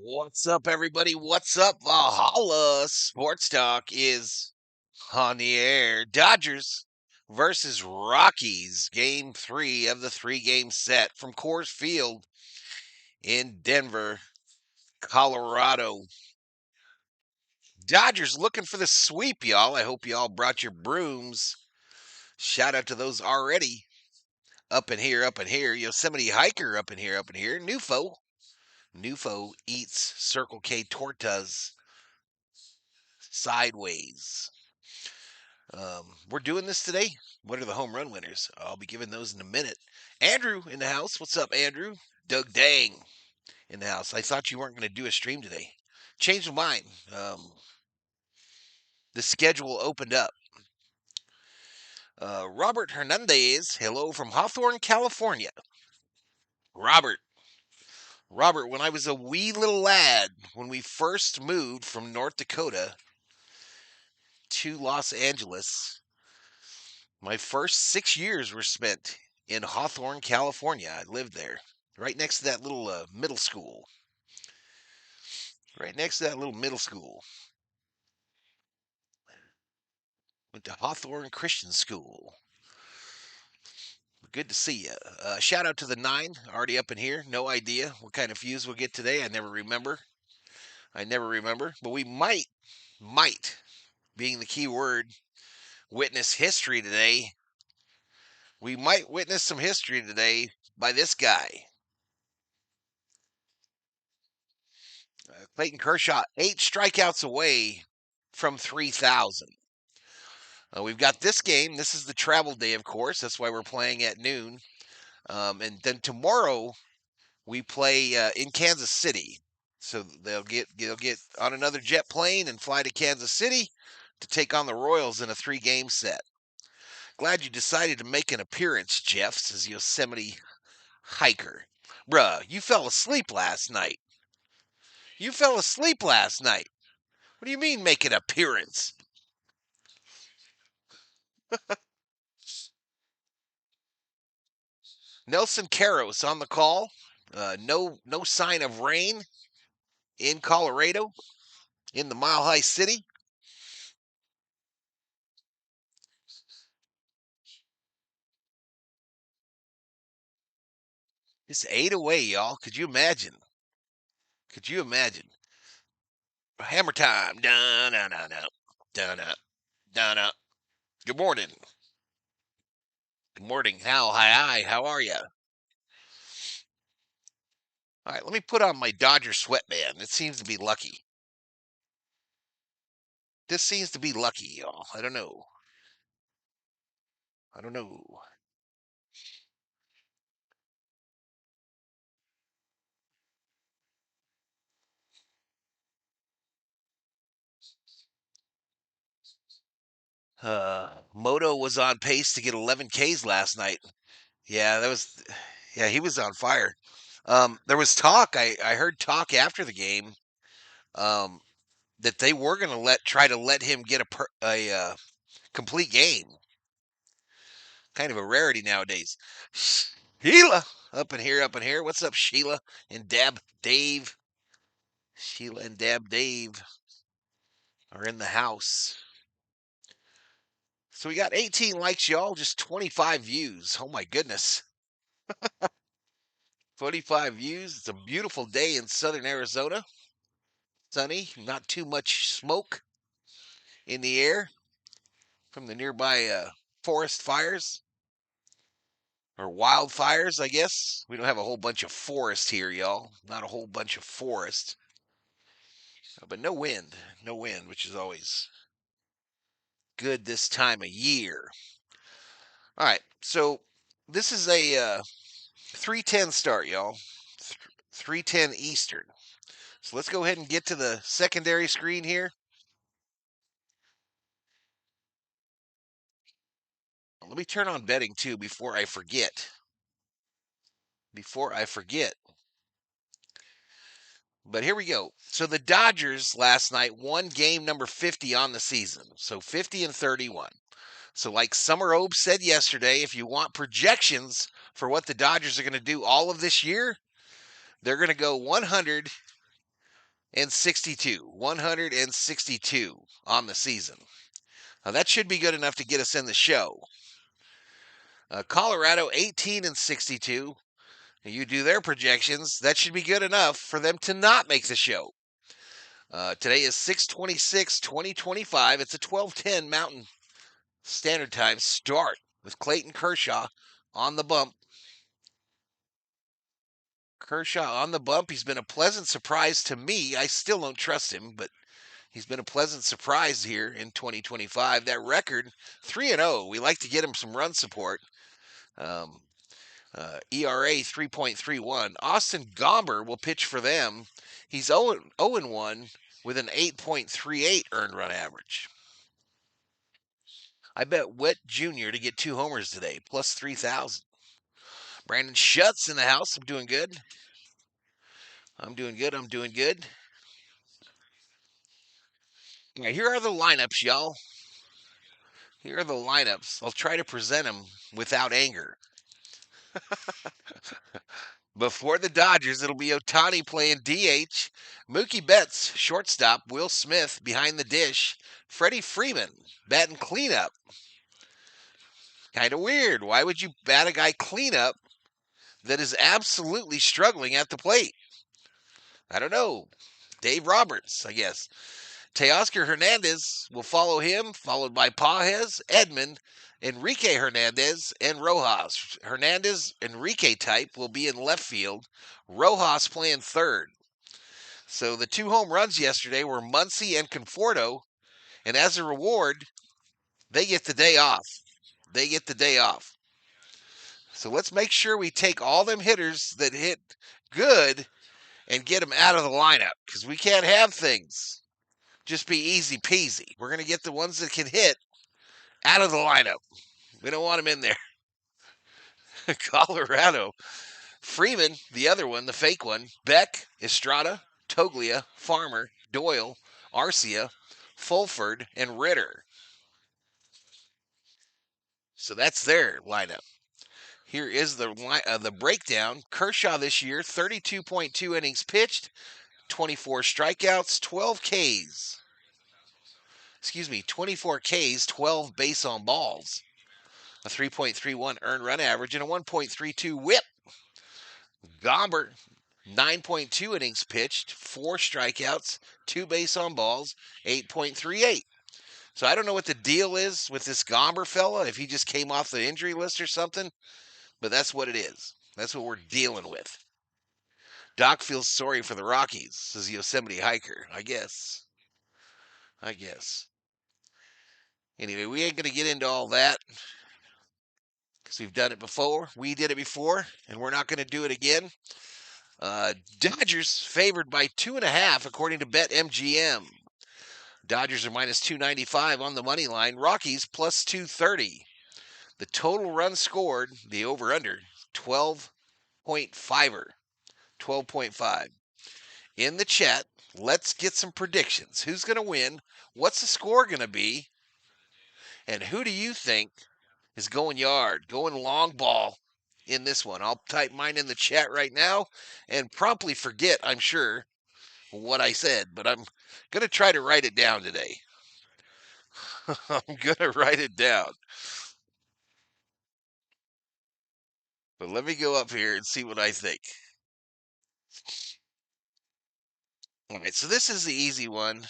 What's up, everybody? What's up? Valhalla Sports Talk is on the air. Dodgers versus Rockies, game 3 of the 3-game set from Coors Field in Denver, Colorado. Dodgers looking for the sweep, y'all. I hope y'all brought your brooms. Shout out to those already up in here. Yosemite hiker up in here. Nufo eats Circle K tortas sideways. We're doing this today. What are the home run winners? I'll be giving those in a minute. Andrew in the house. What's up, Andrew? Doug Dang in the house. I thought you weren't going to do a stream today. Changed my mind. The schedule opened up. Robert Hernandez. Hello from Hawthorne, California. Robert, when I was a wee little lad, when we first moved from North Dakota to Los Angeles, my first 6 years were spent in Hawthorne, California. I lived there, right next to that little middle school. Went to Hawthorne Christian School. Good to see you. Shout out to the 9, already up in here. No idea what kind of fuse we'll get today. I never remember. But we might, being the key word, witness history today. We might witness some history today by this guy. Clayton Kershaw, 8 strikeouts away from 3,000. We've got this game. This is the travel day, of course. That's why we're playing at noon. And then tomorrow we play in Kansas City. So they'll get on another jet plane and fly to Kansas City to take on the Royals in a 3-game set. Glad you decided to make an appearance, Jeff, says Yosemite hiker. Bruh, you fell asleep last night. What do you mean make an appearance? Nelson Caros on the call. No sign of rain in Colorado, in the Mile High City. It's 8 away, y'all. Could you imagine? Hammer time. Dun, dun, dun, dun, dun, dun, dun, dun. Good morning. Hi. How are you? All right, let me put on my Dodger sweatband. It seems to be lucky. This seems to be lucky, y'all. I don't know. Moto was on pace to get 11 Ks last night. Yeah, he was on fire. There was talk. I heard talk after the game that they were going to try to let him get a complete game. Kind of a rarity nowadays. Sheila up in here. What's up, Sheila and Dab Dave? Sheila and Dab Dave are in the house. So we got 18 likes, y'all. Just 25 views. Oh my goodness. 25 views. It's a beautiful day in southern Arizona. Sunny, not too much smoke in the air from the nearby forest fires. Or wildfires, I guess. We don't have a whole bunch of forest here, y'all. Not a whole bunch of forest. But no wind, which is always good this time of year. All right, so this is a 3:10 start, y'all. 3:10 Eastern. So let's go ahead and get to the secondary screen here. Let me turn on betting too before I forget. But here we go. So the Dodgers last night won game number 50 on the season. So 50-31. So like Summer Obe said yesterday, if you want projections for what the Dodgers are going to do all of this year, they're going to go 100 162 on the season. That should be good enough to get us in the show. Colorado 18-62. You do their projections, that should be good enough for them to not make the show. Today is 6/26/2025. It's a 12:10 Mountain Standard Time start with Clayton Kershaw on the bump. Kershaw on the bump. He's been a pleasant surprise to me. I still don't trust him, but he's been a pleasant surprise here in 2025. That record, 3-0. We like to get him some run support. ERA 3.31. Austin Gomber will pitch for them. He's 0-1 with an 8.38 earned run average. I bet Wet Jr. to get 2 homers today, plus 3,000. Brandon Schutz in the house. I'm doing good. I'm doing good. All right, here are the lineups, y'all. Here are the lineups. I'll try to present them without anger. Before the Dodgers, it'll be Ohtani playing DH, Mookie Betts, shortstop, Will Smith behind the dish, Freddie Freeman batting cleanup. Kind of weird. Why would you bat a guy cleanup that is absolutely struggling at the plate? I don't know. Dave Roberts, I guess. Teoscar Hernandez will follow him, followed by Pages, Edmund, Enrique Hernandez, and Rojas. Hernandez, Enrique type will be in left field. Rojas playing third. So the 2 home runs yesterday were Muncy and Conforto, and as a reward, they get the day off. So let's make sure we take all them hitters that hit good and get them out of the lineup, because we can't have things just be easy peasy. We're going to get the ones that can hit out of the lineup. We don't want them in there. Colorado. Freeman, the other one, the fake one. Beck, Estrada, Toglia, Farmer, Doyle, Arcia, Fulford, and Ritter. So that's their lineup. Here is the breakdown. Kershaw this year, 32.2 innings pitched, 24 strikeouts, 24 Ks, 12 base on balls, a 3.31 earned run average, and a 1.32 whip. Gomber, 9.2 innings pitched, 4 strikeouts, 2 base on balls, 8.38. So I don't know what the deal is with this Gomber fella, if he just came off the injury list or something, but that's what it is. That's what we're dealing with. Doc feels sorry for the Rockies, says Yosemite Hiker. I guess. Anyway, we ain't going to get into all that because we've done it before. We did it before, and we're not going to do it again. Dodgers favored by 2.5, according to BetMGM. Dodgers are minus 295 on the money line. Rockies plus 230. The total runs scored, the over-under, 12.5. 12.5. In the chat, let's get some predictions. Who's going to win? What's the score going to be? And who do you think is going yard, going long ball in this one? I'll type mine in the chat right now and promptly forget, I'm sure, what I said, but I'm going to try to write it down today. I'm going to write it down. But let me go up here and see what I think. All right, so this is the easy one.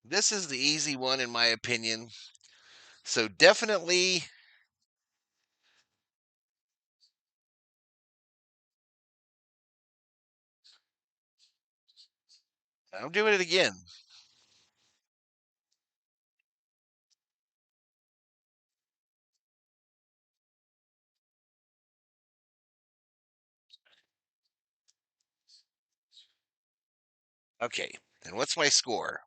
This is the easy one, in my opinion. So definitely, I'm doing it again. Okay, and what's my score?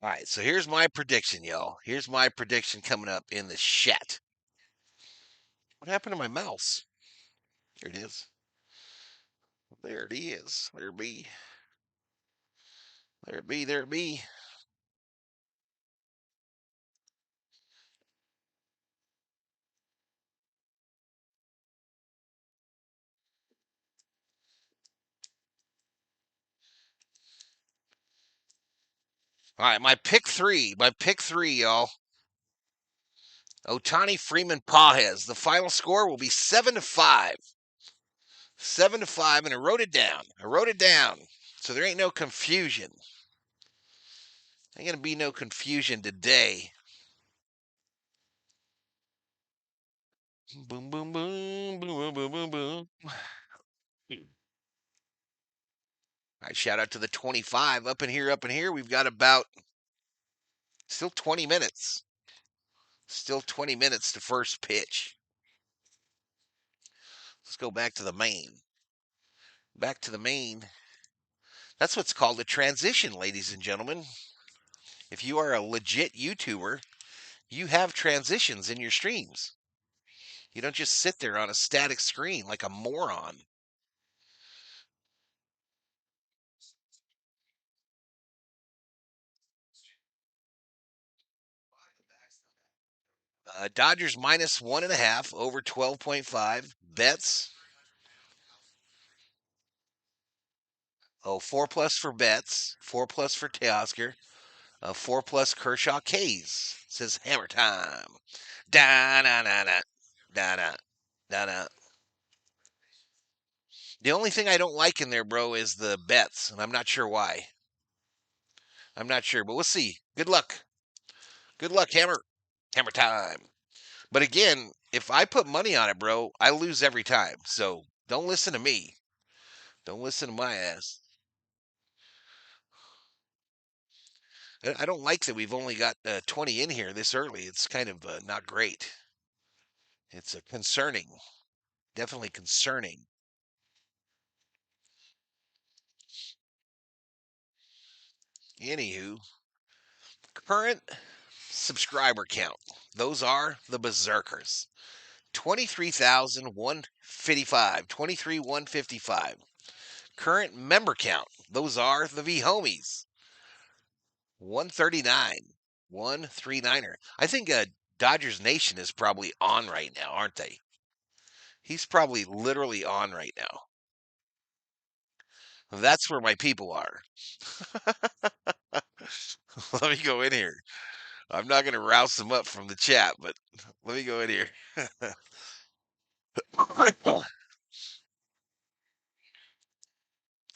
All right, so here's my prediction, y'all. Here's my prediction coming up in the chat. What happened to my mouse? There it is. There it is. There it be. There it be. There it be. All right, my pick three, y'all. Otani Freeman Pajes. The final score will be 7-5. 7-5, and I wrote it down. So there ain't no confusion. Ain't gonna be no confusion today. Boom, boom, boom, boom, boom, boom, boom, boom. All right, shout out to the 25 up in here. We've got about still 20 minutes. Still 20 minutes to first pitch. Let's go back to the main. That's what's called a transition, ladies and gentlemen. If you are a legit YouTuber, you have transitions in your streams. You don't just sit there on a static screen like a moron. Dodgers minus 1.5 over 12.5. Bets. Oh, 4+ for Betts. 4+ for Teoscar. 4+ Kershaw K's. Says hammer time. Da da da da da da da da. The only thing I don't like in there, bro, is the bets, and I'm not sure why. I'm not sure, but we'll see. Good luck. Good luck, hammer. Hammer time. But again, if I put money on it, bro, I lose every time. So don't listen to me. Don't listen to my ass. I don't like that we've only got 20 in here this early. It's kind of not great. It's concerning. Definitely concerning. Anywho, current subscriber count. Those are the Berserkers. 23,155. 23,155. Current member count. Those are the V Homies. 139. 139er. I think Dodgers Nation is probably on right now, aren't they? He's probably literally on right now. That's where my people are. Let me go in here. I'm not going to rouse them up from the chat, but let me go in here.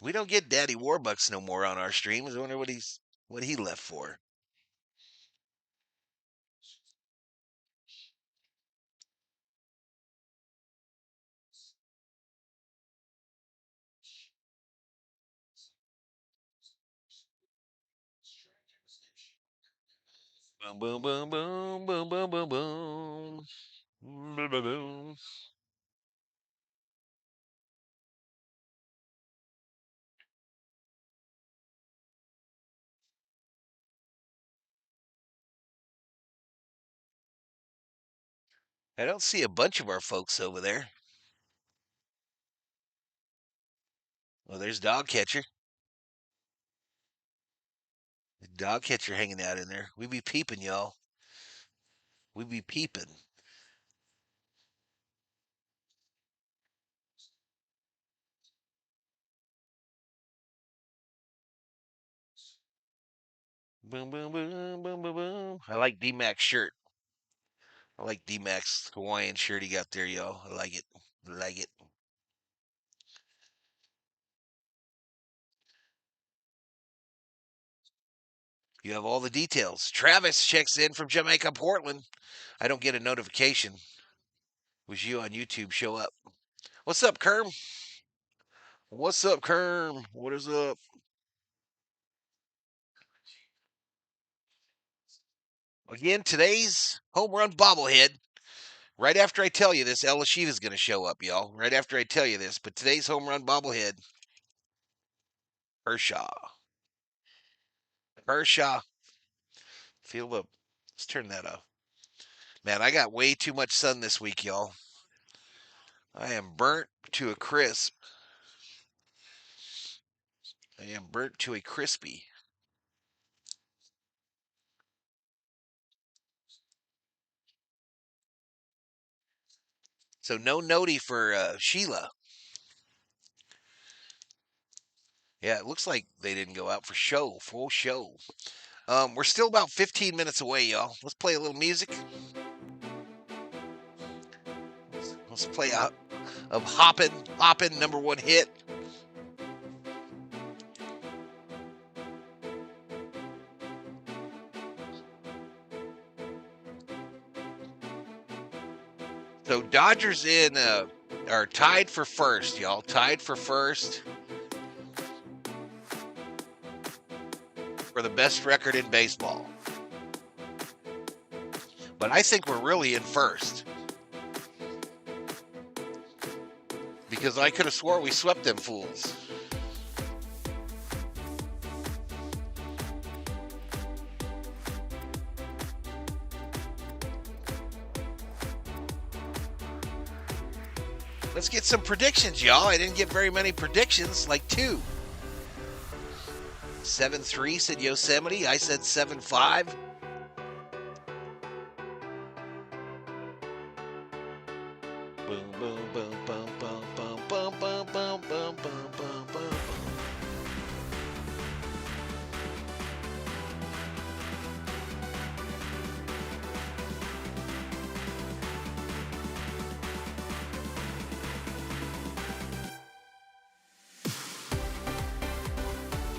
We don't get Daddy Warbucks no more on our streams. I wonder what he left for. Boom, boom, boom, boom, boom, boom, boom, boom. Boom, boom, boom. I don't see a bunch of our folks over there. Well, there's Dog Catcher. Dog Catcher hanging out in there. We be peeping, y'all. We be peeping. Boom, boom, boom, boom, boom, boom. I like D-Mac's shirt. I like D-Mac's Hawaiian shirt he got there, y'all. I like it. I like it. You have all the details. Travis checks in from Jamaica, Portland. I don't get a notification. Was you on YouTube show up? What's up, Kerm? What's up, Kerm? What is up? Again, today's home run bobblehead. Right after I tell you this, El is going to show up, y'all. Right after I tell you this. But today's home run bobblehead, Kershaw. Kershaw. Feel the. Let's turn that off. Man, I got way too much sun this week, y'all. I am burnt to a crisp. I am burnt to a crispy. So no noti for Sheila. Yeah, it looks like they didn't go out for show, full show. We're still about 15 minutes away, y'all. Let's play a little music. Let's play out of Hoppin' number one hit. So Dodgers are tied for first, y'all. Tied for first for the best record in baseball. But I think we're really in first. Because I could have swore we swept them fools. Let's get some predictions, y'all. I didn't get very many predictions, like 2. 7-3 said Yosemite. I said 7-5. Boom, boom, boom, boom, boom, boom, boom, boom, boom, boom, boom, boom, boom.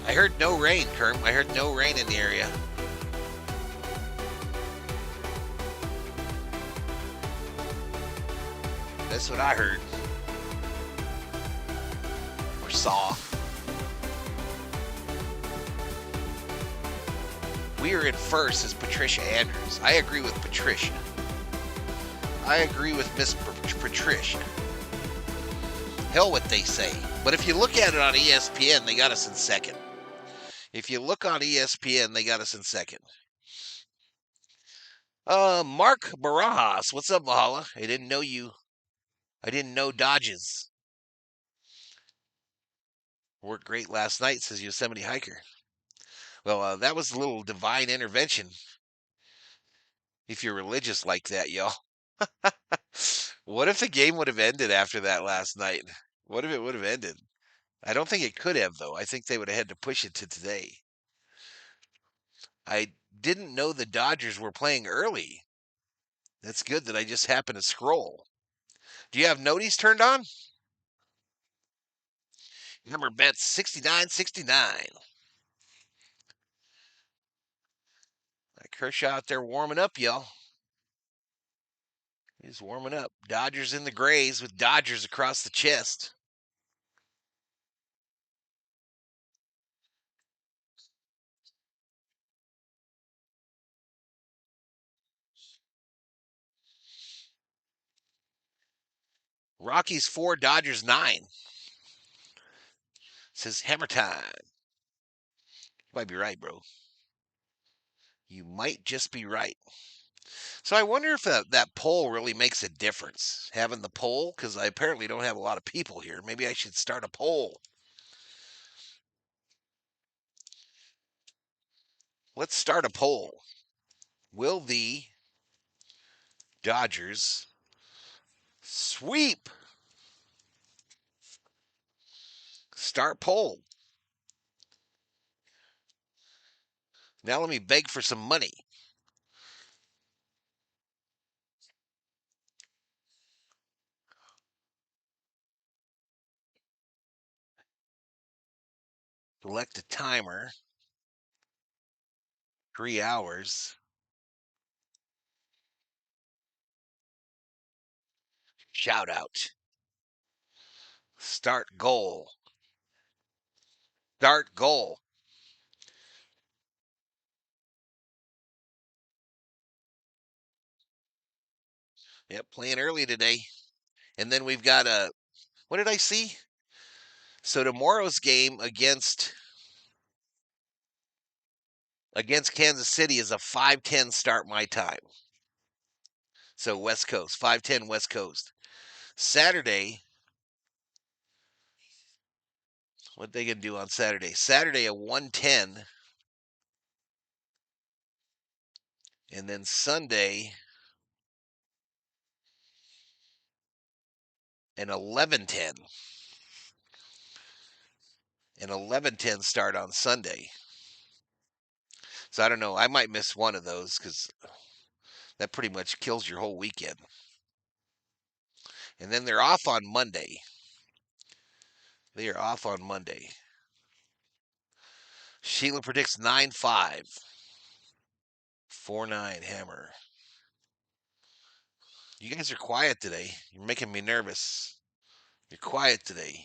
I heard no rain, Kerm. I heard no rain in the area. That's what I heard. Or saw. We are in first as Patricia Andrews. I agree with Patricia. I agree with Miss Patricia. Hell what they say. But if you look at it on ESPN, they got us in second. If you look on ESPN, they got us in second. Mark Barajas. What's up, Valhalla? I didn't know you. I didn't know Dodges. Worked great last night, says Yosemite Hiker. Well, that was a little divine intervention. If you're religious like that, y'all. What if the game would have ended after that last night? What if it would have ended? I don't think it could have, though. I think they would have had to push it to today. I didn't know the Dodgers were playing early. That's good that I just happened to scroll. Do you have noties turned on? Number bets 69-69. Kershaw out there warming up, y'all. He's warming up. Dodgers in the grays with Dodgers across the chest. Rockies 4, Dodgers 9. Says hammer time. You might be right, bro. You might just be right. So I wonder if that poll really makes a difference, having the poll, because I apparently don't have a lot of people here. Maybe I should start a poll. Let's start a poll. Will the Dodgers sweep? Start poll. Now let me beg for some money. Select a timer. 3 hours. Shout out. Start goal. Start goal. Yep, playing early today. And then we've got what did I see? So tomorrow's game against Kansas City is a 5:10 start my time. So West Coast, 5:10 West Coast. Saturday, what they gonna do on Saturday? Saturday at 1:10, and then Sunday an 11:10. An 11:10 start on Sunday. So I don't know. I might miss one of those because that pretty much kills your whole weekend. And then they're off on Monday. They are off on Monday. Sheila predicts 9-5. 4-9 hammer. You guys are quiet today. You're making me nervous. You're quiet today.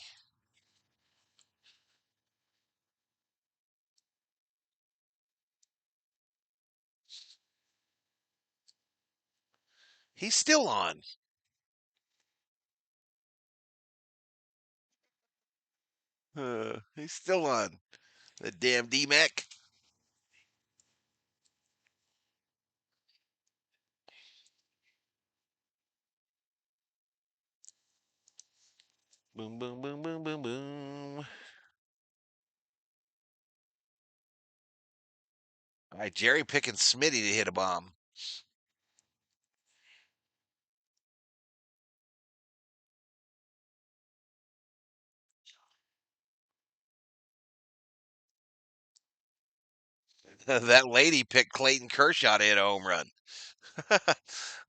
He's still on. He's still on. The damn D-Mac. Boom, boom, boom, boom, boom, boom. All right, Jerry picking Smitty to hit a bomb. That lady picked Clayton Kershaw to hit a home run.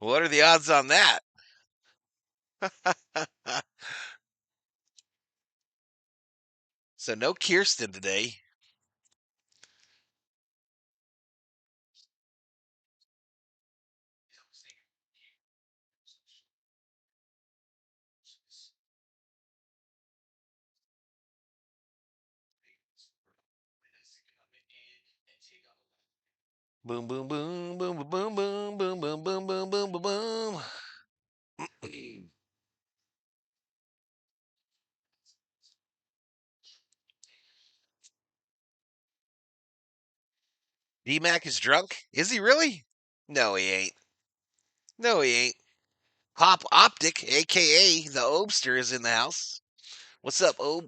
What are the odds on that? So no Kirsten today. Boom, boom, boom, boom, boom, boom, boom, boom, boom, boom, boom, boom, boom, boom. D-Mac is drunk? Is he really? No, he ain't. No, he ain't. Pop Optic, a.k.a. the Obster, is in the house. What's up, Ob?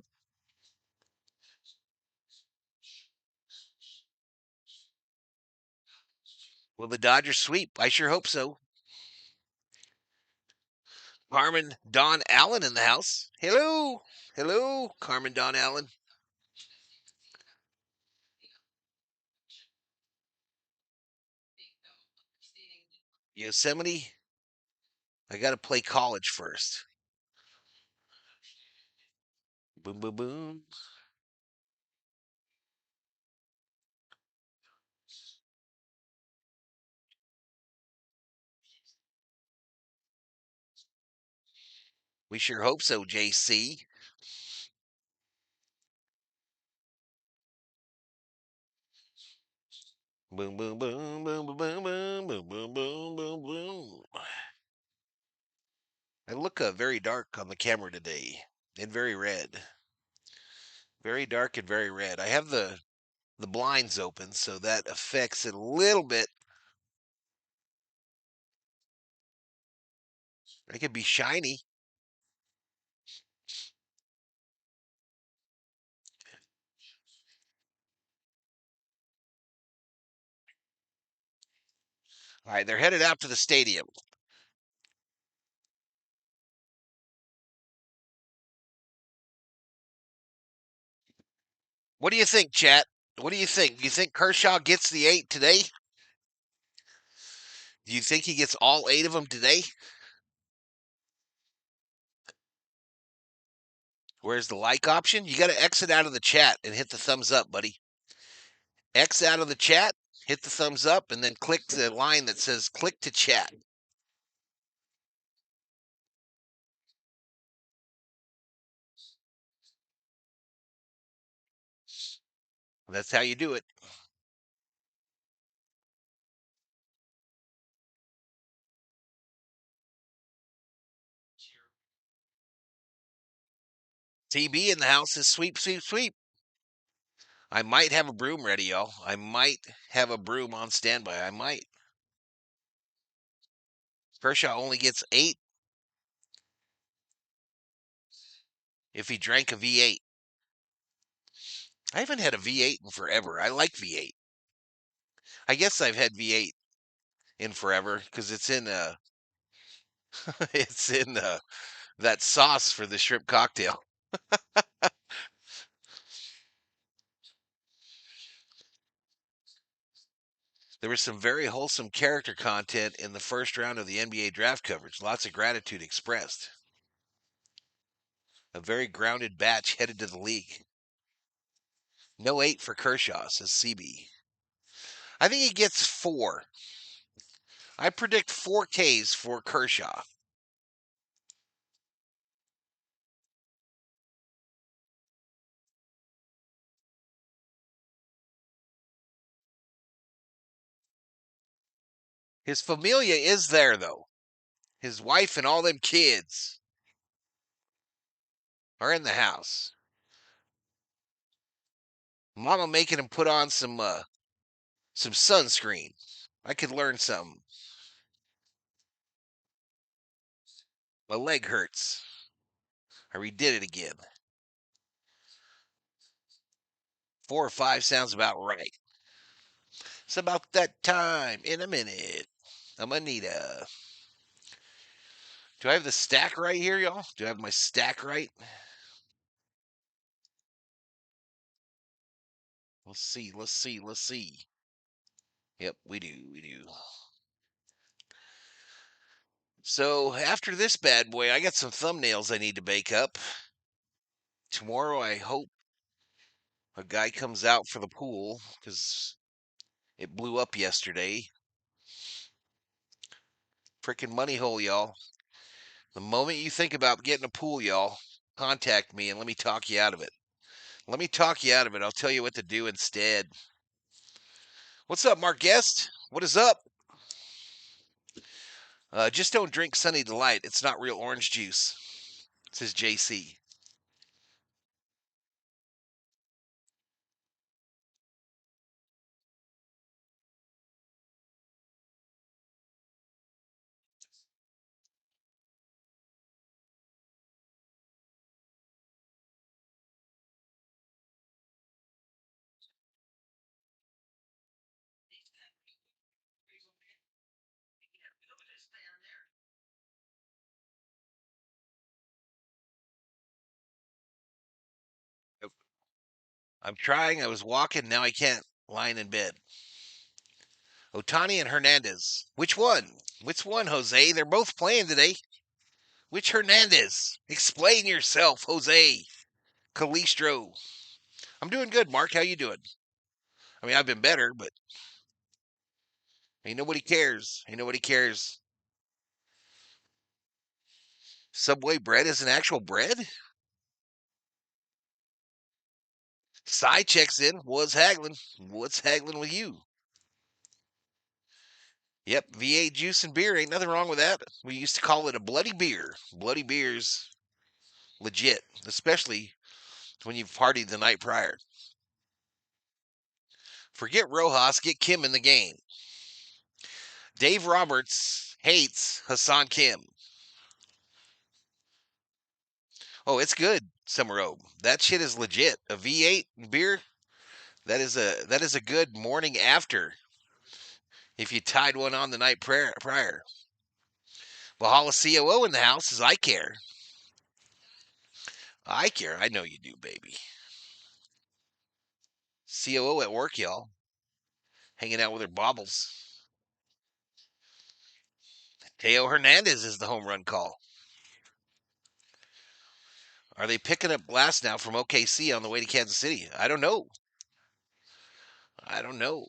Will the Dodgers sweep? I sure hope so. Carmen Don Allen in the house. Hello. Hello, Carmen Don Allen. Yosemite. I got to play college first. Boom, boom, boom. We sure hope so, JC. Boom, boom, boom, boom, boom, boom, boom, boom, boom, boom, boom, boom. I look very dark on the camera today and very red. Very dark and very red. I have the blinds open, so that affects it a little bit. I could be shiny. All right, they're headed out to the stadium. What do you think, chat? What do you think? You think Kershaw gets the 8 today? Do you think he gets all 8 of them today? Where's the like option? You got to exit out of the chat and hit the thumbs up, buddy. X out of the chat, hit the thumbs up, and then click the line that says click to chat. That's how you do it. TB in the house is sweep, sweep, sweep. I might have a broom ready, y'all. I might have a broom on standby. I might. Kershaw only gets 8 if he drank a V8. I haven't had a V8 in forever. I like V8. I guess I've had V8 in forever because it's in it's in that sauce for the shrimp cocktail. There was some very wholesome character content in the first round of the NBA draft coverage. Lots of gratitude expressed. A very grounded batch headed to the league. No 8 for Kershaw, says CB. I think he gets 4. I predict 4 Ks for Kershaw. His familia is there, though. His wife and all them kids are in the house. Mama making him put on some sunscreen. I could learn something. My leg hurts. I redid it again. 4 or 5 sounds about right. It's about that time in a minute. I'm Anita. Do I have the stack right here, y'all? Do I have my stack right? Let's see, let's see, let's see. Yep, we do. So after this bad boy, I got some thumbnails I need to bake up. Tomorrow, I hope a guy comes out for the pool because it blew up yesterday. Freaking money hole, y'all. The moment you think about getting a pool, y'all, contact me and let me talk you out of it. Let me talk you out of it. I'll tell you what to do instead. What's up, Mark Guest? What is up? Just don't drink Sunny Delight. It's not real orange juice, says JC. I'm trying. I was walking. Now I can't. Lying in bed. Otani and Hernandez. Which one? Which one, Jose? They're both playing today. Which Hernandez? Explain yourself, Jose. Calistro. I'm doing good, Mark. How you doing? I mean, I've been better, but ain't nobody cares. Ain't nobody cares. Subway bread is an actual bread? Cy checks in. What's haggling? What's haggling with you? Yep, V8 juice and beer. Ain't nothing wrong with that. We used to call it a bloody beer. Bloody beer's legit, especially when you've partied the night prior. Forget Rojas, get Kim in the game. Dave Roberts hates Hassan Kim. Oh, it's good, Summer Oak. That shit is legit. A V8 beer, that is a good morning after if you tied one on the night prior. Valhalla COO in the house says, I care. I care. I know you do, baby. COO at work, y'all. Hanging out with her baubles. Teo Hernandez is the home run call. Are they picking up glass now from OKC on the way to Kansas City? I don't know. I don't know.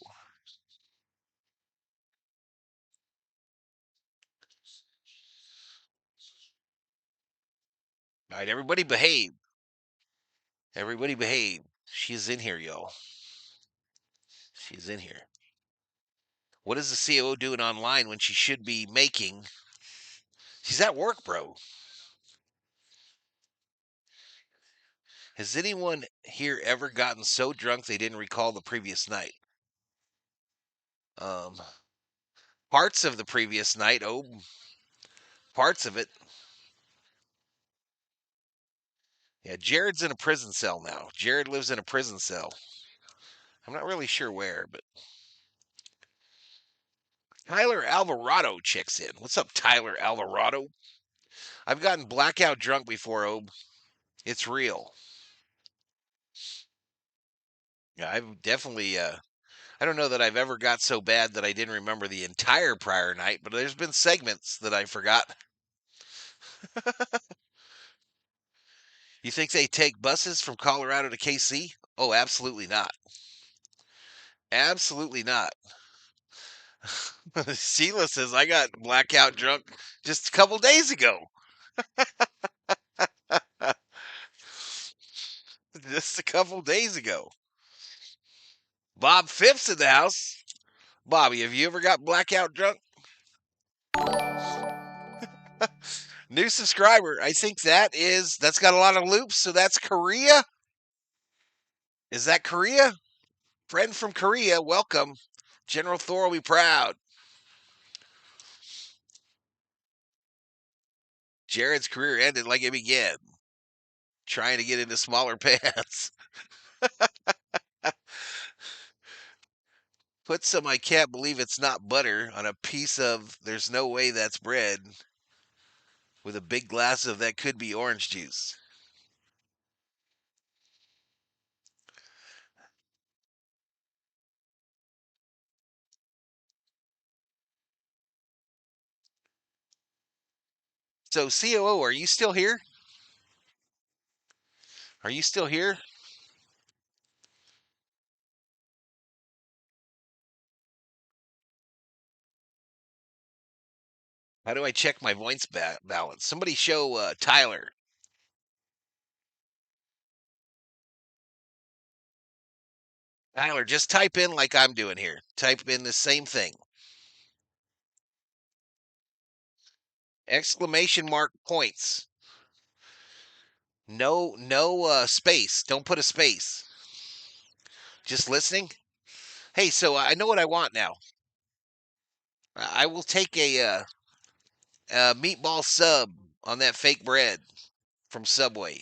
All right, everybody behave. Everybody behave. She's in here, y'all. She's in here. What is the COO doing online when she should be making? She's at work, bro. Has anyone here ever gotten so drunk they didn't recall the previous night? Um, Parts of the previous night. Oh, parts of it. Yeah, Jared's in a prison cell now. Jared lives in a prison cell. I'm not really sure where, but Tyler Alvarado checks in. What's up, Tyler Alvarado? I've gotten blackout drunk before, Obe. It's real. Yeah, I've definitely I don't know that I've ever got so bad that I didn't remember the entire prior night, but there's been segments that I forgot. You think they take buses from Colorado to KC? Oh, absolutely not. Absolutely not. Sheila says I got blackout drunk just a couple days ago. Just a couple days ago. Bob Phipps in the house. Bobby, have you ever got blackout drunk? New subscriber. I think that's got a lot of loops, so that's Korea. Is that Korea? Friend from Korea, welcome. General Thor will be proud. Jared's career ended like it began, trying to get into smaller pants. Put some I can't believe it's not butter on a piece of there's no way that's bread with a big glass of that could be orange juice. So, COO, are you still here? Are you still here? How do I check my voice balance? Somebody show Tyler. Tyler, just type in like I'm doing here. Type in the same thing. Exclamation mark points. No space. Don't put a space. Just listening. Hey, so I know what I want now. I will take a meatball sub on that fake bread from Subway.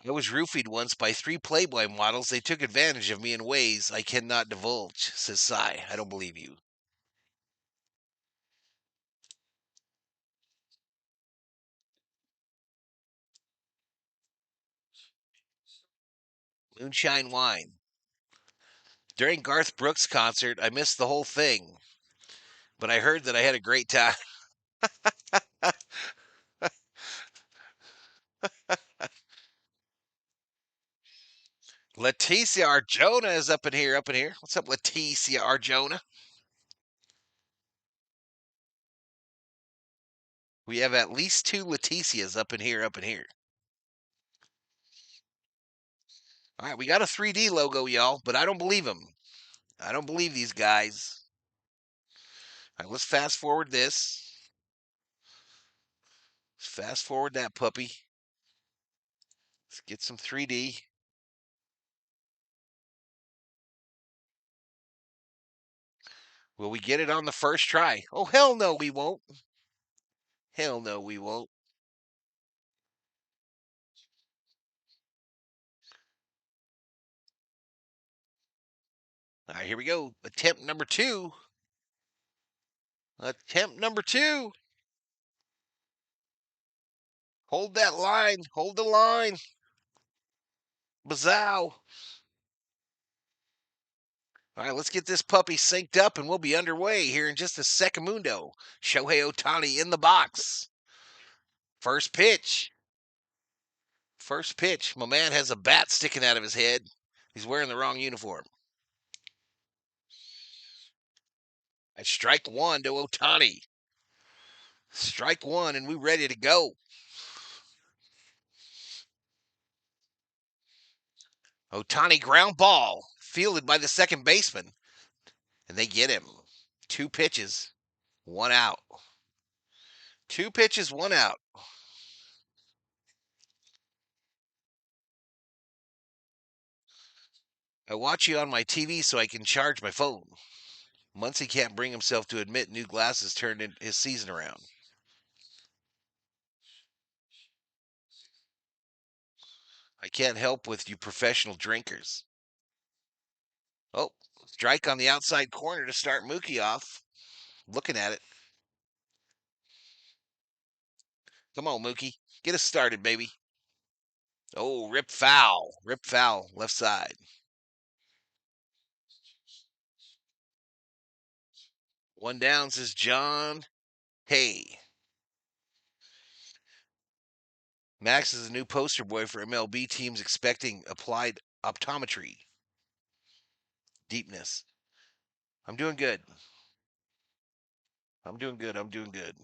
I was roofied once by 3 Playboy models. They took advantage of me in ways I cannot divulge, says Cy. I don't believe you. Moonshine wine. During Garth Brooks' concert, I missed the whole thing, but I heard that I had a great time. Leticia Arjona is up in here, up in here. What's up, Leticia Arjona? We have at least 2 Leticias up in here, up in here. All right, we got a 3D logo, y'all, but I don't believe them. I don't believe these guys. All right, let's fast forward this. Let's fast forward that puppy. Let's get some 3D. Will we get it on the first try? Oh, hell no, we won't. Hell no, we won't. All right, here we go. Attempt number 2. Attempt number 2. Hold that line. Hold the line. Bazow. All right, let's get this puppy synced up and we'll be underway here in just a secondo. Shohei Ohtani in the box. First pitch. First pitch. My man has a bat sticking out of his head. He's wearing the wrong uniform. At strike 1 to Ohtani. Strike 1 and we ready to go. Ohtani ground ball. Fielded by the second baseman. And they get him. 2 pitches. 1 out. 2 pitches, 1 out. I watch you on my TV so I can charge my phone. Muncy can't bring himself to admit new glasses turned his season around. I can't help with you professional drinkers. Oh, strike on the outside corner to start Mookie off. Looking at it. Come on, Mookie. Get us started, baby. Oh, rip foul. Rip foul, left side. One down, says John. Hey. Max is a new poster boy for MLB teams expecting applied optometry. Deepness. I'm doing good. I'm doing good. I'm doing good.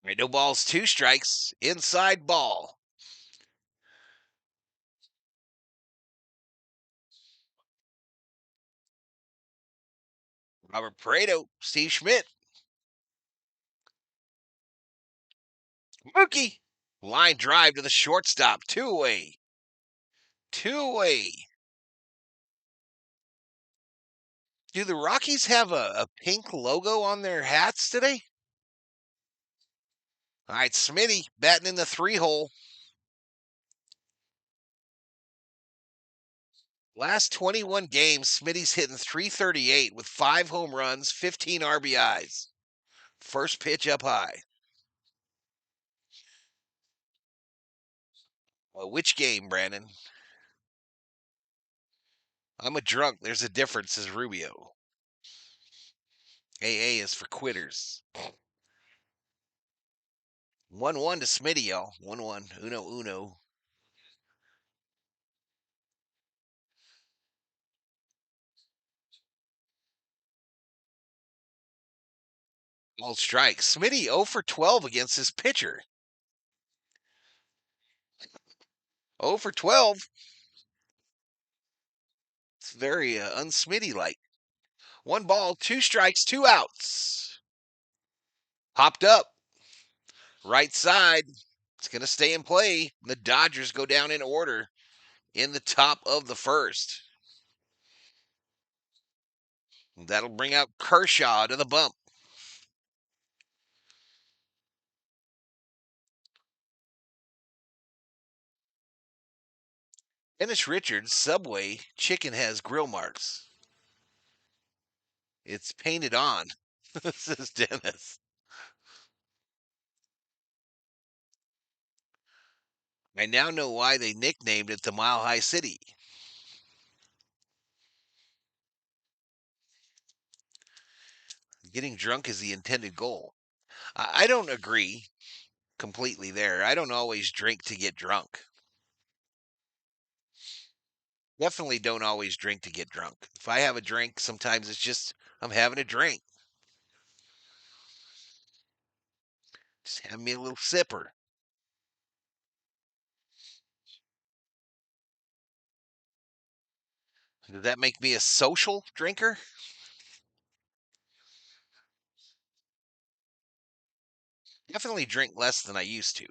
All right, no balls, 2 strikes. Inside ball. Robert Pareto, Steve Schmidt. Mookie. Line drive to the shortstop. 2-away. 2-away. Do the Rockies have a pink logo on their hats today? All right, Smitty batting in the 3-hole. Last 21 games, Smitty's hitting .338 with 5 home runs, 15 RBIs. First pitch up high. Well, which game, Brandon? I'm a drunk. There's a difference, says Rubio. AA is for quitters. 1-1 to Smitty, y'all. 1-1. Uno, uno. All strikes. Smitty 0 for 12 against his pitcher. 0 for 12. It's very unsmitty like. 1 ball, 2 strikes, 2 outs. Popped up. Right side. It's going to stay in play. The Dodgers go down in order in the top of the first. That'll bring out Kershaw to the bump. Dennis Richards, Subway, chicken has grill marks. It's painted on, says Dennis. I now know why they nicknamed it the Mile High City. Getting drunk is the intended goal. I don't agree completely there. I don't always drink to get drunk. Definitely don't always drink to get drunk. If I have a drink, sometimes it's just I'm having a drink. Just have me a little sipper. Does that make me a social drinker? Definitely drink less than I used to.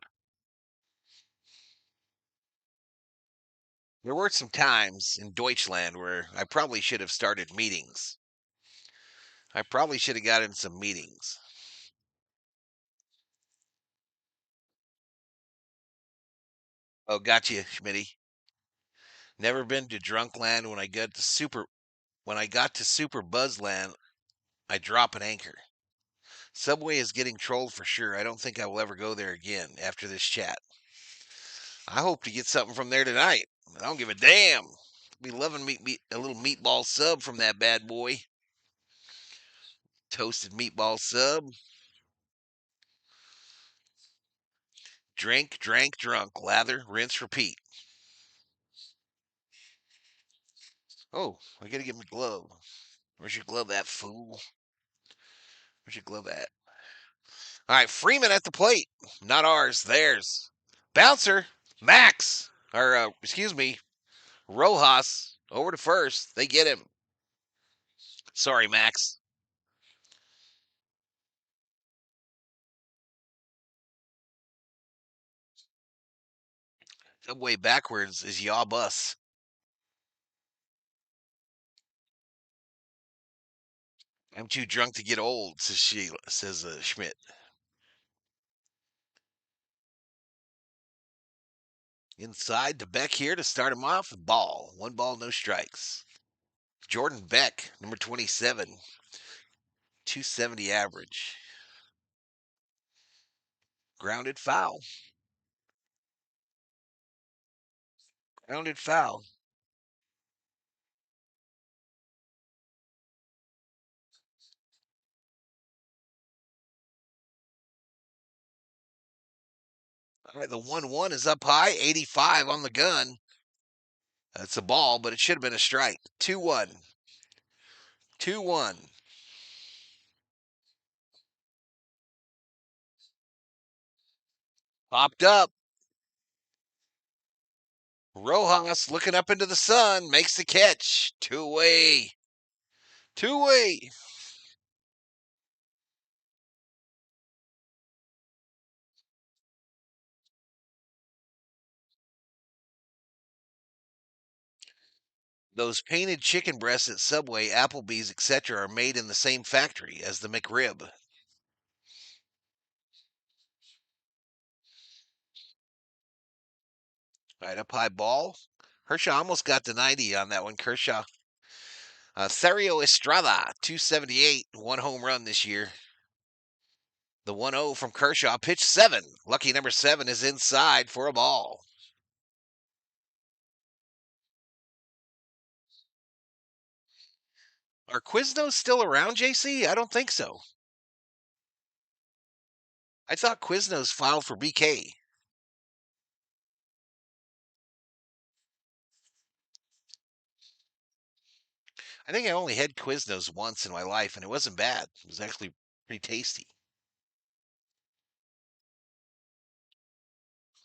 There were some times in Deutschland where I probably should have started meetings. I probably should have got in some meetings. Oh, gotcha, Schmitty. Never been to Drunkland. When I got to Super Buzzland, I drop an anchor. Subway is getting trolled for sure. I don't think I will ever go there again after this chat. I hope to get something from there tonight. I don't give a damn. Be loving a little meatball sub from that bad boy. Toasted meatball sub. Drink, drank, drunk. Lather, rinse, repeat. Oh, I gotta get my glove. Where's your glove at, fool? Where's your glove at? All right, Freeman at the plate. Not ours, theirs. Bouncer, Max. Or, excuse me, Rojas over to first. They get him. Sorry, Max. Subway backwards is yaw bus. I'm too drunk to get old, says Sheila, says Schmidt. Inside to Beck here to start him off. Ball. 1 ball, no strikes. Jordan Beck, number 27, 270 average. Grounded foul. Grounded foul. All right, the 1-1 is up high, 85 on the gun. That's a ball, but it should have been a strike. 2-1. 2-1. Popped up. Rojas looking up into the sun, makes the catch. 2-way. 2-way. Those painted chicken breasts at Subway, Applebee's, etc. are made in the same factory as the McRib. Right, up high ball. Kershaw almost got to 90 on that one. Kershaw. Thario Estrada, 278, one home run this year. The 1-0 from Kershaw, pitch 7. Lucky number 7 is inside for a ball. Are Quiznos still around, JC? I don't think so. I thought Quiznos filed for BK. I think I only had Quiznos once in my life, and it wasn't bad. It was actually pretty tasty.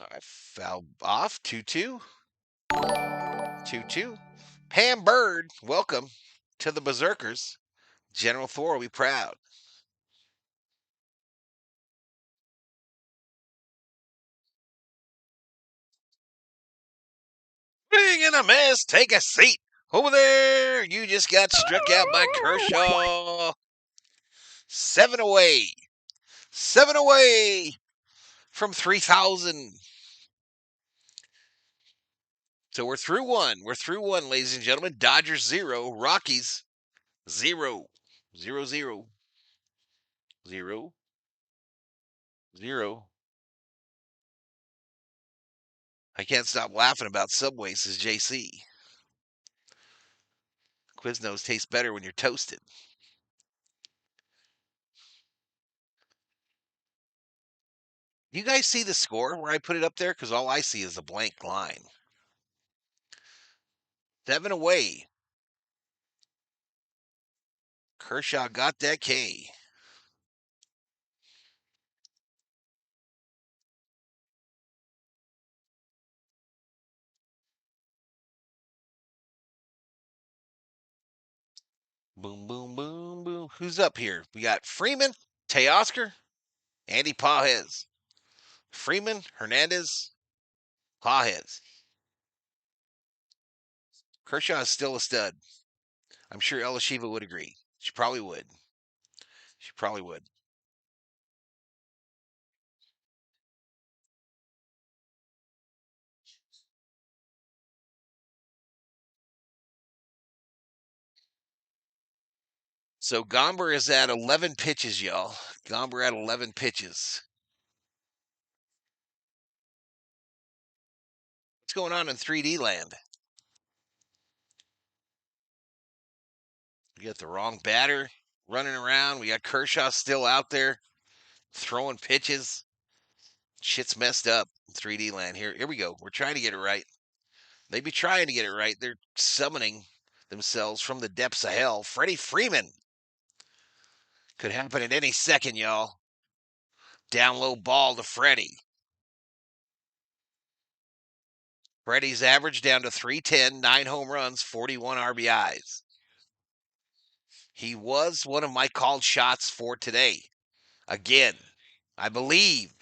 All right, foul off, 2-2. 2-2. Pam Bird, welcome to the Berserkers. General Thor will be proud. Swing and a miss. Take a seat. Over there, you just got struck out by Kershaw. 7 away. 7 away from 3,000. So we're through one. We're through one, ladies and gentlemen. Dodgers 0. Rockies 0. 0, 0. 0. 0. I can't stop laughing about Subway, says JC. Quiznos tastes better when you're toasted. You guys see the score where I put it up there? Because all I see is a blank line. 7 away. Kershaw got that K. Boom, boom, boom, boom. Who's up here? We got Freeman, Teoscar, Andy Pajes. Freeman, Hernandez, Pajes. Kershaw is still a stud. I'm sure Elishiva would agree. She probably would. She probably would. So Gomber is at 11 pitches, y'all. Gomber at 11 pitches. What's going on in 3D land? We got the wrong batter running around. We got Kershaw still out there throwing pitches. Shit's messed up in 3D land. Here we go. We're trying to get it right. They be trying to get it right. They're summoning themselves from the depths of hell. Freddie Freeman. Could happen at any second, y'all. Down low ball to Freddie. Freddie's average down to 310, 9 home runs, 41 RBIs. He was one of my called shots for today. Again, I believe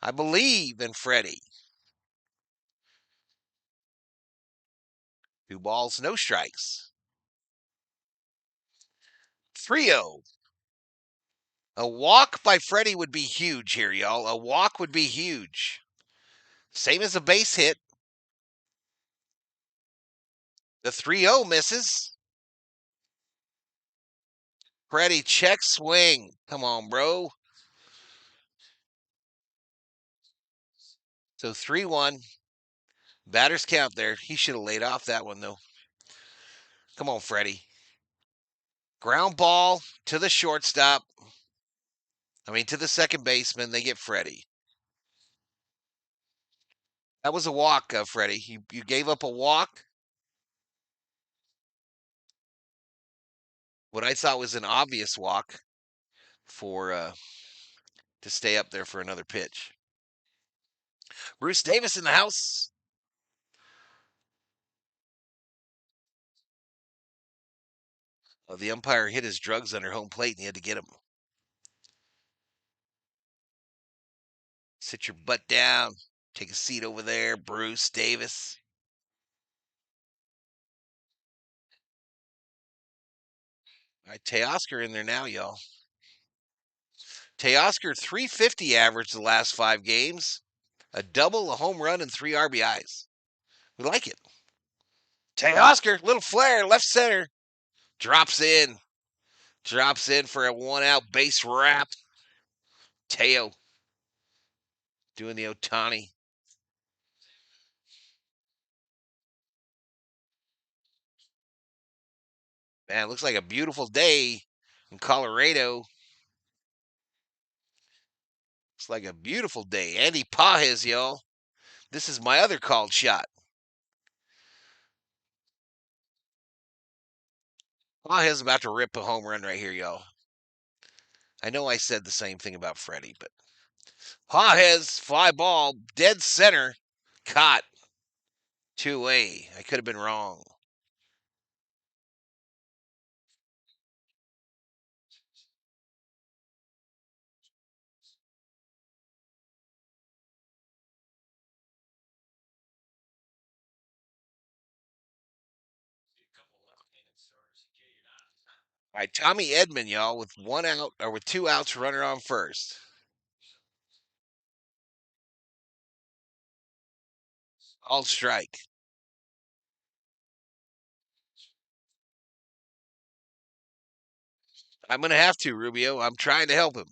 in Freddie. 2 balls, no strikes. 3-0. A walk by Freddie would be huge here, y'all. A walk would be huge. Same as a base hit. The 3-0 misses. Freddie, check swing. Come on, bro. So 3-1. Batters count there. He should have laid off that one, though. Come on, Freddie. Ground ball to the shortstop. To the second baseman. They get Freddie. That was a walk, Freddie. You gave up a walk. What I thought was an obvious walk for to stay up there for another pitch. Bruce Davis in the house. The umpire hit his drugs under home plate and he had to get him. Sit your butt down. Take a seat over there, Bruce Davis. All right, Teoscar in there now, y'all. Teoscar 350 average the last 5 games. A double, a home run, and 3 RBIs. We like it. Teoscar, little flare, left center. Drops in. Drops in for a 1-out base wrap. Teo doing the Ohtani. Man, it looks like a beautiful day in Colorado. It's like a beautiful day. Andy Pajes, y'all. This is my other called shot. Pajes about to rip a home run right here, y'all. I know I said the same thing about Freddie, but Pajes, fly ball, dead center, caught. 2-way. I could have been wrong. All right, Tommy Edman, y'all, with 1 out or with 2 outs, runner on first. All strike. I'm going to have to, Rubio. I'm trying to help him.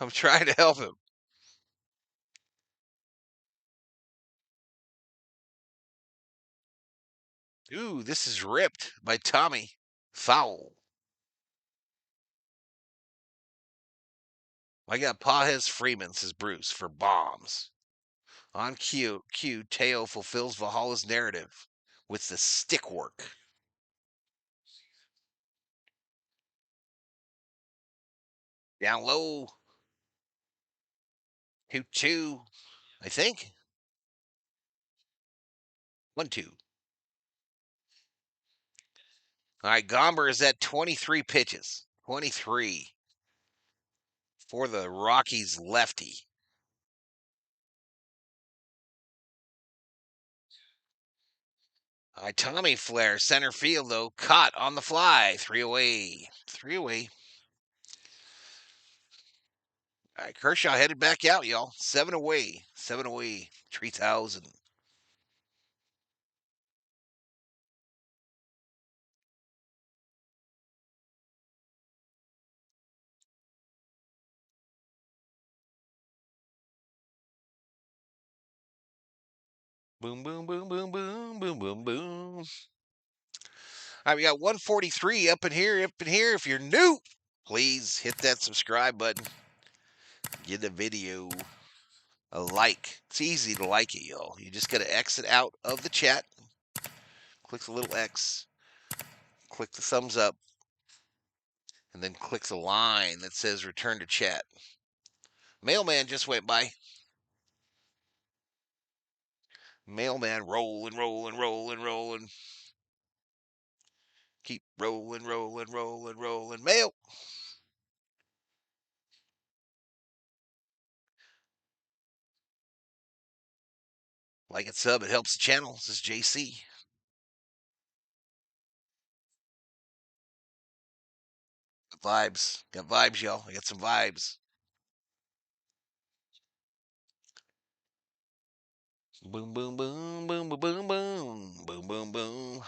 I'm trying to help him. Ooh, this is ripped by Tommy. Foul. I got Pajes Freeman, says Bruce, for bombs. On cue, Teo fulfills Valhalla's narrative with the stick work. Down low. 2-2, I think. 1-2. All right, Gomber is at 23 pitches. 23 for the Rockies lefty. All right, Tommy Flair, center field, though, caught on the fly. 3 away. 3 away. All right, Kershaw headed back out, y'all. 7 away. 7 away. 3,000. Boom, boom, boom, boom, boom, boom, boom, boom. All right, we got 143 up in here. Up in here. If you're new, please hit that subscribe button. Give the video a like. It's easy to like it, y'all. You just got to exit out of the chat. Click the little X. Click the thumbs up. And then click the line that says return to chat. Mailman just went by. Mailman rolling, rolling, rolling, rolling. Keep rolling, rolling, rolling, rolling. Mail. Like and sub, it helps the channel. This is JC. Vibes. Got vibes, y'all. I got some vibes. Boom, boom, boom, boom, boom, boom, boom, boom, boom, boom.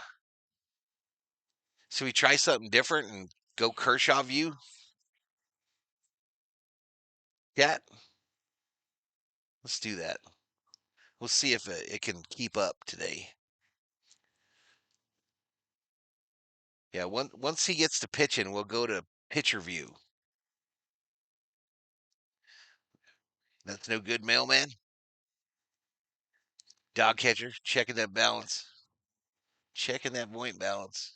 Should we try something different and go Kershaw view? Cat? Let's do that. We'll see if it can keep up today. Yeah, once he gets to pitching, we'll go to pitcher view. That's no good, mailman. Dog catcher, checking that balance. Checking that point balance.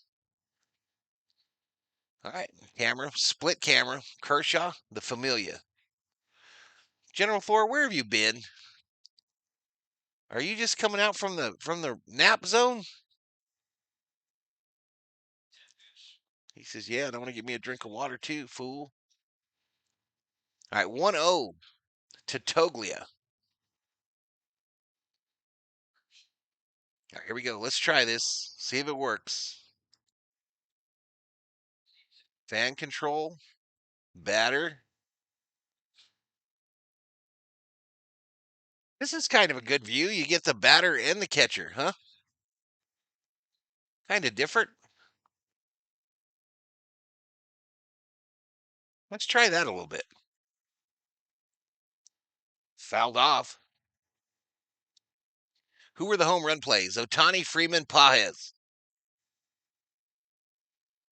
All right, camera, split camera. Kershaw, the Familia. General Thor, where have you been? Are you just coming out from the nap zone? He says, yeah, and I want to get me a drink of water too, fool. All right, 1-0 to Toglia. All right, here we go. Let's try this. See if it works. Fan control. Batter. This is kind of a good view. You get the batter and the catcher, huh? Kind of different. Let's try that a little bit. Fouled off. Who were the home run plays? Otani, Freeman, Paez.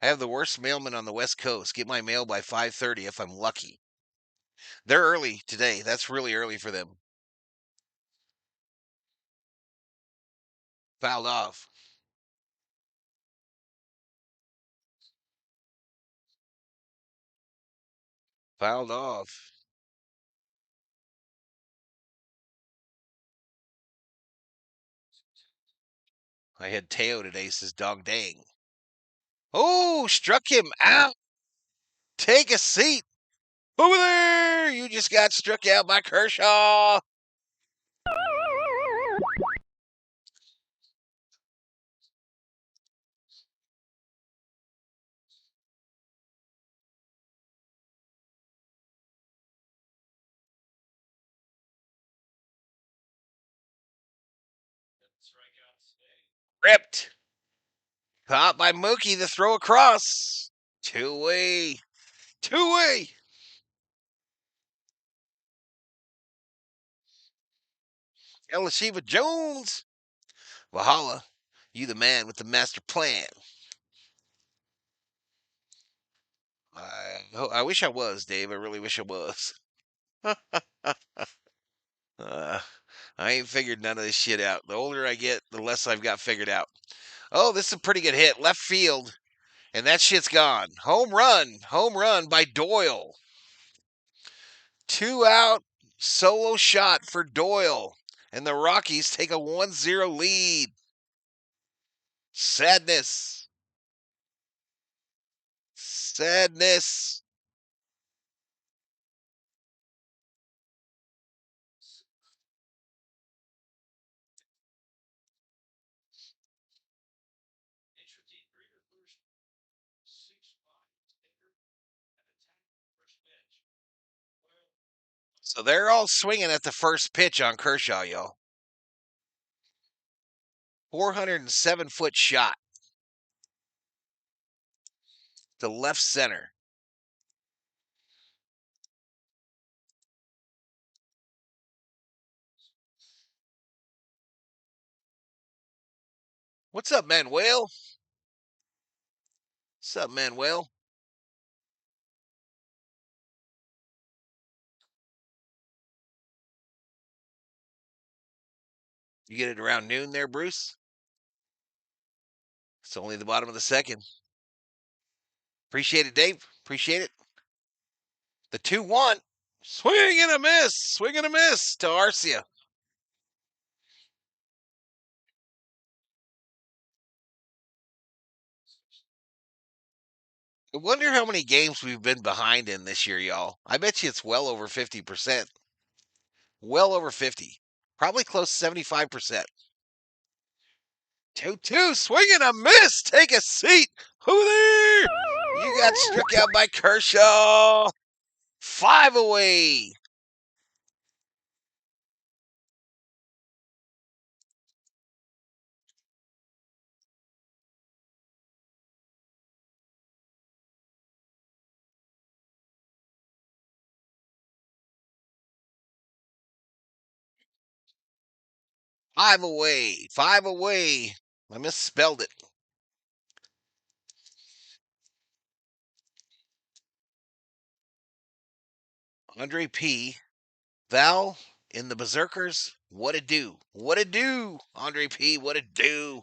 I have the worst mailman on the West Coast. Get my mail by 5:30 if I'm lucky. They're early today. That's really early for them. Fouled off. Fouled off. I had Teo today, says Dog Dang. Oh, struck him out. Take a seat. Over there. You just got struck out by Kershaw. Ripped. Caught by Mookie. The throw across. Two-way. Two-way. Elishiva Jones. Valhalla, you the man with the master plan. I wish I was, Dave. I really wish I was. I ain't figured none of this shit out. The older I get, the less I've got figured out. Oh, this is a pretty good hit. Left field. And that shit's gone. Home run. Home run by Doyle. 2 out. Solo shot for Doyle. And the Rockies take a 1-0 lead. Sadness. Sadness. So they're all swinging at the first pitch on Kershaw, y'all. 407-foot shot to left center. What's up, Manuel? What's up, Manuel? You get it around noon there, Bruce? It's only the bottom of the second. Appreciate it, Dave. Appreciate it. The 2-1. Swing and a miss. Swing and a miss to Arcia. I wonder how many games we've been behind in this year, y'all. I bet you it's well over 50%. Well over 50. Probably close to 75%. 2-2. Swing and a miss. Take a seat. Who there? You got struck out by Kershaw. 5 away. 5 away. 5 away. I misspelled it. Andre P. Val in the Berserkers. What it do? What it do? Andre P. What it do?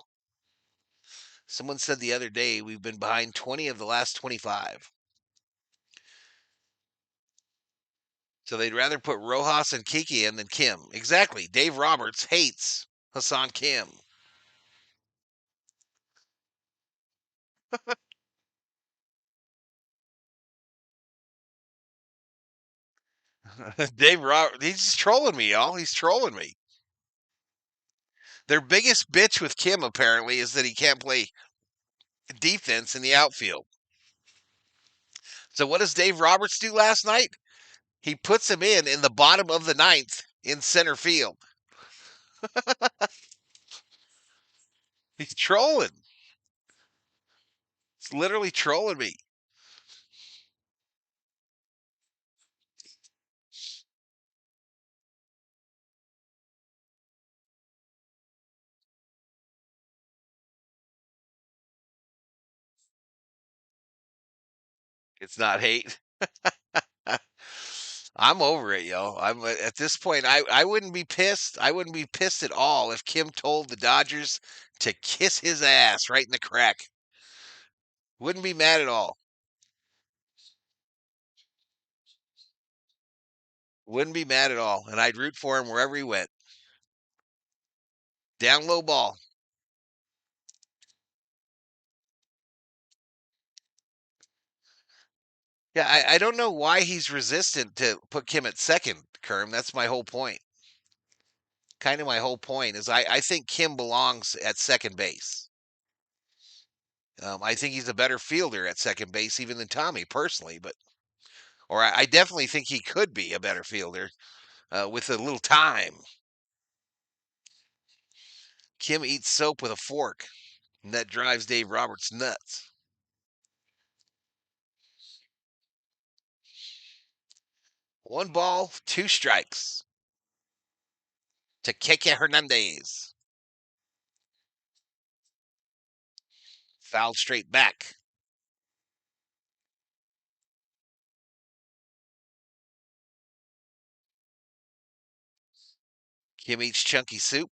Someone said the other day we've been behind 20 of the last 25. So they'd rather put Rojas and Kiki in than Kim. Exactly. Dave Roberts hates Hassan Kim. Dave Roberts, he's just trolling me, y'all. He's trolling me. Their biggest bitch with Kim, apparently, is that he can't play defense in the outfield. So what does Dave Roberts do last night? He puts him in the bottom of the ninth in center field. He's trolling. It's literally trolling me. It's not hate. I'm over it, yo. I'm at this point. I wouldn't be pissed. I wouldn't be pissed at all if Kim told the Dodgers to kiss his ass right in the crack. Wouldn't be mad at all. Wouldn't be mad at all. And I'd root for him wherever he went. Down low ball. Yeah, I don't know why he's resistant to put Kim at second, Kerm. That's my whole point. Kind of my whole point is I think Kim belongs at second base. I think he's a better fielder at second base even than Tommy, personally. Or I definitely think he could be a better fielder with a little time. Kim eats soap with a fork, and that drives Dave Roberts nuts. One ball, two strikes to Keke Hernandez. Fouled straight back. Kim eats chunky soup,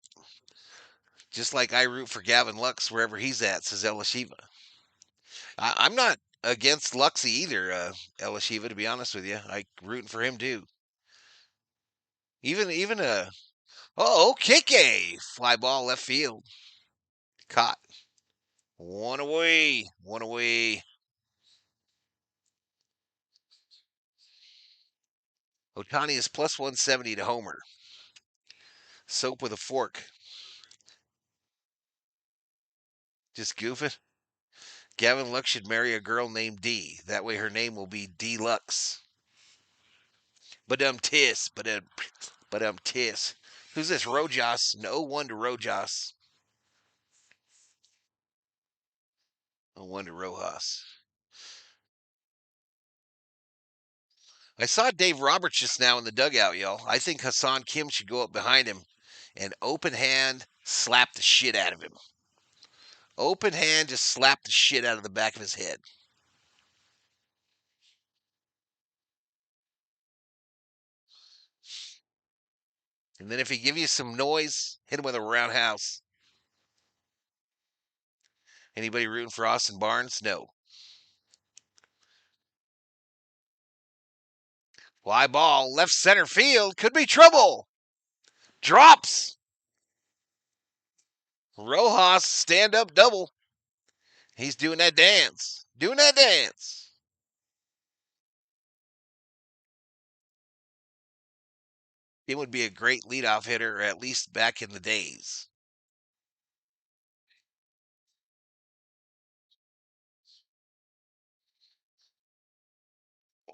just like I root for Gavin Lux wherever he's at, says Elashiva. I'm not against Luxy either, Elashiva, to be honest with you. I rooting for him too. Even Kike fly ball left field. Caught. One away. One away. Otani is plus 170 to homer. Soap with a fork. Just goofing. Gavin Lux should marry a girl named D. That way her name will be D-Lux. Tis. Tis. Who's this? Rojas. No one to Rojas. No one to Rojas. I saw Dave Roberts just now in the dugout, y'all. I think Hassan Kim should go up behind him and open hand slap the shit out of him. Open hand, just slap the shit out of the back of his head. And then if he give you some noise, hit him with a roundhouse. Anybody rooting for Austin Barnes? No. Fly ball, left center field, could be trouble. Drops. Rojas, stand up double. He's doing that dance. Doing that dance. He would be a great leadoff hitter, at least back in the days.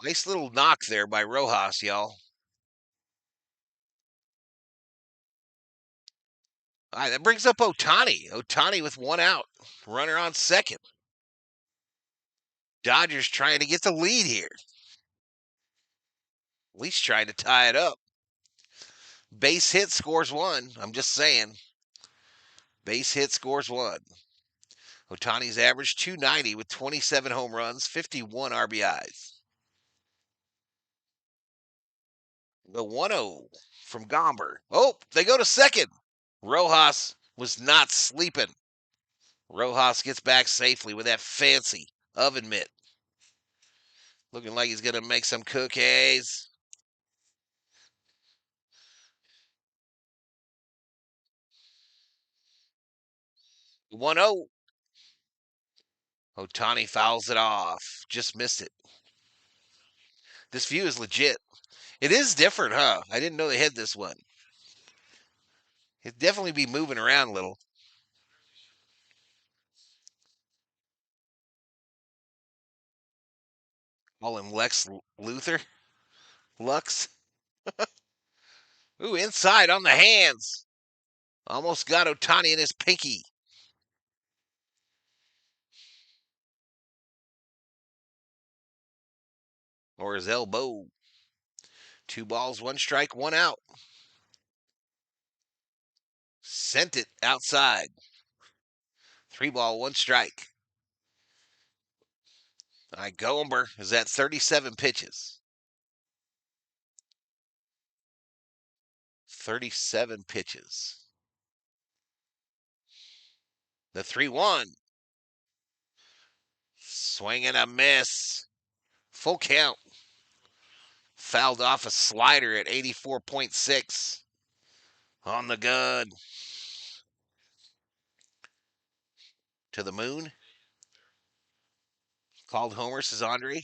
Nice little knock there by Rojas, y'all. All right, that brings up Otani. Otani with one out. Runner on second. Dodgers trying to get the lead here. At least trying to tie it up. Base hit scores one. I'm just saying. Base hit scores 1. Ohtani's averaged 290 with 27 home runs, 51 RBIs. The 1-0 from Gomber. Oh, they go to second. Rojas was not sleeping. Rojas gets back safely with that fancy oven mitt. Looking like he's going to make some cookies. 1-0. Ohtani fouls it off. Just missed it. This view is legit. It is different, huh? I didn't know they had this one. It'd definitely be moving around a little. Call him Lex Luthor. Lux. Ooh, inside on the hands. Almost got Ohtani in his pinky. Or his elbow. 2 balls, 1 strike, 1 out. Sent it outside. 3 ball, 1 strike. All right, Gomber is at 37 pitches. 37 pitches. The 3-1. Swing and a miss. Full count. Fouled off a slider at 84.6. On the gun. To the moon. Called homer, says Andre.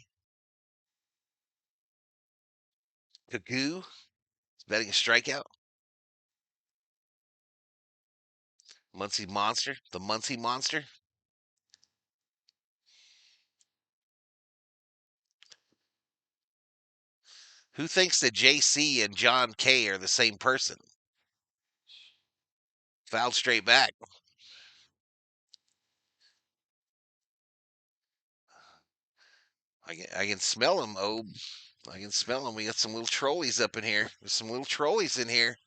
Cuckoo is betting a strikeout. Muncie Monster. The Muncie Monster. Who thinks that JC and John K are the same person? Fouled straight back. I can smell them, oh. I can smell them. We got some little trolleys up in here. There's some little trolleys in here.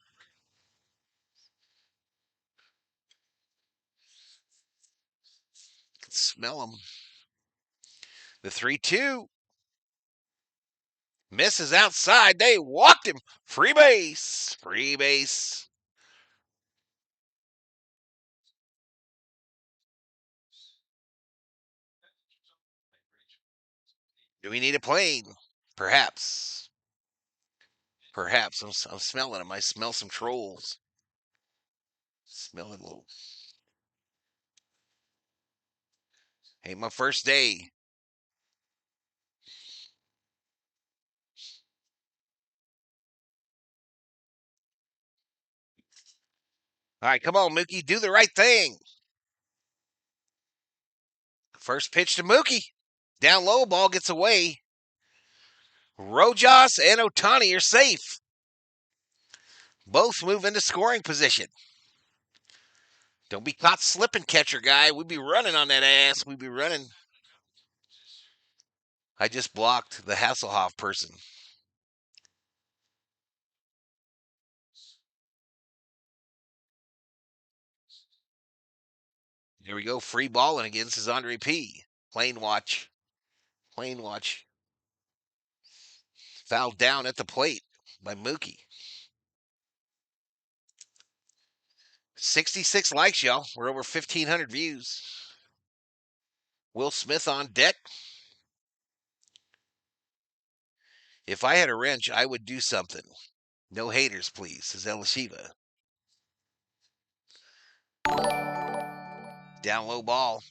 Can smell them. The 3-2. Misses outside. They walked him. Free base. Free base. Do we need a plane? Perhaps. Perhaps. I'm smelling them. I smell some trolls. Smelling little. Ain't my first day. All right, come on, Mookie. Do the right thing. First pitch to Mookie. Down low, ball gets away. Rojas and Ohtani are safe. Both move into scoring position. Don't be caught slipping, catcher guy. We'd be running on that ass. We'd be running. I just blocked the Hasselhoff person. Here we go. Free balling again, says Andre P. Plane watch. Plane watch. Fouled down at the plate by Mookie. 66 likes, y'all. We're over 1,500 views. Will Smith on deck. If I had a wrench, I would do something. No haters, please, says Elishiva. Down low ball.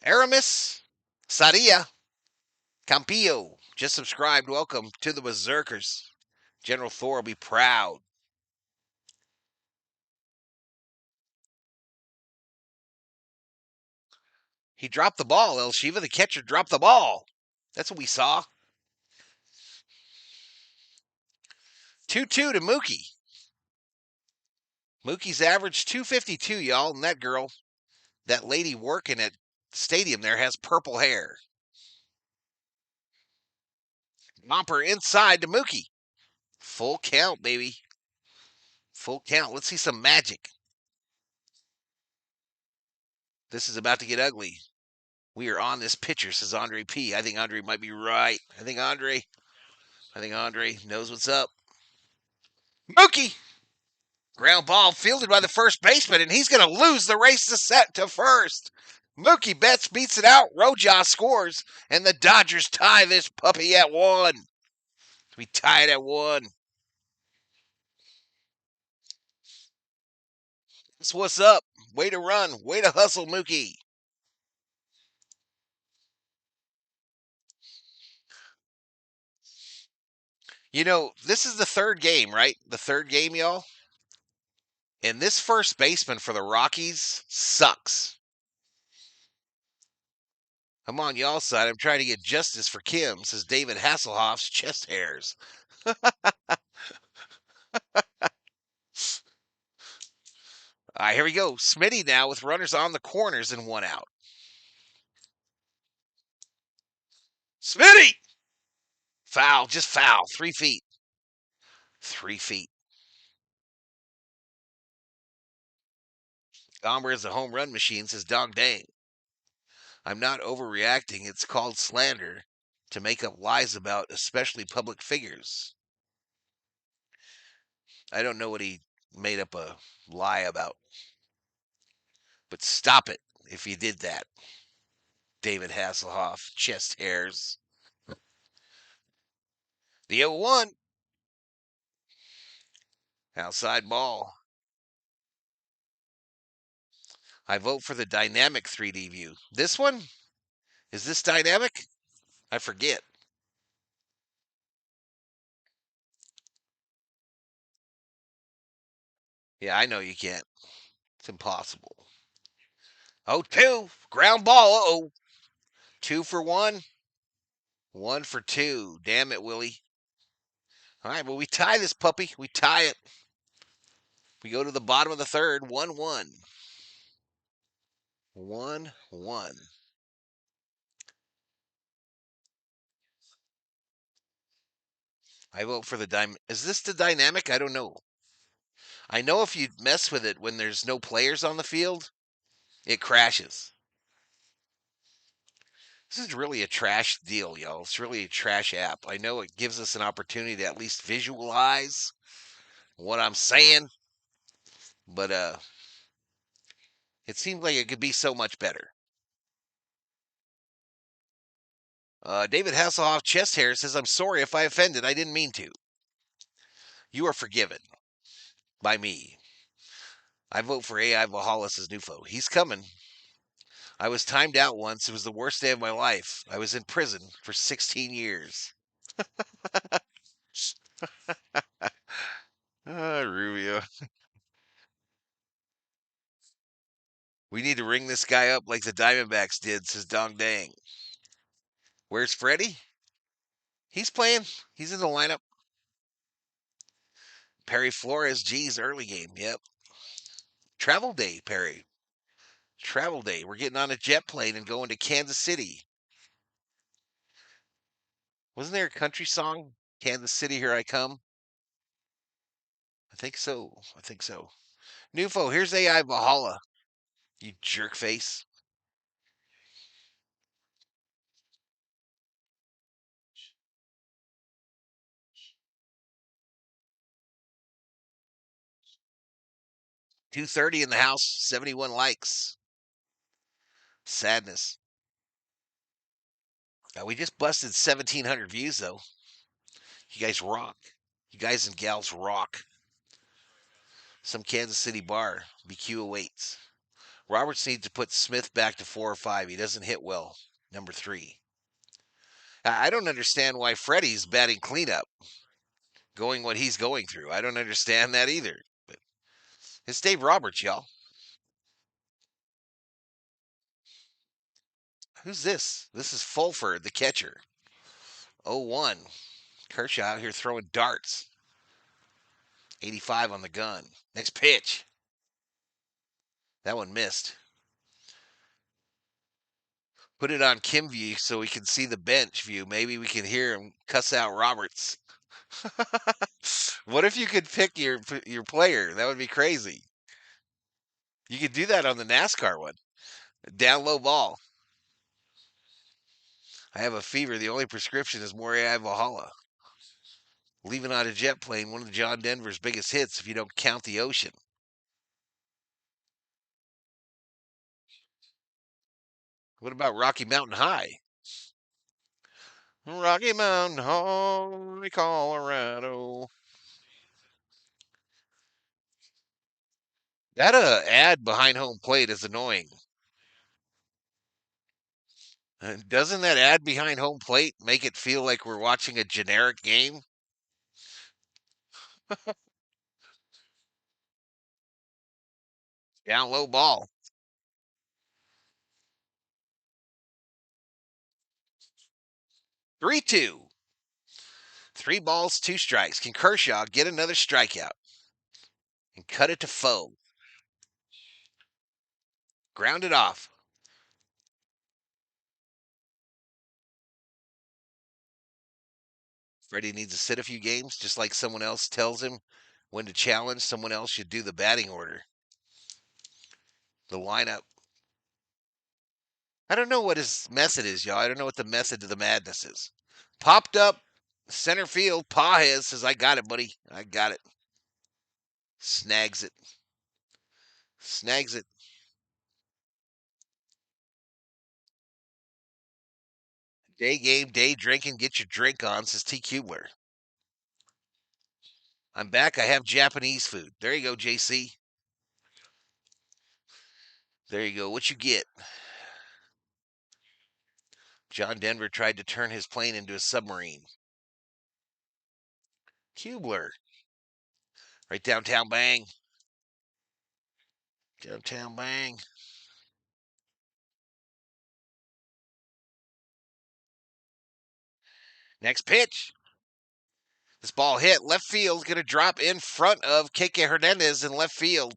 Aramis Sadia Campillo just subscribed. Welcome to the Berserkers. General Thor will be proud. He dropped the ball, El Shiva. The catcher dropped the ball. That's what we saw. 2-2 to Mookie. Mookie's average 252, y'all. And that girl, that lady working at the stadium there, has purple hair. Momper inside to Mookie. Full count, baby. Full count. Let's see some magic. This is about to get ugly. We are on this pitcher, says Andre P. I think Andre might be right. I think Andre knows what's up. Mookie! Ground ball fielded by the first baseman, and he's going to lose the race to set to first. Mookie Betts beats it out. Rojas scores, and the Dodgers tie this puppy at 1. We tie it at 1. That's what's up. Way to run. Way to hustle, Mookie. You know, this is the third game, right? The third game, y'all. And this first baseman for the Rockies sucks. I'm on y'all's side. I'm trying to get justice for Kim, says David Hasselhoff's chest hairs. All right, here we go. Smitty now with runners on the corners and 1 out. Smitty! Foul, just foul. 3 feet. 3 feet. Gomber is a home run machine, says Dong Dang. I'm not overreacting. It's called slander to make up lies about, especially public figures. I don't know what he made up a lie about. But stop it if you did that. David Hasselhoff, chest hairs. The 0-1. Outside ball. I vote for the dynamic 3D view. This one? Is this dynamic? I forget. Yeah, I know you can't. It's impossible. 0-2. Ground ball. Uh-oh. 2 for 1. 1 for 2. Damn it, Willie. All right, well, we tie this puppy. We tie it. We go to the bottom of the third. 1-1. 1-1. I vote for the Is this the dynamic? I don't know. I know if you mess with it when there's no players on the field, it crashes. This is really a trash deal, y'all. It's really a trash app. I know it gives us an opportunity to at least visualize what I'm saying, but it seems like it could be so much better. David Hasselhoff chest hair says, I'm sorry if I offended. I didn't mean to. You are forgiven by me. I vote for AI Valhalla, says Nufo. He's coming. I was timed out once. It was the worst day of my life. I was in prison for 16 years. Rubio. We need to ring this guy up like the Diamondbacks did, says Dong Dang. Where's Freddie? He's playing. He's in the lineup. Perry Flores, G's early game. Yep. Travel day, Perry. Travel day. We're getting on a jet plane and going to Kansas City. Wasn't there a country song? Kansas City, here I come. I think so. Nufo, here's AI Valhalla. You jerk face. $230 in the house, 71 likes. Sadness. We just busted 1,700 views, though. You guys rock. You guys and gals rock. Some Kansas City bar. BQ awaits. Roberts needs to put Smith back to 4 or 5. He doesn't hit well. Number 3. I don't understand why Freddie's batting cleanup, going what he's going through. I don't understand that either. But it's Dave Roberts, y'all. Who's this? This is Fulford, the catcher. 0-1. Kershaw out here throwing darts. 85 on the gun. Next pitch. That one missed. Put it on Kim view so we can see the bench view. Maybe we can hear him cuss out Roberts. What if you could pick your player? That would be crazy. You could do that on the NASCAR one. Down low ball. I have a fever. The only prescription is more AI Valhalla. Leaving on a jet plane, one of John Denver's biggest hits if you don't count the ocean. What about Rocky Mountain High? Rocky Mountain High, Colorado. That ad behind home plate is annoying. Doesn't that ad behind home plate make it feel like we're watching a generic game? Down low ball. 3-2. 3 balls, 2 strikes. Can Kershaw get another strikeout and cut it to foe? Grounded off. Freddie needs to sit a few games, just like someone else tells him when to challenge. Someone else should do the batting order. The lineup. I don't know what his method is, y'all. I don't know what the method to the madness is. Popped up center field. Pajes says, I got it, buddy. I got it. Snags it. Snags it. Day game, day drinking. Get your drink on, says T. Kubler. I'm back. I have Japanese food. There you go, JC. There you go. What you get? John Denver tried to turn his plane into a submarine. Kubler. Right downtown bang. Downtown bang. Next pitch. This ball hit left field. Going to drop in front of Keke Hernandez in left field.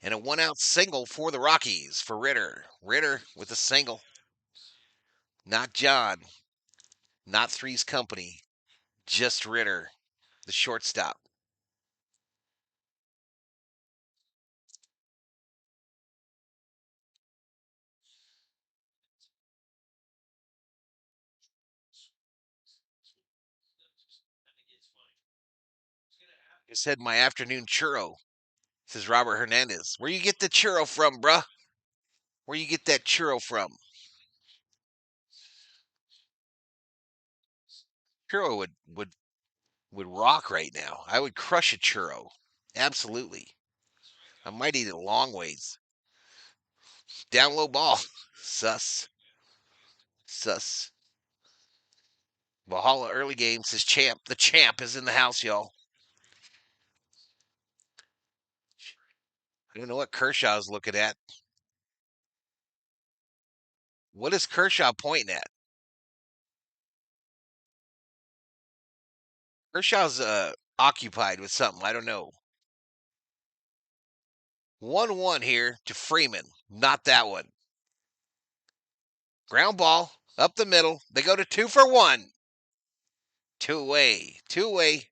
And a 1-out single for the Rockies for Ritter. Ritter with a single. Not John. Not Three's Company. Just Ritter, the shortstop. Just had my afternoon churro, says Robert Hernandez. Where you get the churro from, bruh? Where you get that churro from? Churro would rock right now. I would crush a churro. Absolutely. I might eat it long ways. Down low ball. Sus. Sus. Valhalla early game says champ. The champ is in the house, y'all. I don't know what Kershaw's looking at. What is Kershaw pointing at? Kershaw's occupied with something. I don't know. 1-1 here to Freeman. Not that one. Ground ball up the middle. They go to 2-for-1. Two away. Two away.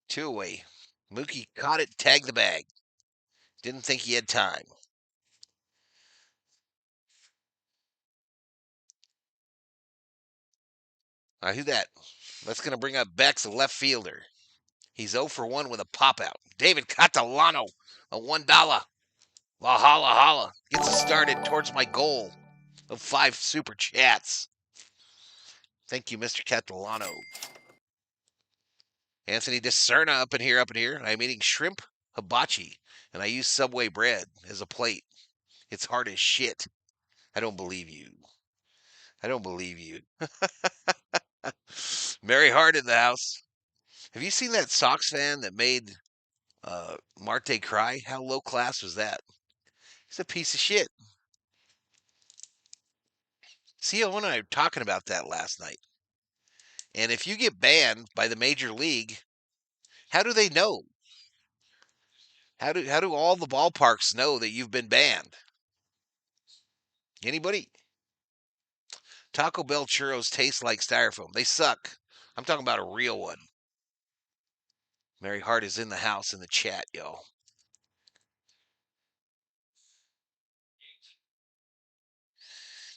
Two away. Mookie caught it, tagged the bag. Didn't think he had time. Who's that? That's going to bring up Beck's a left fielder. He's 0-for-1 with a pop out. David Catalano, a $1. Valhalla Holla gets us started towards my goal of 5 super chats. Thank you, Mr. Catalano. Anthony Discerna up in here. I'm eating shrimp hibachi, and I use Subway bread as a plate. It's hard as shit. I don't believe you. I don't believe you. Mary Hart in the house. Have you seen that Sox fan that made Marte cry? How low class was that? He's a piece of shit. CEO and I were talking about that last night. And if you get banned by the major league, how do they know? How do all the ballparks know that you've been banned? Anybody? Taco Bell churros taste like styrofoam. They suck. I'm talking about a real one. Mary Hart is in the house in the chat, y'all.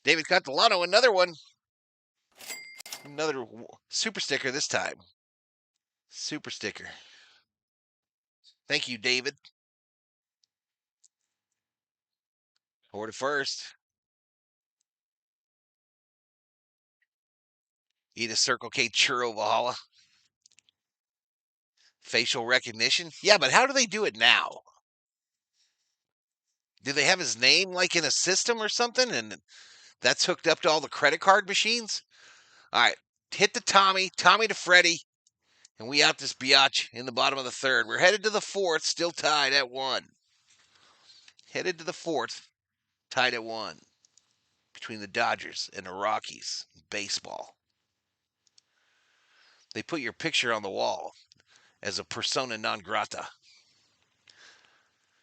David Catalano, another one. Another super sticker this time. Super sticker. Thank you, David. Order first. Eat a Circle K churro, Valhalla. Facial recognition. Yeah, but how do they do it now? Do they have his name like in a system or something? And that's hooked up to all the credit card machines? All right. Hit the Tommy to Freddie, and we out this biatch in the bottom of the third. We're headed to the fourth, still tied at 1. Headed to the fourth, tied at 1 between the Dodgers and the Rockies. Baseball. They put your picture on the wall as a persona non grata.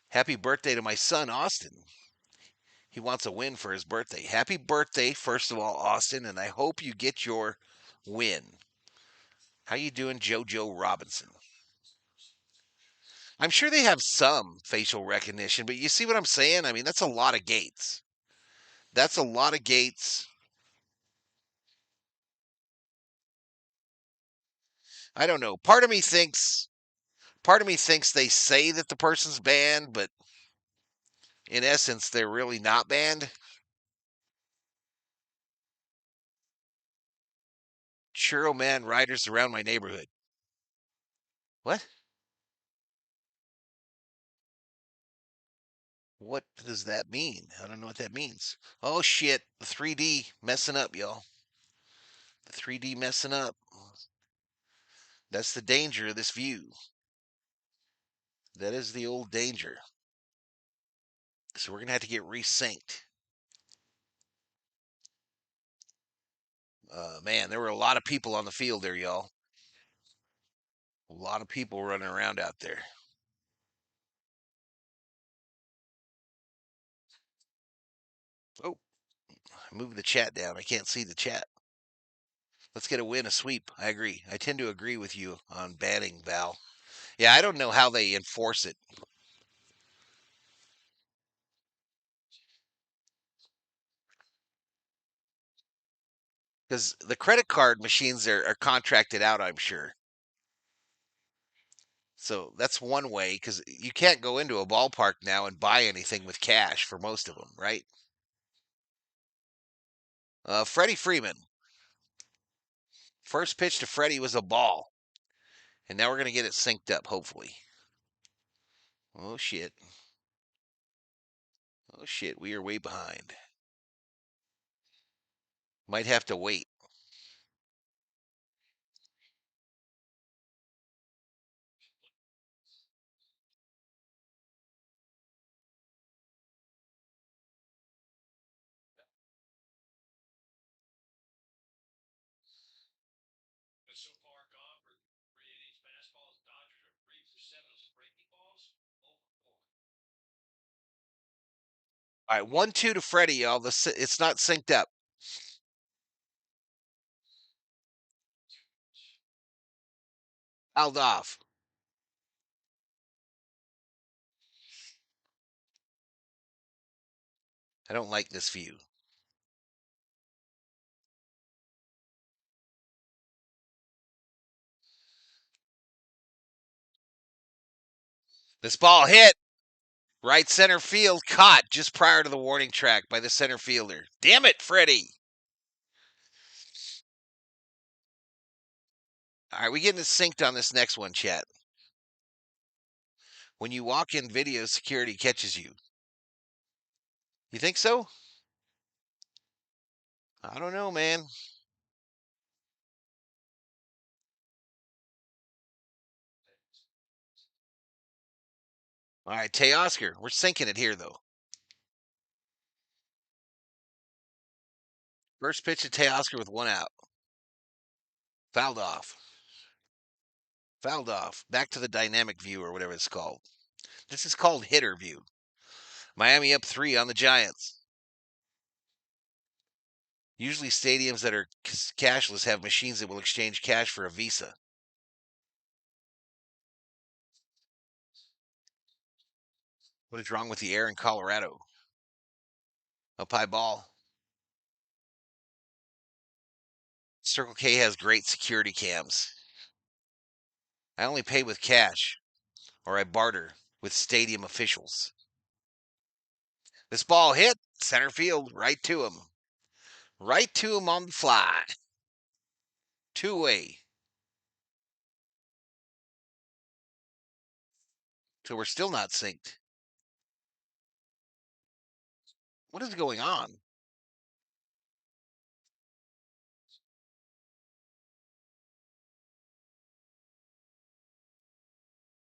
Happy birthday to my son, Austin. He wants a win for his birthday. Happy birthday, first of all, Austin, and I hope you get your win. How you doing, JoJo Robinson? I'm sure they have some facial recognition, but you see what I'm saying? I mean, that's a lot of gates. That's a lot of gates. I don't know. Part of me thinks they say that the person's banned, but in essence, they're really not banned. Churro man riders around my neighborhood. What? What does that mean? I don't know what that means. Oh shit, the 3D messing up, y'all. The 3D messing up. That's the danger of this view. That is the old danger. So we're gonna have to get resynced. Man, there were a lot of people on the field there, y'all. A lot of people running around out there. Oh, move the chat down. I can't see the chat. Let's get a win, a sweep. I agree. I tend to agree with you on banning Val. Yeah, I don't know how they enforce it because the credit card machines are contracted out, I'm sure. So that's one way because you can't go into a ballpark now and buy anything with cash for most of them, right? Freddie Freeman. First pitch to Freddie was a ball. And now we're going to get it synced up, hopefully. Oh, shit. Oh, shit. We are way behind. Might have to wait. All right, 1-2 to Freddie, y'all. It's not synced up. Fouled off. I don't like this view. This ball hit. Right center field, caught just prior to the warning track by the center fielder. Damn it, Freddie. All right, we getting it synced on this next one, chat. When you walk in, video security catches you. You think so? I don't know, man. All right, Teoscar. We're syncing it here, though. First pitch to Teoscar with 1 out. Fouled off. Fouled off. Back to the dynamic view or whatever it's called. This is called hitter view. Miami up 3 on the Giants. Usually stadiums that are cashless have machines that will exchange cash for a Visa. What is wrong with the air in Colorado? Up high ball. Circle K has great security cams. I only pay with cash, or I barter with stadium officials. This ball hit center field, right to him. Right to him on the fly. Two-way. So we're still not synced. What is going on?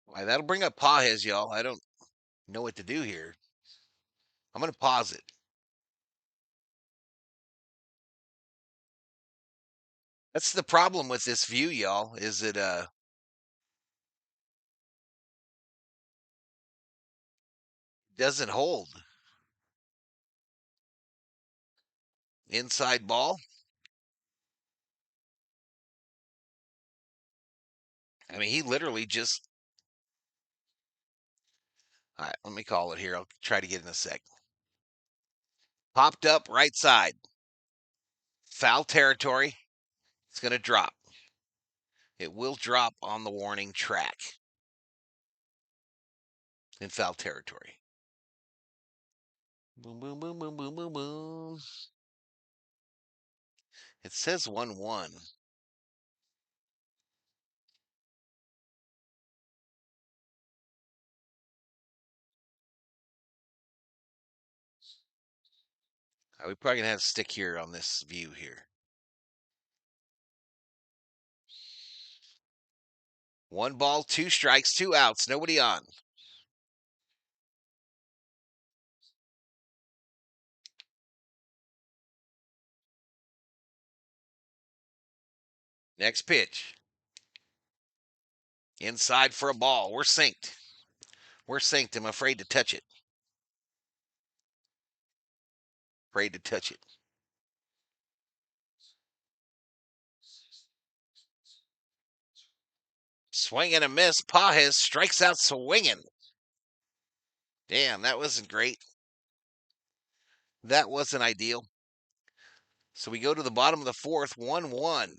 Why, that'll bring up Pajes, y'all. I don't know what to do here. I'm going to pause it. That's the problem with this view, y'all, is it doesn't hold. Inside ball. I mean, he literally just. All right, let me call it here. I'll try to get in a sec. Popped up right side. Foul territory. It's going to drop. It will drop on the warning track in foul territory. Boom, boom, boom, boom, boom, boom, boom. It says 1-1. We probably gonna have to stick here on this view here. 1 ball, 2 strikes, 2 outs, nobody on. Next pitch. Inside for a ball. We're synced. We're synced. I'm afraid to touch it. Afraid to touch it. Swing and a miss. Pajes strikes out swinging. Damn, that wasn't great. That wasn't ideal. So we go to the bottom of the 4th, 1-1.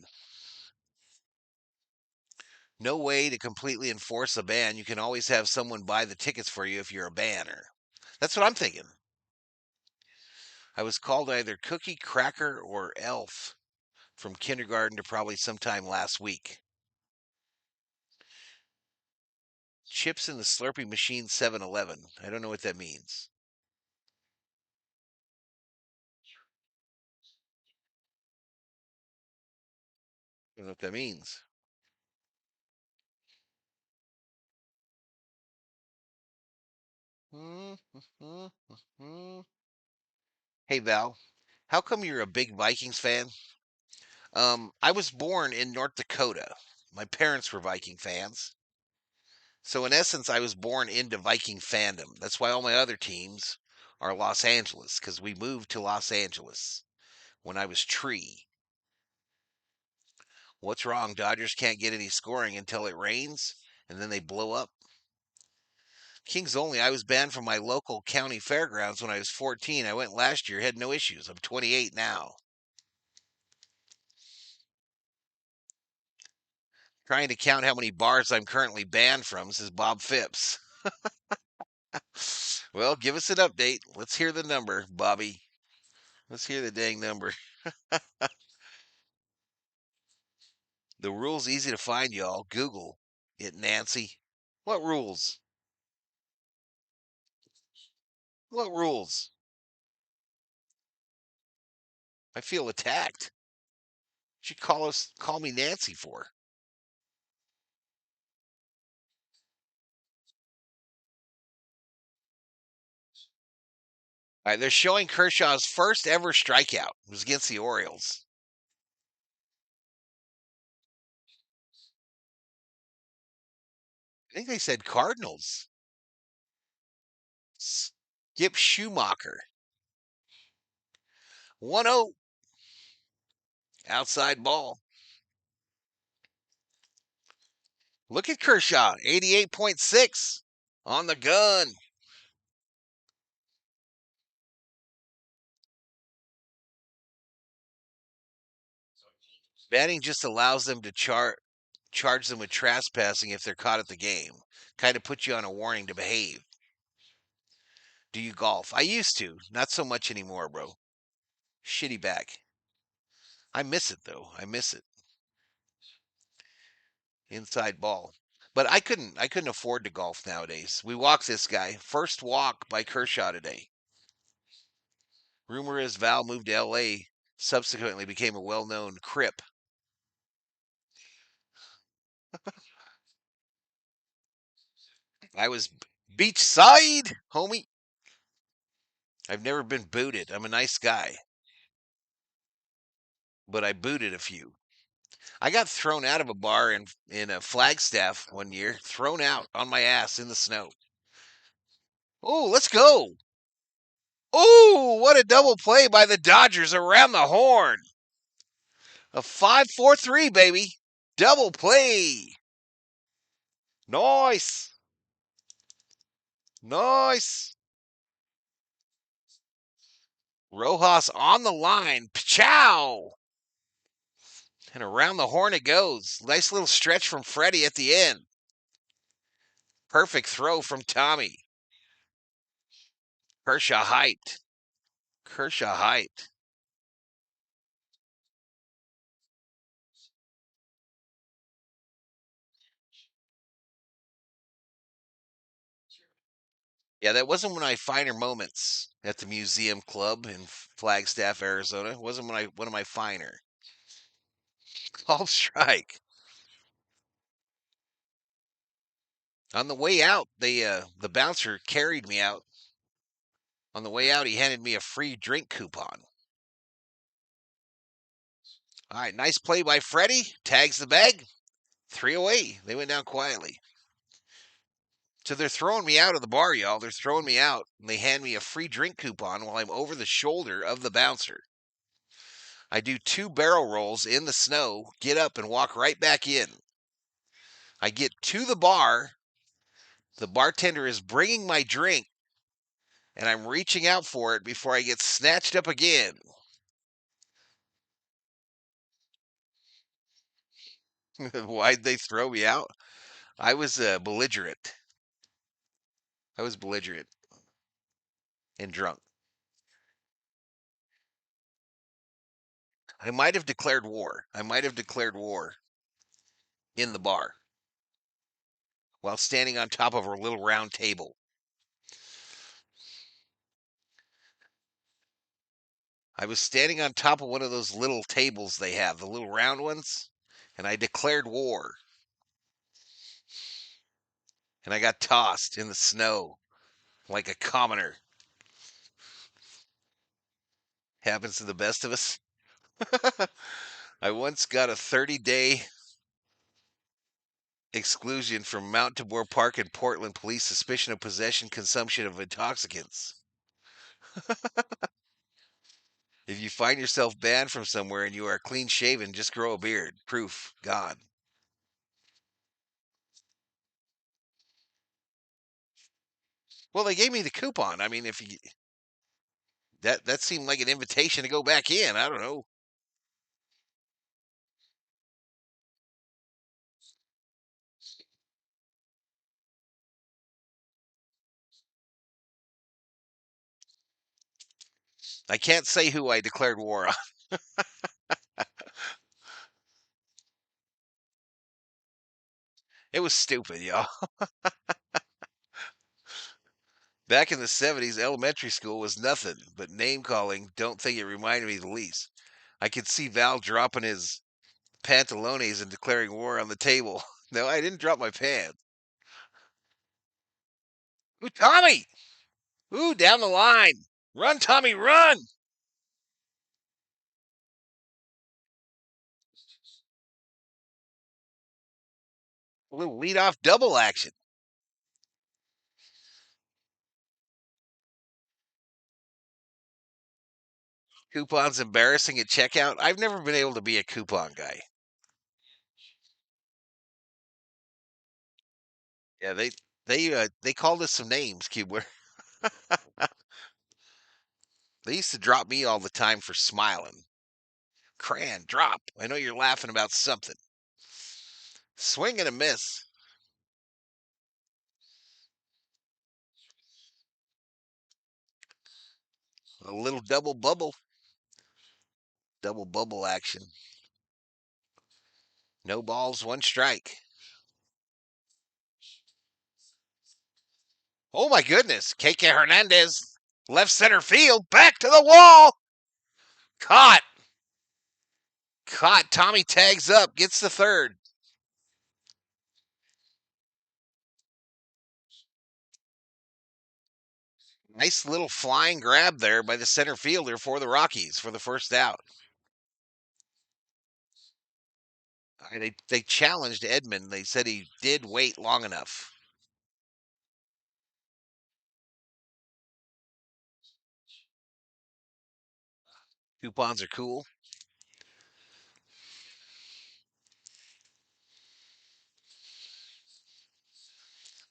No way to completely enforce a ban. You can always have someone buy the tickets for you if you're a banner. That's what I'm thinking. I was called either cookie, cracker, or elf from kindergarten to probably sometime last week. Chips in the Slurpee machine 7-Eleven. I don't know what that means. I don't know what that means. Hey, Val, how come you're a big Vikings fan? I was born in North Dakota. My parents were Viking fans. So, in essence, I was born into Viking fandom. That's why all my other teams are Los Angeles, because we moved to Los Angeles when I was tree. What's wrong? Dodgers can't get any scoring until it rains, and then they blow up. Kings only. I was banned from my local county fairgrounds when I was 14. I went last year, had no issues. I'm 28 now. Trying to count how many bars I'm currently banned from, says Bob Phipps. Well, give us an update. Let's hear the number, Bobby. Let's hear the dang number. The rule's easy to find, y'all. Google it, Nancy. What rules? What rules? I feel attacked. She call me Nancy for. All right, they're showing Kershaw's first ever strikeout. It was against the Orioles. I think they said Cardinals. Skip Schumacher. 1-0. Outside ball. Look at Kershaw. 88.6 on the gun. Banning just allows them to charge them with trespassing if they're caught at the game. Kind of puts you on a warning to behave. Do you golf? I used to. Not so much anymore, bro. Shitty back. I miss it though. I miss it. Inside ball. But I couldn't afford to golf nowadays. We walked this guy. First walk by Kershaw today. Rumor is Val moved to LA, subsequently became a well-known Crip. I was beachside, homie. I've never been booted. I'm a nice guy, but I booted a few. I got thrown out of a bar in a Flagstaff one year, thrown out on my ass in the snow. Oh, let's go. Oh, what a double play by the Dodgers around the horn. A 5-4-3, baby. Double play. Nice. Nice. Rojas on the line. Chow. And around the horn it goes. Nice little stretch from Freddie at the end. Perfect throw from Tommy. Kershaw hyped. Kershaw hyped. Yeah, that wasn't one of my finer moments at the Museum Club in Flagstaff, Arizona. It wasn't one of my finer. Called strike. On the way out, the bouncer carried me out. On the way out, he handed me a free drink coupon. All right, nice play by Freddie. Tags the bag. 3 away. They went down quietly. So they're throwing me out of the bar, y'all. They're throwing me out, and they hand me a free drink coupon while I'm over the shoulder of the bouncer. I do 2 barrel rolls in the snow, get up, and walk right back in. I get to the bar. The bartender is bringing my drink, and I'm reaching out for it before I get snatched up again. Why'd they throw me out? I was belligerent. I was belligerent and drunk. I might have declared war. I might have declared war in the bar while standing on top of a little round table. I was standing on top of one of those little tables they have, the little round ones, and I declared war. And I got tossed in the snow like a commoner. Happens to the best of us. I once got a 30-day exclusion from Mount Tabor Park in Portland police suspicion of possession consumption of intoxicants. If you find yourself banned from somewhere and you are clean shaven, just grow a beard. Proof gone. Well, they gave me the coupon. I mean, if you that seemed like an invitation to go back in. I don't know. I can't say who I declared war on. It was stupid, y'all. Back in the 70s, elementary school was nothing but name calling. Don't think it reminded me the least. I could see Val dropping his pantalones and declaring war on the table. No, I didn't drop my pants. Ooh, Tommy! Ooh, down the line. Run, Tommy, run! A little lead-off double action. Coupons embarrassing at checkout. I've never been able to be a coupon guy. Yeah, they called us some names, Cubler. They used to drop me all the time for smiling. Cran, drop. I know you're laughing about something. Swing and a miss. A little double bubble. Double bubble action. No balls, one strike. Oh my goodness. KK Hernandez, left center field, back to the wall. Caught. Caught. Tommy tags up, gets the third. Nice little flying grab there by the center fielder for the Rockies for the first out. They challenged Edman. They said he did wait long enough. Coupons are cool.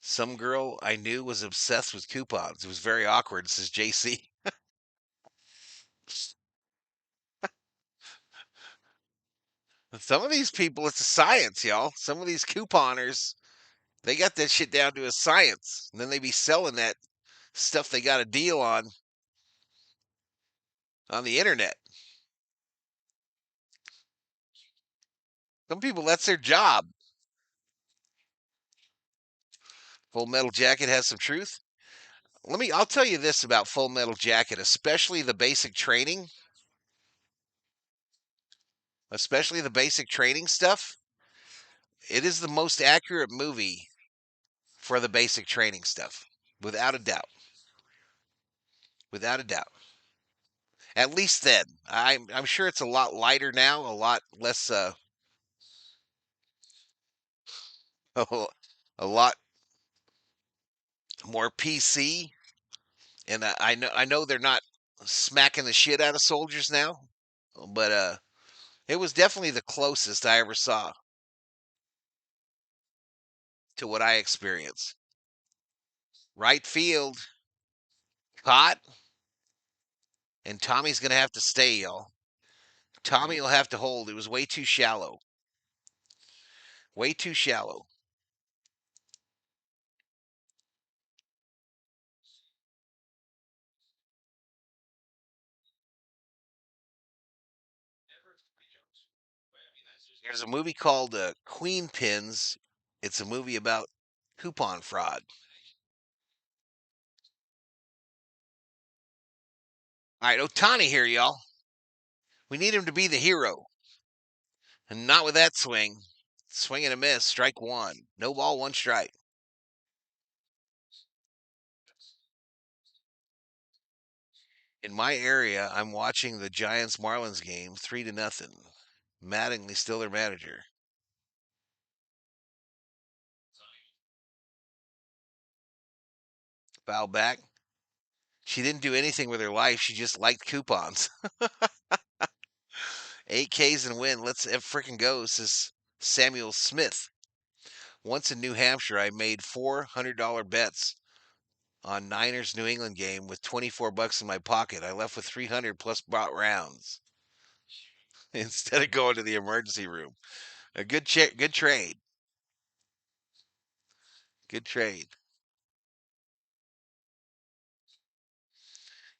Some girl I knew was obsessed with coupons. It was very awkward, says JC. Some of these people, it's a science, y'all. Some of these couponers, they got that shit down to a science. And then they be selling that stuff they got a deal on the internet. Some people, that's their job. Full Metal Jacket has some truth. I'll tell you this about Full Metal Jacket, especially the basic training. Especially the basic training stuff. It is the most accurate movie for the basic training stuff, without a doubt. Without a doubt. At least then. I'm sure it's a lot lighter now, a lot less, a lot more PC. And I know they're not smacking the shit out of soldiers now, but it was definitely the closest I ever saw to what I experienced. Right field, caught, and Tommy's gonna have to stay, y'all. Tommy will have to hold. It was way too shallow. Way too shallow. There's a movie called Queen Pins. It's a movie about coupon fraud. All right, Otani here, y'all. We need him to be the hero. And not with that swing. Swing and a miss. Strike one. No ball, one strike. In my area, I'm watching the Giants Marlins game 3-0. Mattingly still their manager. Foul back. She didn't do anything with her life. She just liked coupons. 8 Ks and win. Let's frickin' go, says Samuel Smith. Once in New Hampshire, I made $400 bets on Niners New England game with $24 in my pocket. I left with 300 plus bought rounds instead of going to the emergency room. A good trade. Good trade.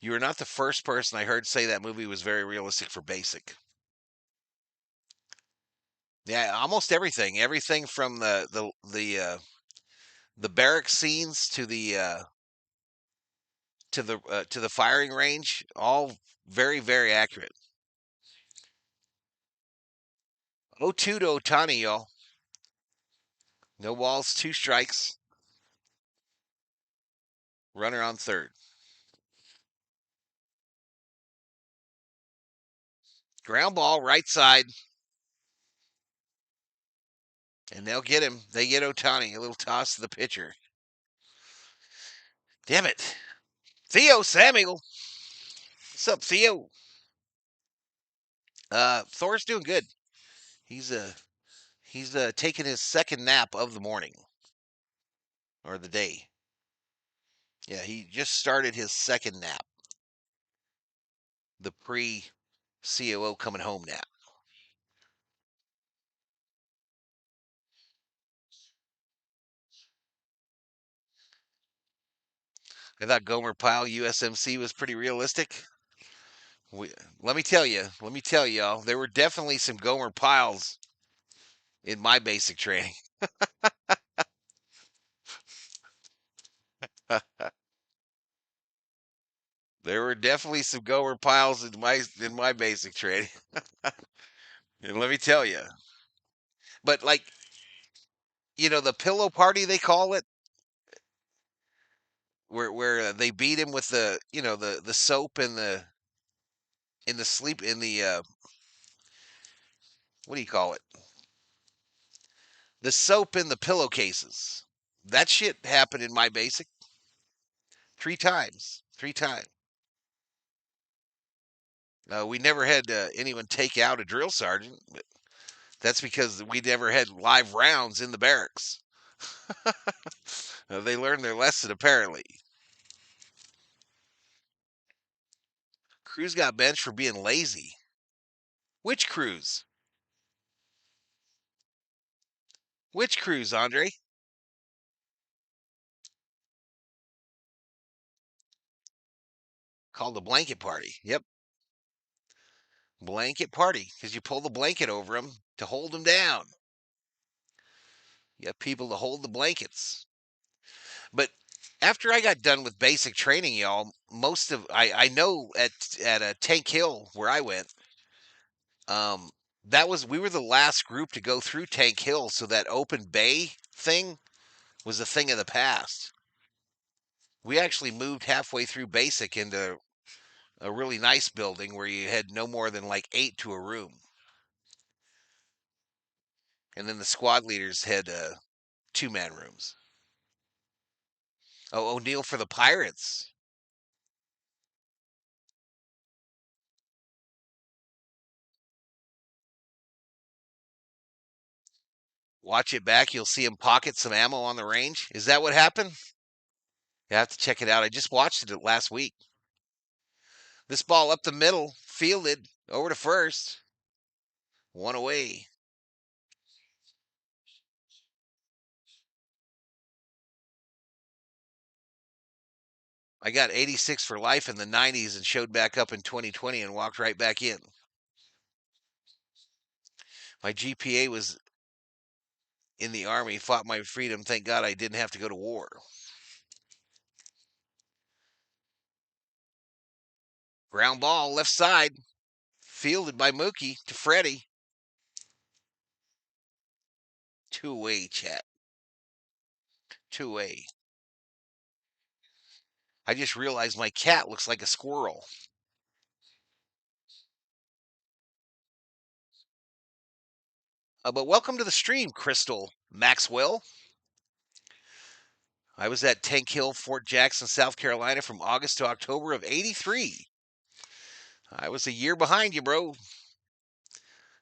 You are not the first person I heard say that movie was very realistic for basic. Yeah, almost everything. Everything from the barrack scenes to the firing range, all very very accurate. 0-2 to Otani, y'all. No balls, two strikes. Runner on third. Ground ball, right side. And they'll get him. They get Otani. A little toss to the pitcher. Damn it. Theo Samuel. What's up, Theo? Thor's doing good. He's taking his second nap of the morning or the day. Yeah, he just started his second nap. The pre COO coming home nap. I thought Gomer Pyle USMC was pretty realistic. We, let me tell y'all, there were definitely some Gomer Pyles in my basic training. There were definitely some Gomer Pyles in my basic training. And let me tell you, but like the pillow party they call it, where they beat him with the soap and the sleep in the what do you call it? The soap in the pillowcases. That shit happened in my basic 3 times. 3 times. We never had anyone take out a drill sergeant, but that's because we never had live rounds in the barracks. They learned their lesson apparently. Crews got benched for being lazy. Which crews? Which crews, Andre? Called the blanket party. Yep, blanket party because you pull the blanket over them to hold them down. You have people to hold the blankets. But after I got done with basic training, y'all, most of I know at a Tank Hill where I went, um, that was we were the last group to go through Tank Hill, so that open bay thing was a thing of the past. We actually moved halfway through basic into a really nice building where you had no more than like 8 to a room, and then the squad leaders had 2-man rooms. Oh, O'Neill for the Pirates. Watch it back. You'll see him pocket some ammo on the range. Is that what happened? You have to check it out. I just watched it last week. This ball up the middle, fielded over to first, one away. I got 86 for life in the 90s and showed back up in 2020 and walked right back in. My GPA was in the Army, fought my freedom. Thank God I didn't have to go to war. Ground ball, left side, fielded by Mookie to Freddie. 2-way, chat. 2-way. I just realized my cat looks like a squirrel. But welcome to the stream, Crystal Maxwell. I was at Tank Hill, Fort Jackson, South Carolina from August to October of 83. I was a year behind you, bro.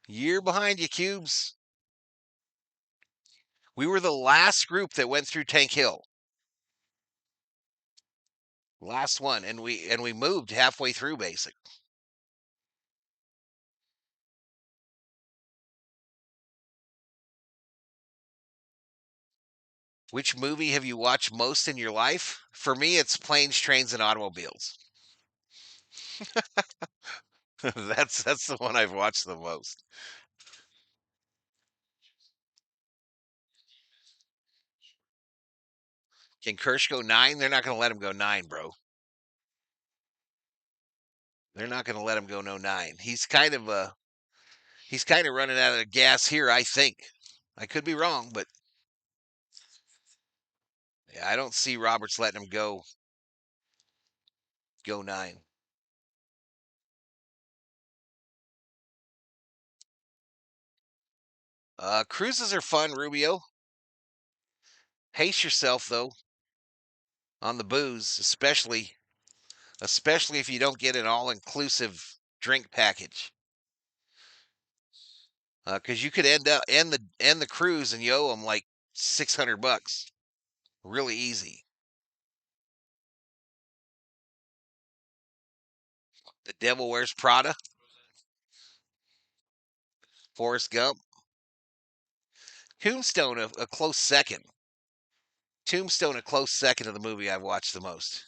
Year behind you, Cubes. We were the last group that went through Tank Hill. Last one, and we moved halfway through basic. Which movie have you watched most in your life? For me, it's Planes, Trains, and Automobiles. That's the one I've watched the most. Can Kirsch go 9? They're not going to let him go 9, bro. They're not going to let him go no 9. He's kind of running out of gas here, I think. I could be wrong, but yeah, I don't see Roberts letting him go 9. Cruises are fun, Rubio. Pace yourself though on the booze, especially if you don't get an all-inclusive drink package. Because you could end the cruise and you owe them like $600, really easy. The Devil Wears Prada, Forrest Gump, Tombstone, a close second. Tombstone, a close second of the movie I've watched the most.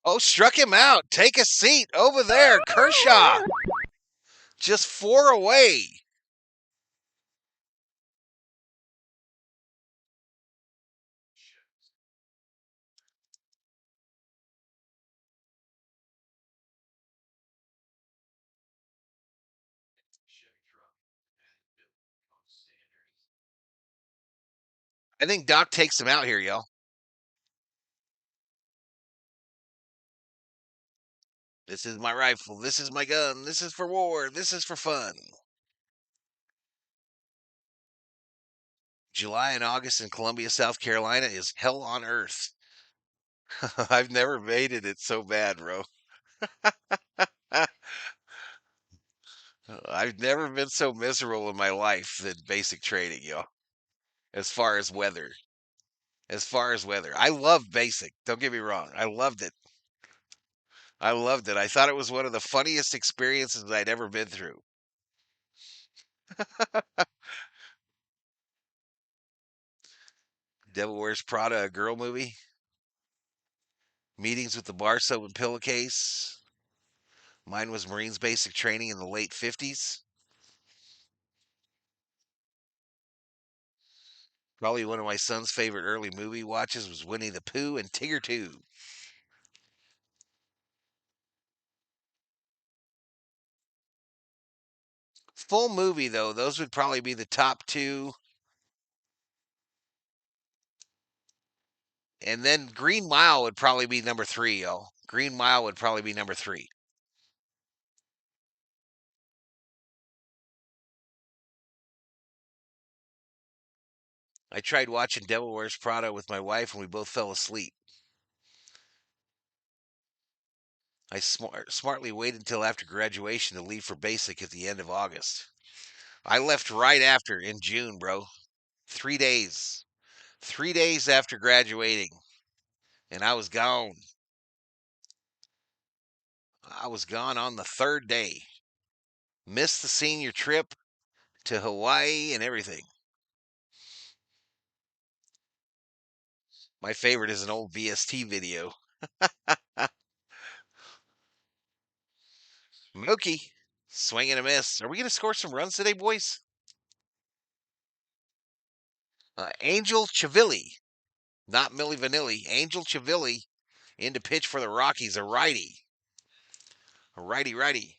Oh, struck him out. Take a seat over there. Kershaw. Just 4 away. I think Doc takes him out here, y'all. This is my rifle. This is my gun. This is for war. This is for fun. July and August in Columbia, South Carolina is hell on earth. I've never hated it so bad, bro. I've never been so miserable in my life than basic training, yo. As far as weather. As far as weather. I love basic. Don't get me wrong. I loved it. I loved it. I thought it was one of the funniest experiences I'd ever been through. Devil Wears Prada, a girl movie. Meetings with the bar soap and pillowcase. Mine was Marines basic training in the late 50s. Probably one of my son's favorite early movie watches was Winnie the Pooh and Tigger 2. Full movie, though, those would probably be the top two. And then Green Mile would probably be number three, yo. Green Mile would probably be number three. I tried watching Devil Wears Prada with my wife and we both fell asleep. I smartly waited until after graduation to leave for basic at the end of August. I left right after in June, bro. 3 days. 3 days after graduating. And I was gone. I was gone on the third day. Missed the senior trip to Hawaii and everything. My favorite is an old VST video. Mookie, swing and a miss. Are we going to score some runs today, boys? Angel Chivilli, not Millie Vanilli. Angel Chivilli in to pitch for the Rockies, a righty. A righty.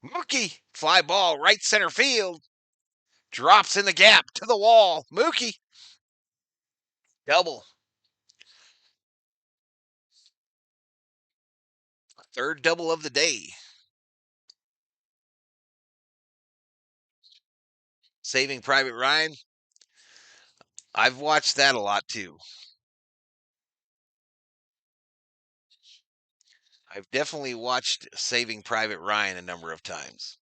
Mookie, fly ball, right center field. Drops in the gap to the wall. Mookie, double. Third double of the day. Saving Private Ryan. I've watched that a lot too. I've definitely watched Saving Private Ryan a number of times.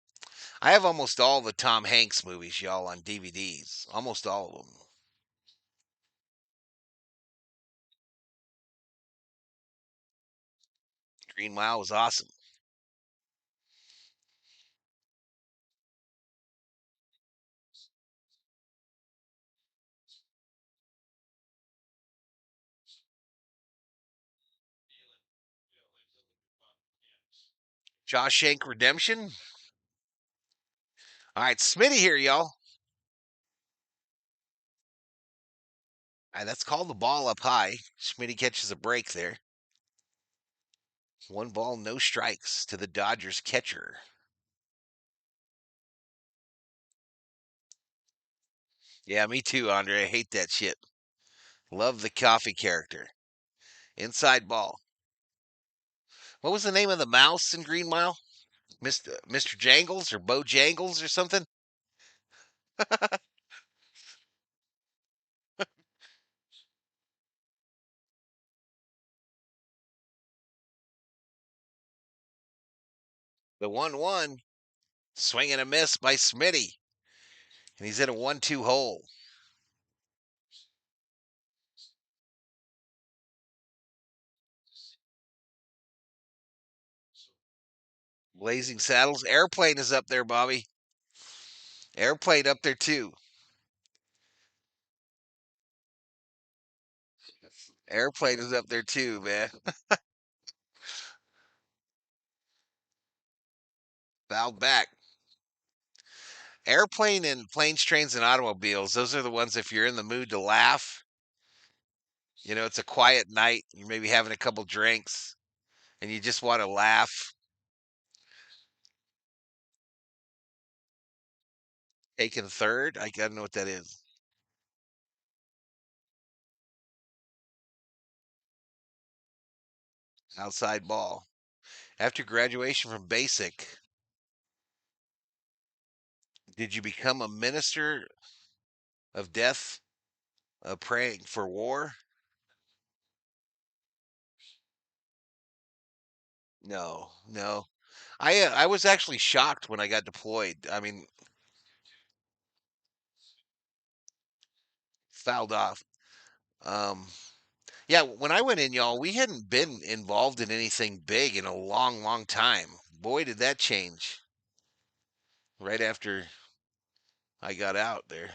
I have almost all the Tom Hanks movies, y'all, on DVDs. Almost all of them. Green Mile was awesome. Shawshank Redemption. All right, Smitty here, y'all. That's called the ball up high. Smitty catches a break there. 1 ball, no strikes to the Dodgers catcher. Yeah, me too, Andre. I hate that shit. Love the coffee character. Inside ball. What was the name of the mouse in Green Mile? Mr. Jangles or Bo Jangles or something? The 1-1. Swing and a miss by Smitty. And he's in a 1-2 hole. Blazing Saddles. Airplane is up there, Bobby. Airplane up there too. Airplane is up there too, man. Fouled back. Airplane and planes, trains, and automobiles. Those are the ones if you're in the mood to laugh. It's a quiet night. You're maybe having a couple drinks and you just want to laugh. Taking third. I don't know what that is. Outside ball. After graduation from basic, did you become a minister of death, praying for war? No, no. I was actually shocked when I got deployed. I mean, fouled off. Um, yeah, when I went in, y'all, we hadn't been involved in anything big in a long, long time. Boy, did that change right after I got out there.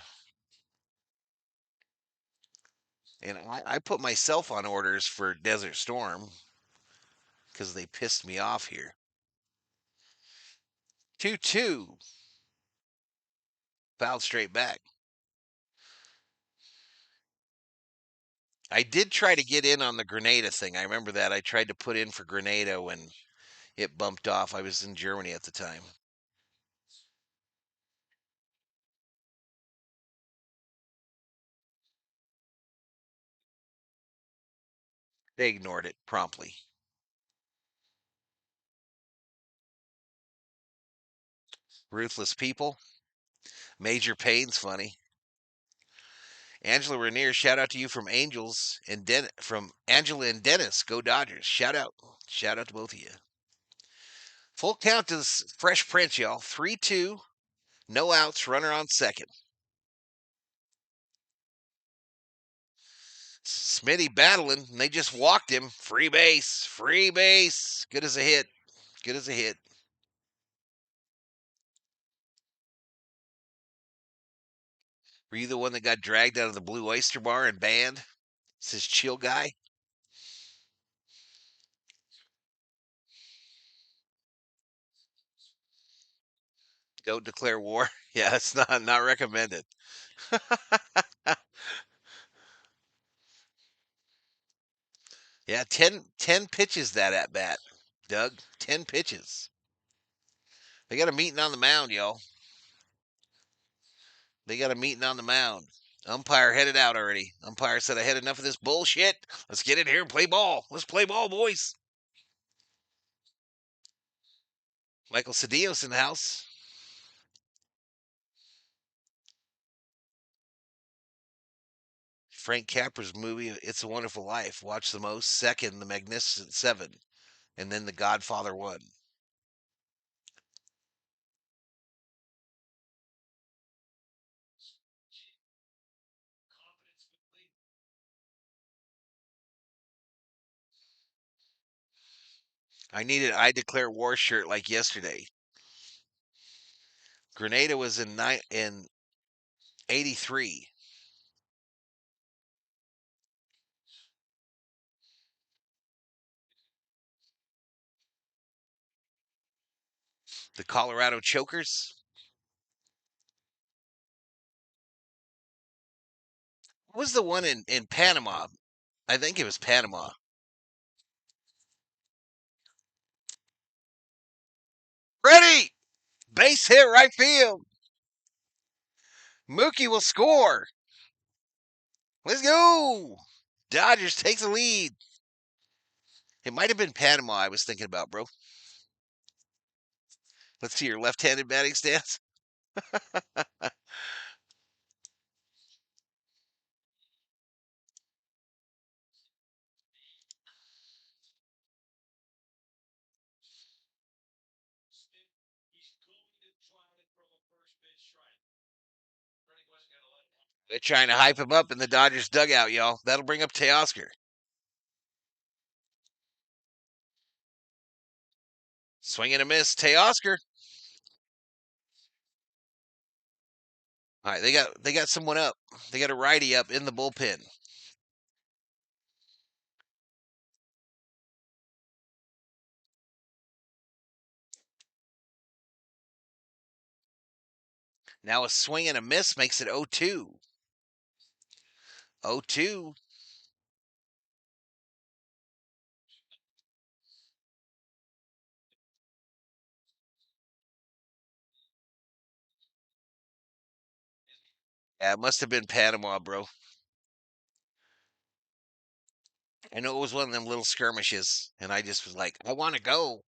And I put myself on orders for Desert Storm because they pissed me off here. 2-2, fouled straight back. I did try to get in on the Grenada thing. I remember that. I tried to put in for Grenada when it bumped off. I was in Germany at the time. They ignored it promptly. Ruthless people. Major Pain's funny. Angela Rainier, shout out to you from from Angela and Dennis. Go Dodgers. Shout out. Shout out to both of you. Full count to the Fresh Prince, y'all. 3-2. No outs. Runner on second. Smitty battling, and they just walked him. Free base. Free base. Good as a hit. Good as a hit. Were you the one that got dragged out of the Blue Oyster Bar and banned? It's this chill guy. Don't declare war. Yeah, it's not recommended. Yeah, 10 pitches that at bat, Doug. 10 pitches. They got a meeting on the mound, y'all. They got a meeting on the mound. Umpire headed out already. Umpire said, I had enough of this bullshit. Let's get in here and play ball. Let's play ball, boys. Michael Cedillo's in the house. Frank Capra's movie, It's a Wonderful Life. Watch the most. Second, The Magnificent Seven. And then The Godfather 1. I needed I Declare War shirt like yesterday. Grenada was in 83. The Colorado Chokers. What was the one in Panama? I think it was Panama. Ready! Base hit right field. Mookie will score. Let's go. Dodgers take the lead. It might have been Panama I was thinking about, bro. Let's see your left-handed batting stance. They're trying to hype him up in the Dodgers dugout, y'all. That'll bring up Teoscar. Swing and a miss. Teoscar. All right, they got someone up. They got a righty up in the bullpen. Now a swing and a miss makes it 0-2. 0-2. Yeah, it must have been Panama, bro. I know it was one of them little skirmishes, and I just was like, I want to go.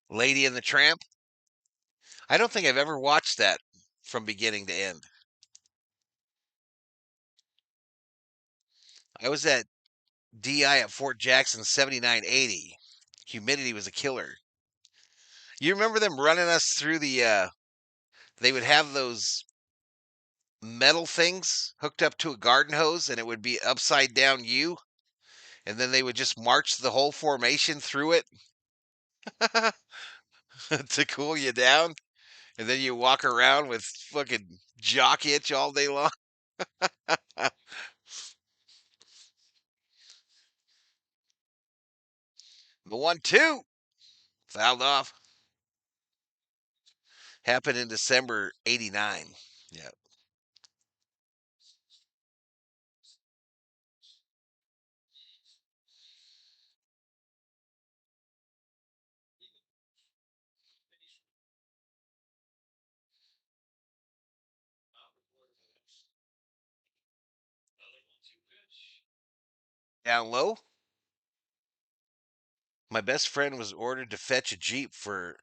Lady and the Tramp. I don't think I've ever watched that from beginning to end. I was at DI at Fort Jackson 7980. Humidity was a killer. You remember them running us through they would have those metal things hooked up to a garden hose and it would be upside down U, and then they would just march the whole formation through it to cool you down, and then you walk around with fucking jock itch all day long. The 1-2 fouled off. Happened in December '89. Yeah. Down low. My best friend was ordered to fetch a Jeep for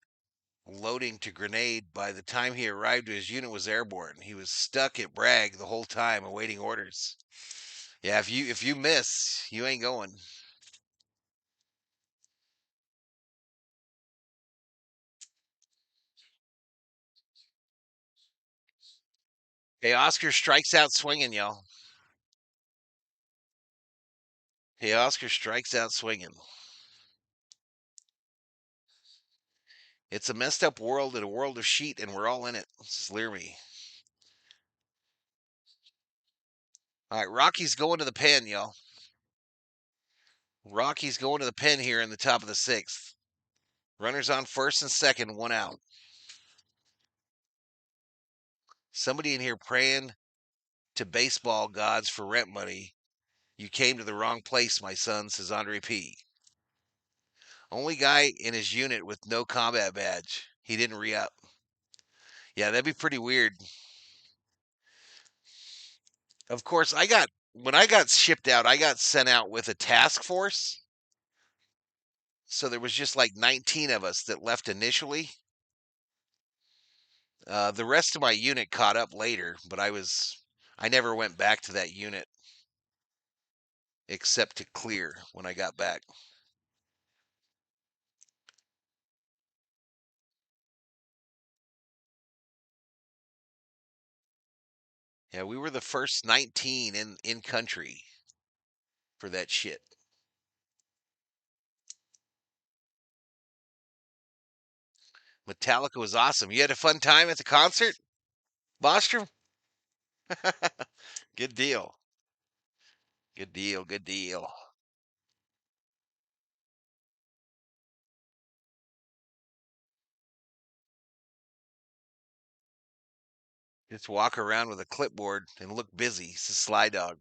loading to Grenade. By the time he arrived, his unit was airborne. He was stuck at Bragg the whole time awaiting orders. Yeah, if you miss, you ain't going. Hey, Oscar strikes out swinging, y'all. Hey, Oscar strikes out swinging. It's a messed up world and a world of sheet, and we're all in it. This is Leary. All right, Rocky's going to the pen, y'all. Rocky's going to the pen here in the top of the sixth. Runners on first and second, one out. Somebody in here praying to baseball gods for rent money. You came to the wrong place, my son, says Andre P. Only guy in his unit with no combat badge. He didn't re up. Yeah, that'd be pretty weird. Of course, when I got shipped out, I got sent out with a task force. So there was just like 19 of us that left initially. The rest of my unit caught up later, but I never went back to that unit except to clear when I got back. Yeah, we were the first 19 in country for that shit. Metallica was awesome. You had a fun time at the concert, Bostrom? Good deal. Good deal. Good deal. Just walk around with a clipboard and look busy. It's a sly dog.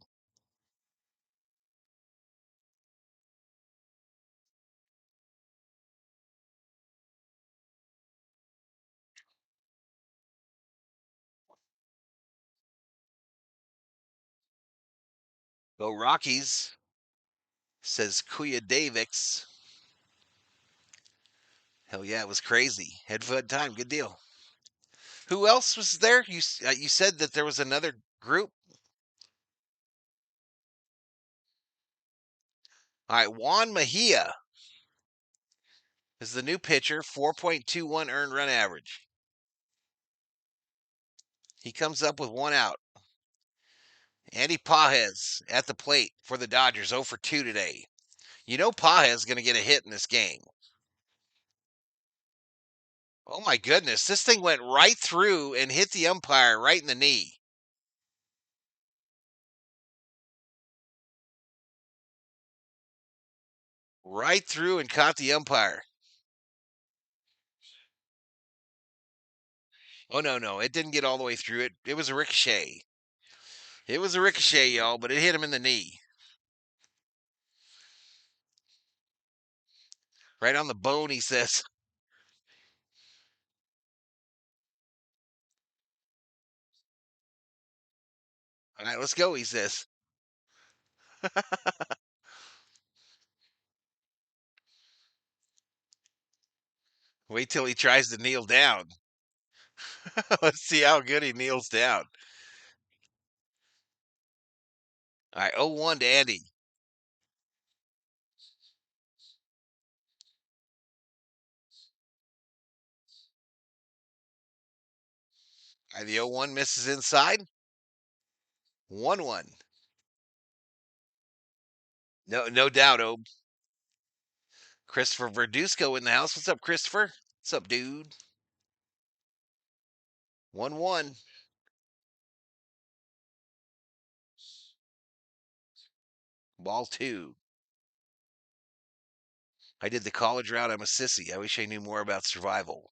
Go Rockies, says Kuya Davix. Hell yeah, it was crazy. Had fun time. Good deal. Who else was there? You said that there was another group. All right, Juan Mejia is the new pitcher, 4.21 earned run average. He comes up with one out. Andy Pajes at the plate for the Dodgers, 0 for 2 today. You know Paja's going to get a hit in this game. Oh my goodness, this thing went right through and hit the umpire right in the knee. Right through and caught the umpire. Oh no, it didn't get all the way through it. It was a ricochet. It was a ricochet, y'all, but it hit him in the knee. Right on the bone, he says. All right, let's go, he says. Wait till he tries to kneel down. Let's see how good he kneels down. All right, 0-1 to Andy. All right, the 0-1 misses inside. 1-1. No doubt, Obe. Christopher Verduzco in the house. What's up, Christopher? What's up, dude? 1-1. Ball 2. I did the college route. I'm a sissy. I wish I knew more about survival.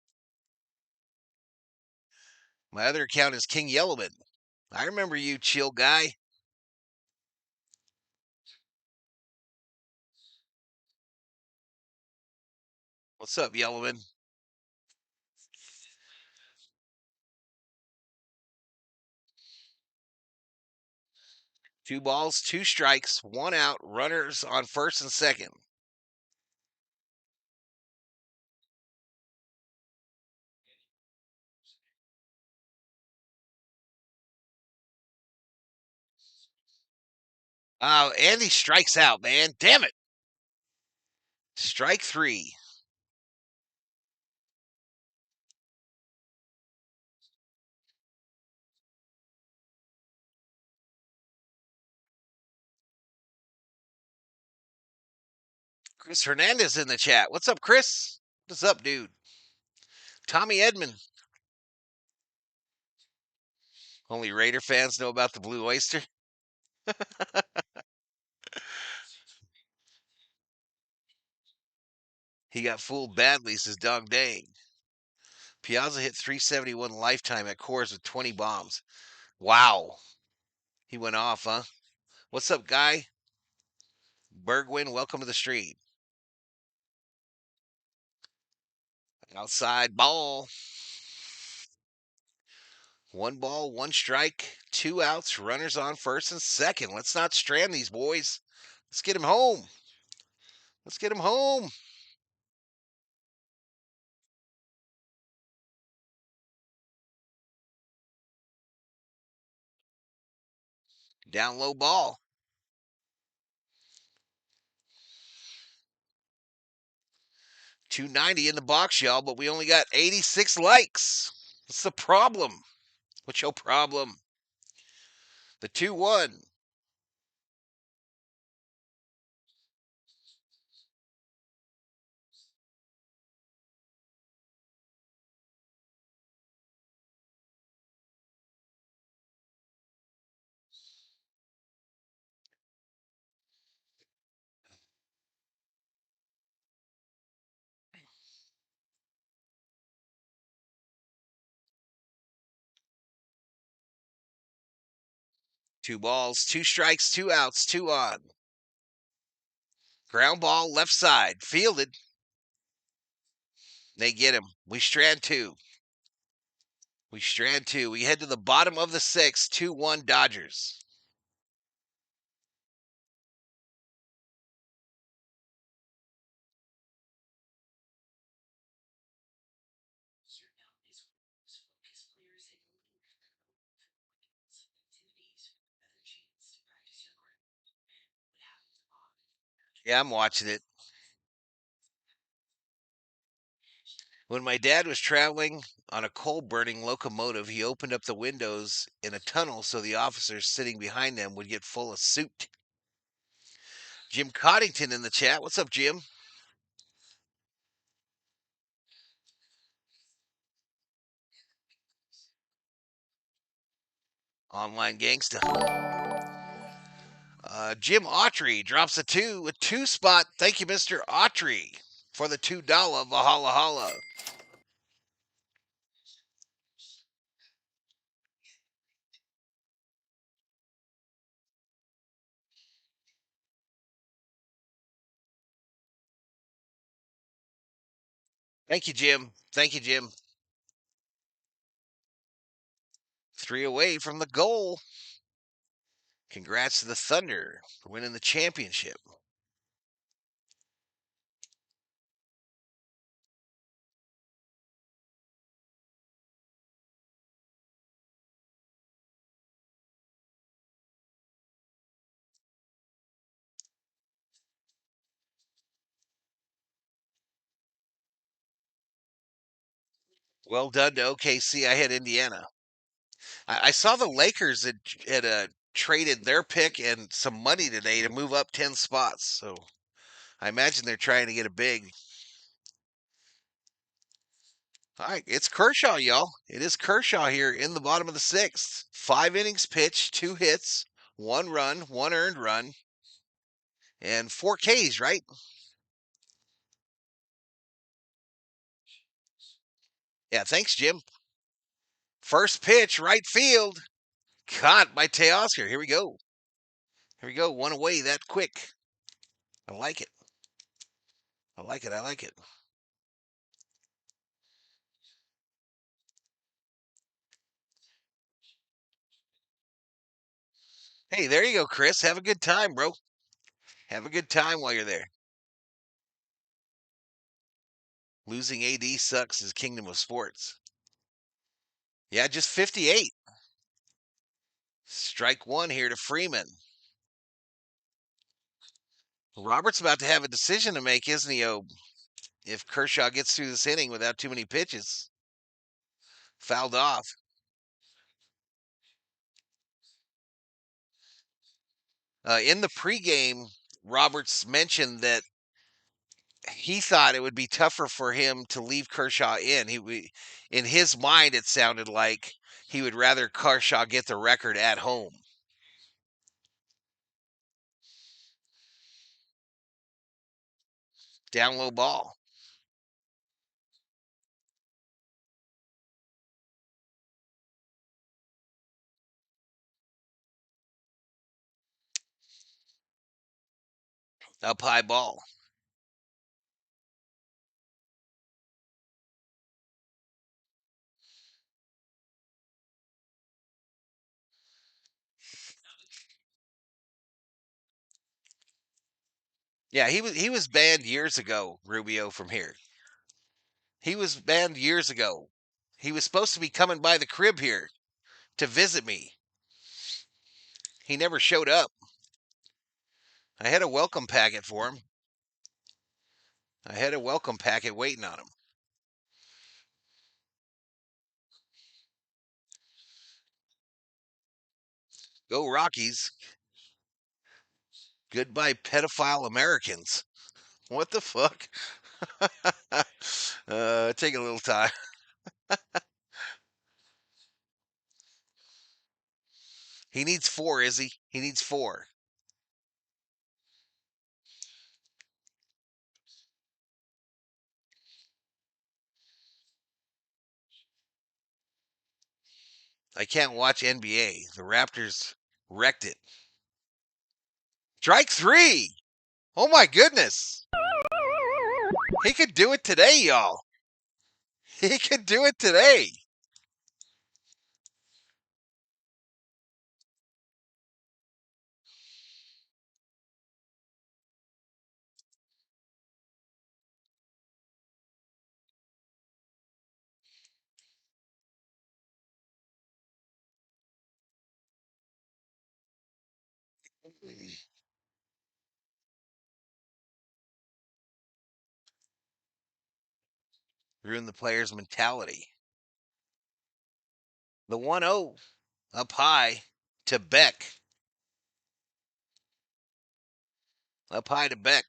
My other account is King Yellowman. I remember you, chill guy. What's up, Yellowman? Two balls, two strikes, one out, runners on first and second. Andy strikes out, man. Damn it. Strike 3. Chris Hernandez in the chat. What's up, Chris? What's up, dude? Tommy Edmond. Only Raider fans know about the Blue Oyster. He got fooled badly, says Dog Dang. Piazza hit 371 lifetime at Coors with 20 bombs. Wow. He went off, huh? What's up, guy? Bergwin, welcome to the stream. Outside ball. One ball, one strike, two outs, runners on first and second. Let's not strand these boys. Let's get him home. Let's get him home. Down low ball. 290 in the box, y'all, but we only got 86 likes. What's the problem? What's your problem? The 2-1. Two balls, two strikes, two outs, two on. Ground ball, left side, fielded. They get him. We strand 2. We strand 2. We head to the bottom of the 6th, 2-1 Dodgers. Yeah, I'm watching it. When my dad was traveling on a coal burning locomotive, he opened up the windows in a tunnel so the officers sitting behind them would get full of soot. Jim Coddington in the chat. What's up, Jim? Online gangsta. Jim Autry drops a two spot. Thank you, Mr. Autry, for the $2 Valhalla Holla. Thank you, Jim. Thank you, Jim. 3 away from the goal. Congrats to the Thunder for winning the championship. Well done to OKC. I had Indiana. I saw the Lakers had traded their pick and some money today to move up 10 spots. So I imagine they're trying to get a big. All right, it's Kershaw, y'all. It is Kershaw here in the bottom of the 6th. 5 innings pitched, 2 hits, 1 run, 1 earned run, and 4 Ks, right? Yeah, thanks, Jim. First pitch, right field. Caught by Teoscar. Here we go. Here we go. 1 away that quick. I like it. I like it. I like it. Hey, there you go, Chris. Have a good time, bro. Have a good time while you're there. Losing AD sucks is Kingdom of Sports. Yeah, just 58. Strike 1 here to Freeman. Robert's about to have a decision to make, isn't he, Ob? If Kershaw gets through this inning without too many pitches. Fouled off. In the pregame, Roberts mentioned that he thought it would be tougher for him to leave Kershaw in. In his mind, it sounded like he would rather Kershaw get the record at home. Down low ball. Up high ball. Yeah, he was banned years ago, Rubio, from here. He was banned years ago. He was supposed to be coming by the crib here to visit me. He never showed up. I had a welcome packet for him. I had a welcome packet waiting on him. Go Rockies. Goodbye, pedophile Americans. What the fuck? Take a little time. He needs 4, is he? He needs 4. I can't watch NBA. The Raptors wrecked it. Strike 3. Oh my goodness. He could do it today, y'all. He could do it today. Ruin the player's mentality. The 1-0 up high to Beck. Up high to Beck.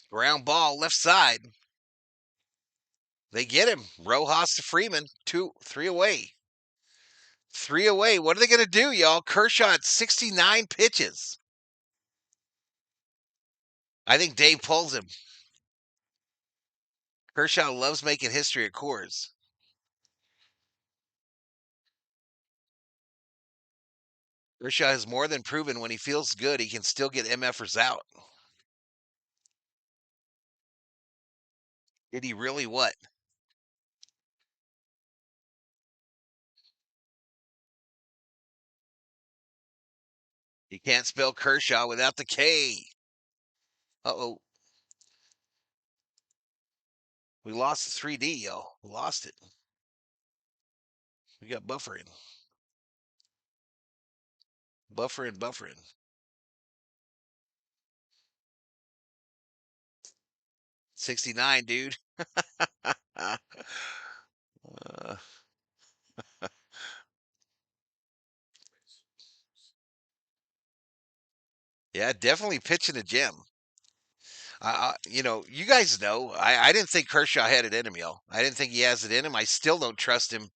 Ground ball, left side. They get him. Rojas to Freeman. 3 away. 3 away. What are they going to do, y'all? Kershaw at 69 pitches. I think Dave pulls him. Kershaw loves making history at Coors. Kershaw has more than proven when he feels good, he can still get MFers out. Did he really what? You can't spell Kershaw without the K. Uh-oh. We lost the 3D, y'all. We lost it. We got buffering. Buffering. 69, dude. uh, yeah, definitely pitching a gem. You guys know, I didn't think Kershaw had it in him, y'all. I didn't think he has it in him. I still don't trust him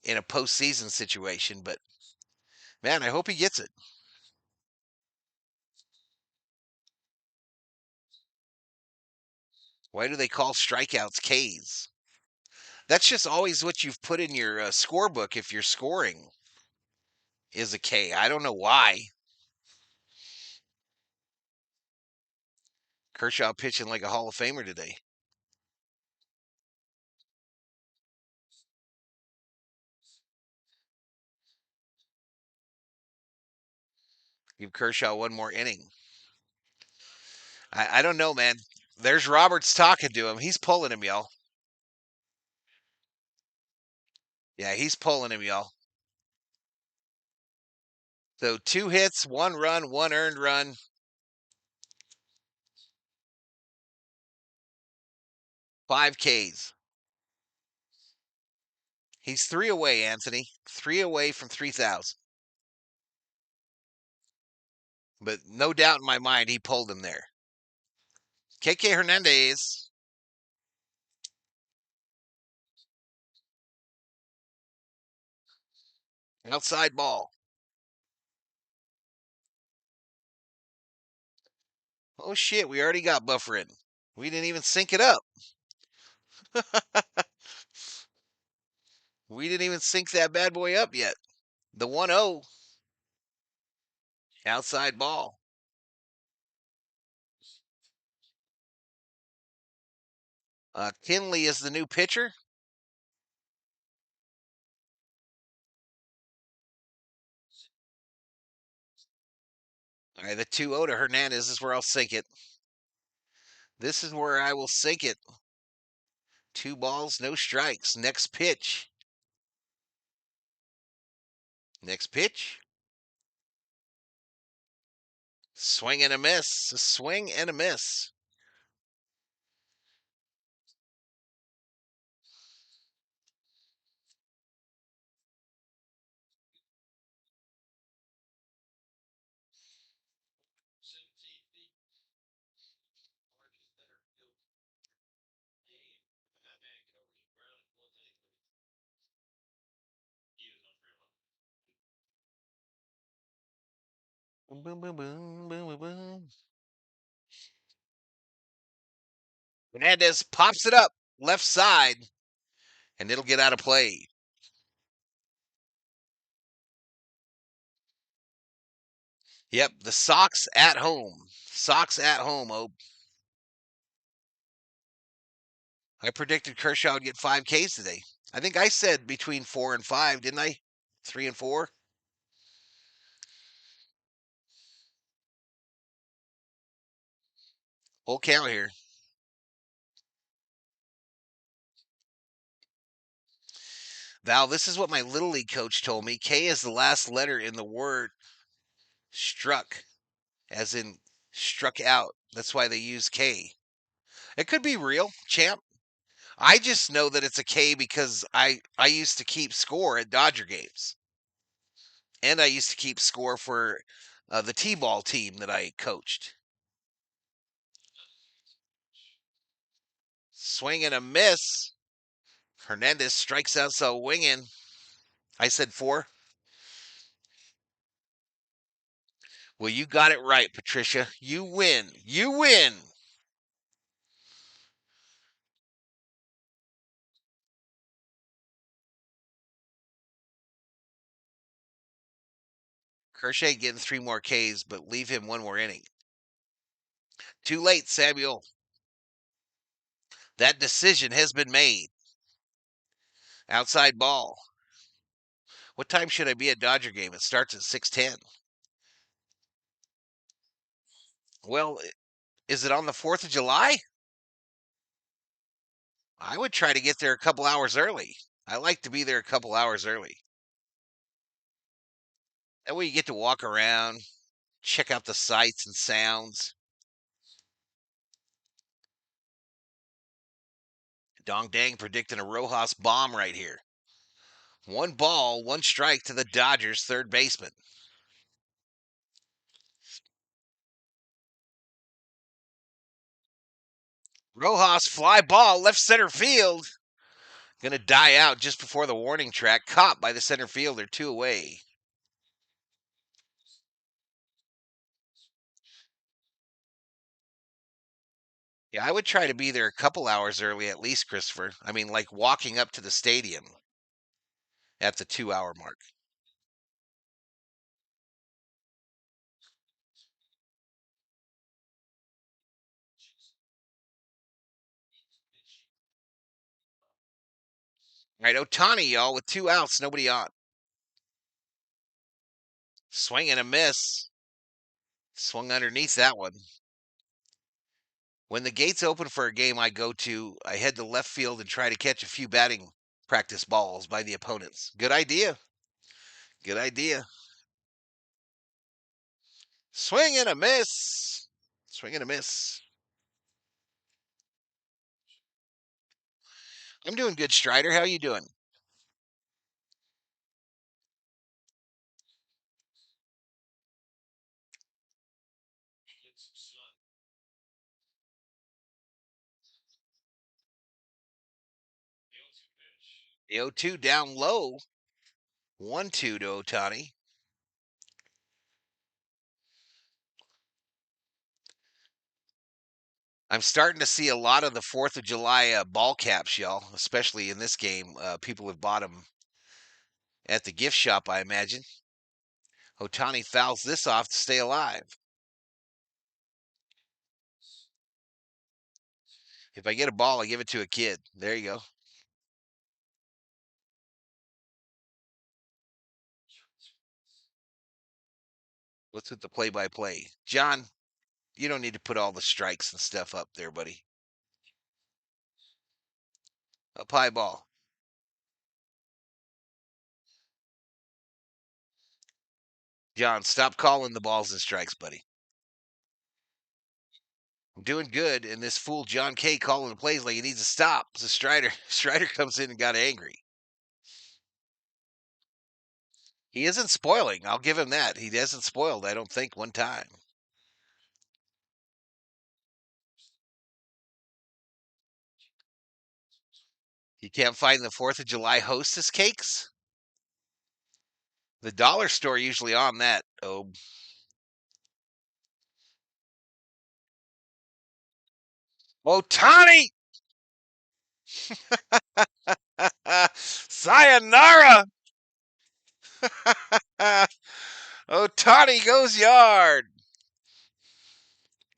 in a postseason situation, but man, I hope he gets it. Why do they call strikeouts Ks? That's just always what you've put in your scorebook if you're scoring is a K. I don't know why. Kershaw pitching like a Hall of Famer today. Give Kershaw one more inning. I don't know, man. There's Roberts talking to him. He's pulling him, y'all. Yeah, he's pulling him, y'all. So 2 hits, 1 run, 1 earned run. 5 Ks. He's 3 away, Anthony. 3 away from 3,000. But no doubt in my mind, he pulled him there. KK Hernandez. Outside ball. Oh, shit. We already got buffering. We didn't even sync it up. We didn't even sync that bad boy up yet. The 1-0. Outside ball. Kinley is the new pitcher. All right, the 2-0 to Hernandez is where I'll sink it. This is where I will sink it. 2 balls, no strikes. Next pitch. Next pitch. Swing and a miss. A swing and a miss. Boom, boom, boom, boom, boom, boom, boom. Hernandez pops it up left side, and it'll get out of play. Yep, the Sox at home. Sox at home, oh. I predicted Kershaw would get 5 Ks today. I think I said between 4 and 5, didn't I? 3 and 4. Full count here. Val, this is what my Little League coach told me. K is the last letter in the word struck, as in struck out. That's why they use K. It could be real, champ. I just know that it's a K because I used to keep score at Dodger games, and I used to keep score for the T-ball team that I coached. Swing and a miss. Hernandez strikes out, so winging. I said 4. Well, you got it right, Patricia. You win. You win. Kershaw getting 3 more Ks, but leave him 1 more inning. Too late, Samuel. That decision has been made. Outside ball. What time should I be at Dodger game? It starts at 6:10. Well, is it on the 4th of July? I would try to get there a couple hours early. I like to be there a couple hours early. That way you get to walk around, check out the sights and sounds. Dong Dang predicting a Rojas bomb right here. 1 ball, 1 strike to the Dodgers third baseman. Rojas fly ball left center field. Gonna die out just before the warning track. Caught by the center fielder, 2 away. Yeah, I would try to be there a couple hours early at least, Christopher. I mean, like walking up to the stadium at the 2-hour mark. All right, Otani, y'all, with 2 outs, nobody on. Swing and a miss. Swung underneath that one. When the gates open for a game I go to, I head to left field and try to catch a few batting practice balls by the opponents. Good idea. Good idea. Swing and a miss. Swing and a miss. I'm doing good, Strider. How you doing? The 0-2 down low. 1-2 to Otani. I'm starting to see a lot of the 4th of July ball caps, y'all, especially in this game. People have bought them at the gift shop, I imagine. Otani fouls this off to stay alive. If I get a ball, I give it to a kid. There you go. What's with the play-by-play? John, you don't need to put all the strikes and stuff up there, buddy. Up high ball. John, stop calling the balls and strikes, buddy. I'm doing good, and this fool John K calling the plays like he needs to stop. So Strider comes in and got angry. He isn't spoiling. I'll give him that. He hasn't spoiled, I don't think, one time. You can't find the 4th of July hostess cakes? The dollar store usually on that. Oh, Otani! Sayonara! Otani goes yard.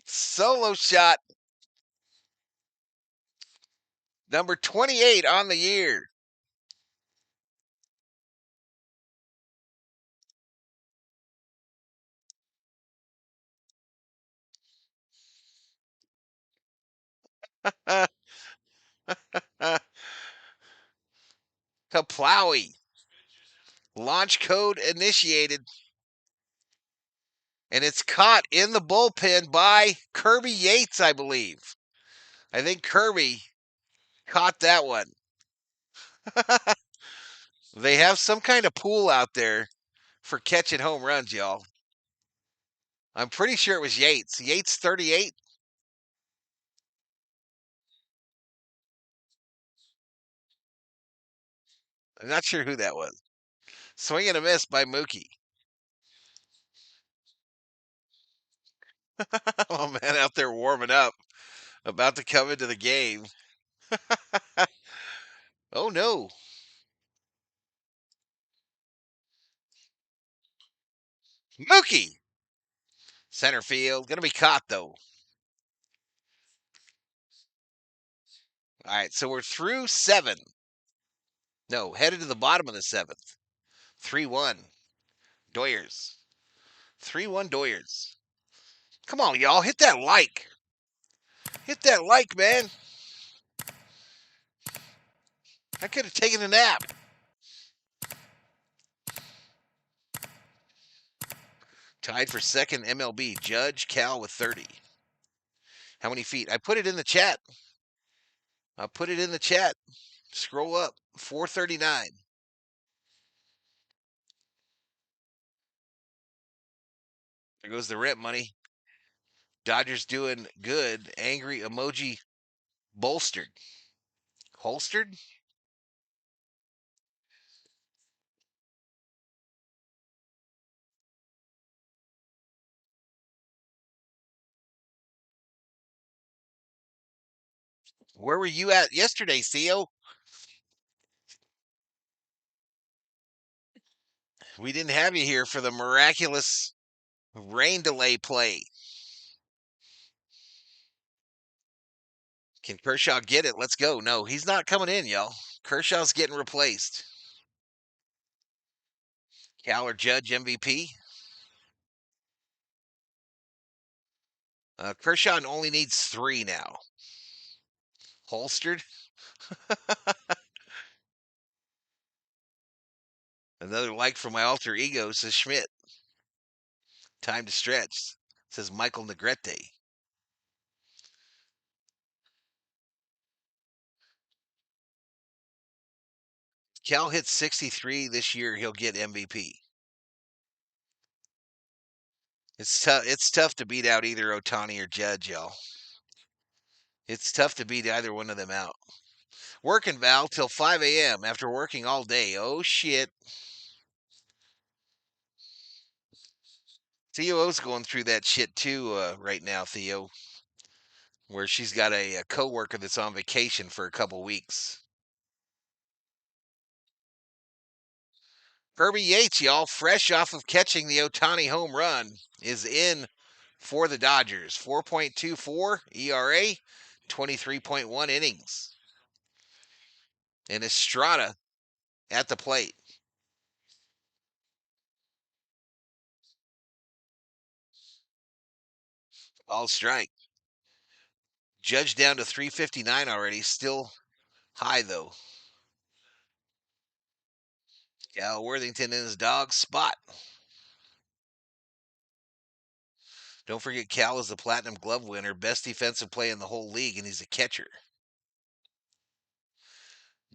Solo shot. Number 28 on the year. Kaplawi. Launch code initiated. And it's caught in the bullpen by Kirby Yates, I believe. I think Kirby Caught that one. They have some kind of pool out there for catching home runs, y'all. I'm pretty sure it was Yates. Yates 38. I'm not sure who that was. Swing and a miss by Mookie. Oh man, out there warming up, about to come into the game. Oh no, Mookie, center field, gonna be caught though. All right, so we're through 7. No, headed to the bottom of the 7th. 3-1, Doyers. 3-1 Doyers. Come on, y'all, hit that like. Hit that like, man. I could have taken a nap. Tied for second MLB. Judge Cal with 30. How many feet? I put it in the chat. I put it in the chat. Scroll up. 439. There goes the rent money. Dodgers doing good. Angry emoji bolstered. Holstered? Where were you at yesterday, Theo? We didn't have you here for the miraculous rain delay play. Can Kershaw get it? Let's go. No, he's not coming in, y'all. Kershaw's getting replaced. Cal or Judge MVP? Kershaw only needs 3 now. Holstered? Another like from my alter ego, says Schmidt. Time to stretch, says Michael Negrete. Cal hits 63 this year, he'll get MVP. It's tough to beat out either Otani or Judge, y'all. It's tough to beat either one of them out. Working, Val, till 5 a.m. after working all day. Oh, shit. Theo's going through that shit too right now, Theo, where she's got a coworker that's on vacation for a couple weeks. Kirby Yates, y'all, fresh off of catching the Otani home run, is in for the Dodgers. 4.24 ERA, 23.1 innings. And Estrada at the plate. All strike. Judge down to 359 already. Still high, though. Cal Worthington in his dog spot. Don't forget, Cal is the Platinum Glove winner, best defensive play in the whole league, and he's a catcher.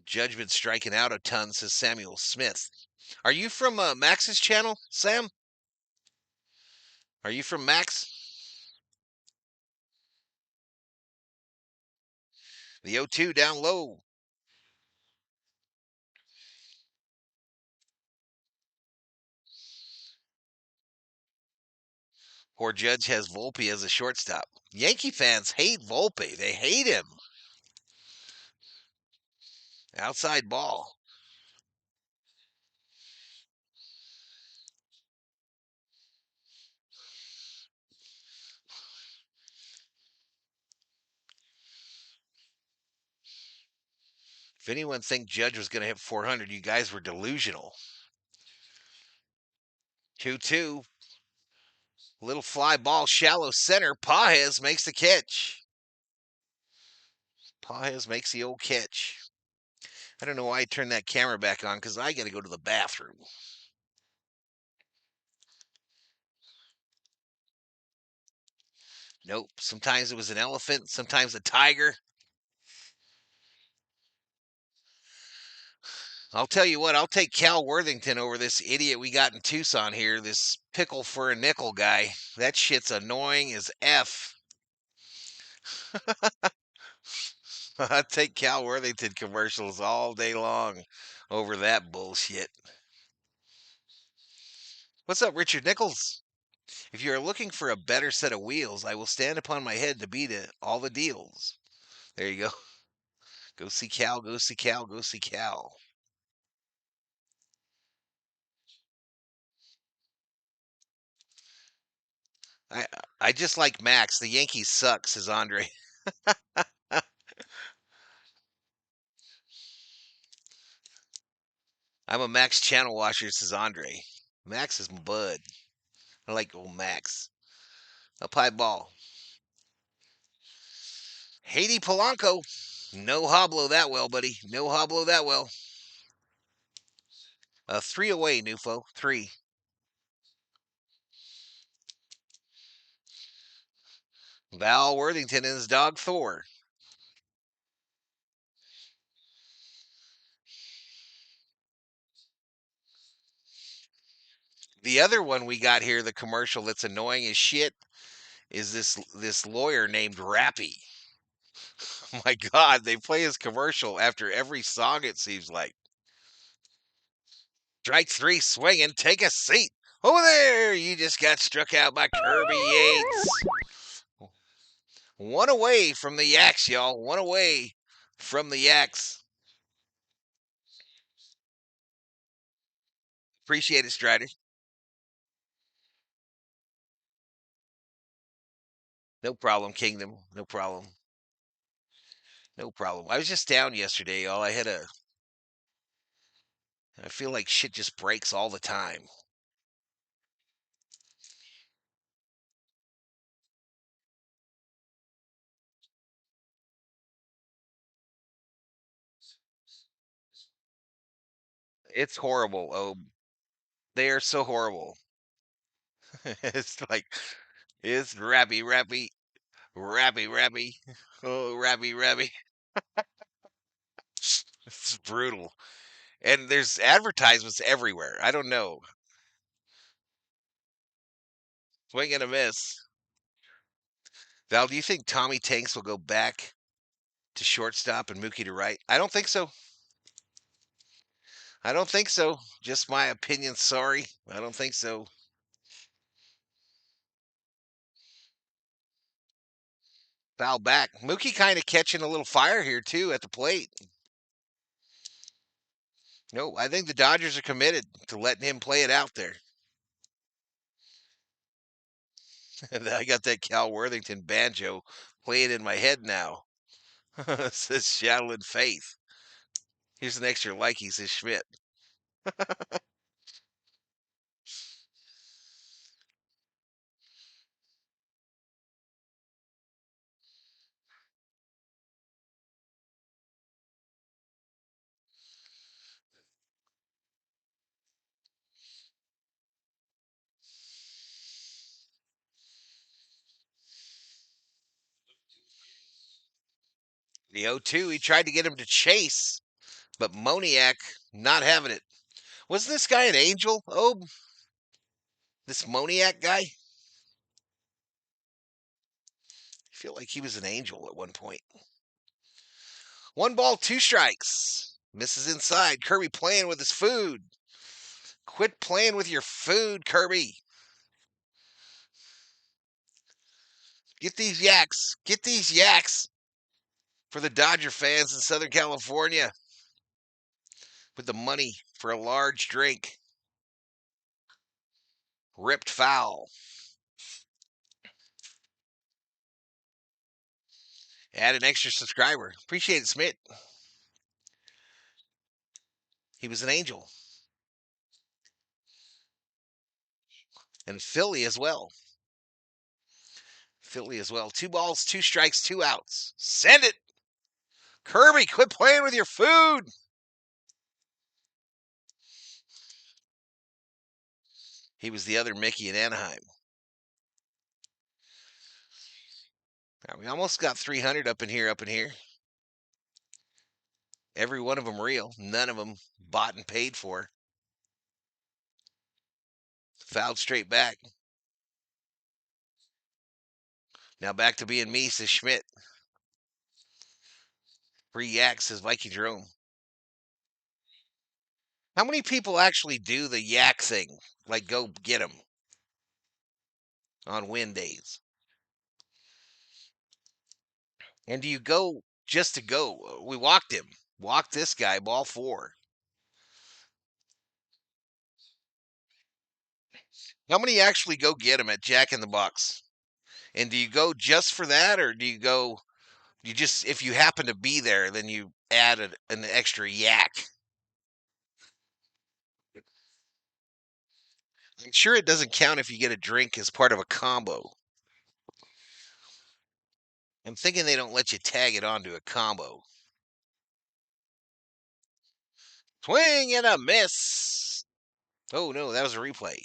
Judgment striking out a ton, says Samuel Smith. Are you from Max's channel, Sam? Are you from Max? The 0-2 down low. Poor Judge has Volpe as a shortstop. Yankee fans hate Volpe. They hate him. Outside ball. If anyone think Judge was going to hit 400, you guys were delusional. 2-2. Little fly ball, shallow center. Pajes makes the catch. Pajes makes the old catch. I don't know why I turned that camera back on because I got to go to the bathroom. Nope. Sometimes it was an elephant, sometimes a tiger. I'll tell you what, I'll take Cal Worthington over this idiot we got in Tucson here, this pickle for a nickel guy. That shit's annoying as F. I'll take Cal Worthington commercials all day long over that bullshit. What's up, Richard Nichols? If you are looking for a better set of wheels, I will stand upon my head to beat it, all the deals. There you go. Go see Cal, go see Cal, go see Cal. I I just like Max. The Yankees suck, says Andre. I'm a Max channel watcher, says Andre. Max is my bud. I like old Max. Up high ball. Haiti Polanco. No hoblo that well, buddy. No hoblo that well. 3 away, Nufo. 3. Val Worthington and his dog Thor. The other one we got here, the commercial that's annoying as shit, is this lawyer named Rappy. Oh my God, they play his commercial after every song. It seems like. Strike 3, swinging. Take a seat. Over there, you just got struck out by Kirby Yates. One away from the Yaks, y'all. One away from the Yaks. Appreciate it, Strider. No problem, Kingdom. No problem. No problem. I was just down yesterday, y'all. I feel like shit just breaks all the time. It's horrible. Oh, they are so horrible. It's like, it's rappy, rappy, rappy, rappy. Oh, rappy, rappy. It's brutal. And there's advertisements everywhere. I don't know. Swing and a miss. Val, do you think Tommy Tanks will go back to shortstop and Mookie to right? I don't think so. I don't think so. Just my opinion. Sorry. I don't think so. Foul back. Mookie kind of catching a little fire here, too, at the plate. No, I think the Dodgers are committed to letting him play it out there. I got that Cal Worthington banjo playing in my head now. Says Shadowland Faith. Here's an extra like, he says Schmidt. The 0-2, he tried to get him to chase, but Moniak not having it. Was this guy an angel? Oh, this Moniak guy? I feel like he was an angel at one point. 1 ball, 2 strikes. Misses inside. Kirby playing with his food. Quit playing with your food, Kirby. Get these yaks. Get these yaks for the Dodger fans in Southern California with the money for a large drink. Ripped foul. Add an extra subscriber. Appreciate it, Smith. He was an angel. And Philly as well. Philly as well. 2 balls, 2 strikes, 2 outs. Send it. Kirby, quit playing with your food. He was the other Mickey in Anaheim. Now, we almost got 300 up in here. Every one of them real. None of them bought and paid for. Fouled straight back. Now back to being me, says Schmidt. Free yak, says Viking Jerome. How many people actually do the yak thing? Like go get them on win days? And do you go just to go? We walked him. Walked this guy, ball 4. How many actually go get him at Jack in the Box? And do you go just for that, or do you go? You just if you happen to be there, then you add an extra yak. I'm sure it doesn't count if you get a drink as part of a combo. I'm thinking they don't let you tag it onto a combo. Swing and a miss. Oh no, that was a replay.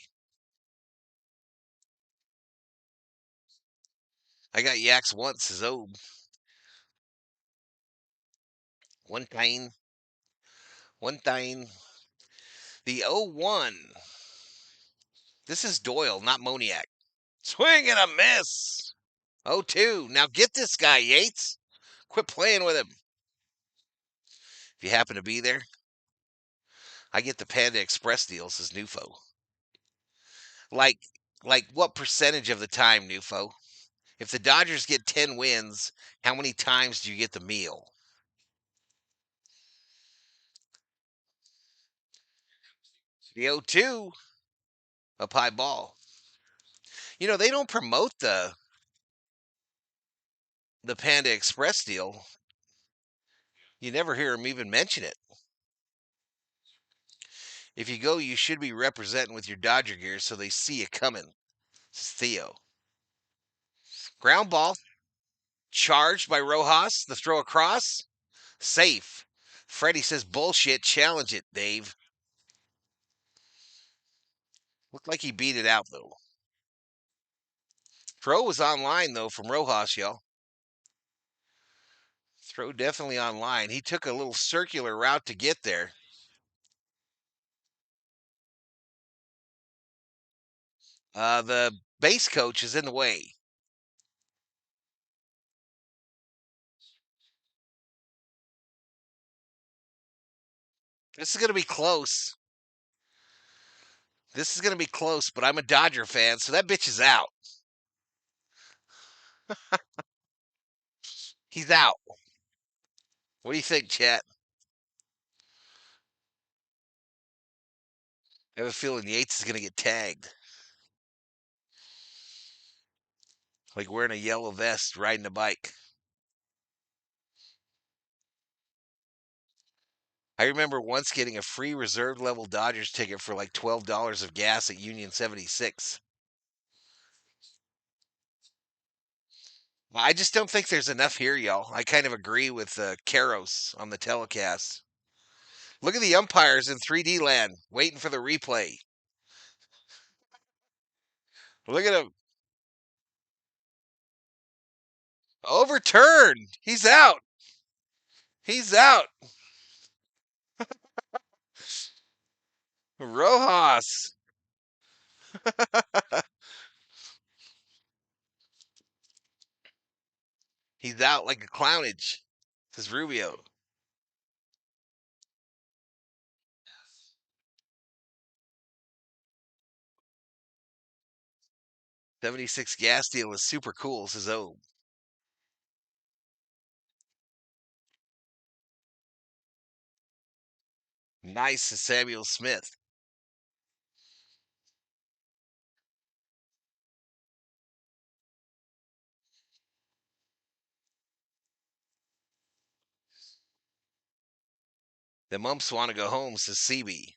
I got yaks once, says Obe. One time. One time. The 0-1. This is Doyle, not Moniak. Swing and a miss. 0-2. Now get this guy, Yates. Quit playing with him. If you happen to be there, I get the Panda Express deal, says Nufo. Like, what percentage of the time, Nufo? If the Dodgers get 10 wins, how many times do you get the meal? The 0-2, up high ball. You know, they don't promote the Panda Express deal. You never hear them even mention it. If you go, you should be representing with your Dodger gear so they see you coming. Says Theo. Ground ball. Charged by Rojas. The throw across. Safe. Freddie says bullshit. Challenge it, Dave. Looked like he beat it out, though. Throw was online, though, from Rojas, y'all. Throw definitely online. He took a little circular route to get there. The base coach is in the way. This is going to be close. This is going to be close, but I'm a Dodger fan, so that bitch is out. He's out. What do you think, chat? I have a feeling Yates is going to get tagged. Like wearing a yellow vest, riding a bike. I remember once getting a free reserve level Dodgers ticket for like $12 of gas at Union 76. I just don't think there's enough here, y'all. I kind of agree with Karos on the telecast. Look at the umpires in 3D land waiting for the replay. Look at him. Overturned. He's out. He's out. Rojas. He's out like a clownage, says Rubio. 76 gas deal is super cool, says O. Nice, says Samuel Smith. The mumps want to go home, says CB.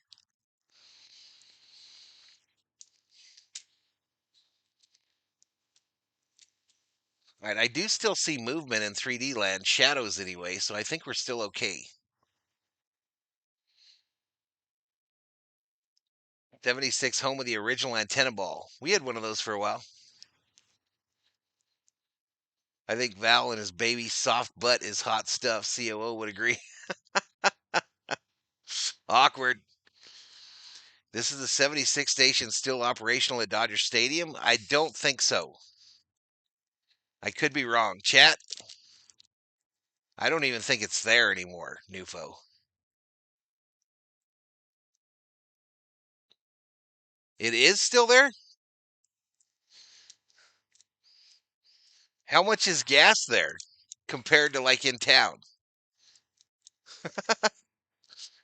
All right, I do still see movement in 3D land, shadows anyway, so I think we're still okay. 76 home with the original antenna ball. We had one of those for a while. I think Val and his baby soft butt is hot stuff. COO would agree. Awkward. This is the 76 station still operational at Dodger Stadium? I don't think so. I could be wrong. Chat, I don't even think it's there anymore, Nufo. It is still there? How much is gas there compared to like in town?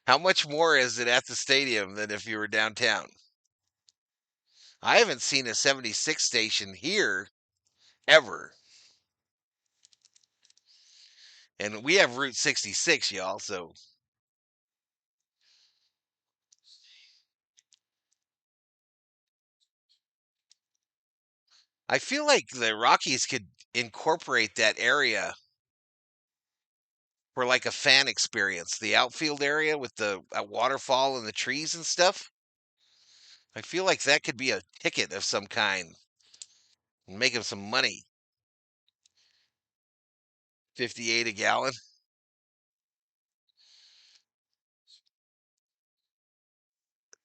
How much more is it at the stadium than if you were downtown? I haven't seen a 76 station here ever. And we have Route 66, y'all, so I feel like the Rockies could incorporate that area for like a fan experience. The outfield area with the waterfall and the trees and stuff. I feel like that could be a ticket of some kind and make them some money. 58 a gallon.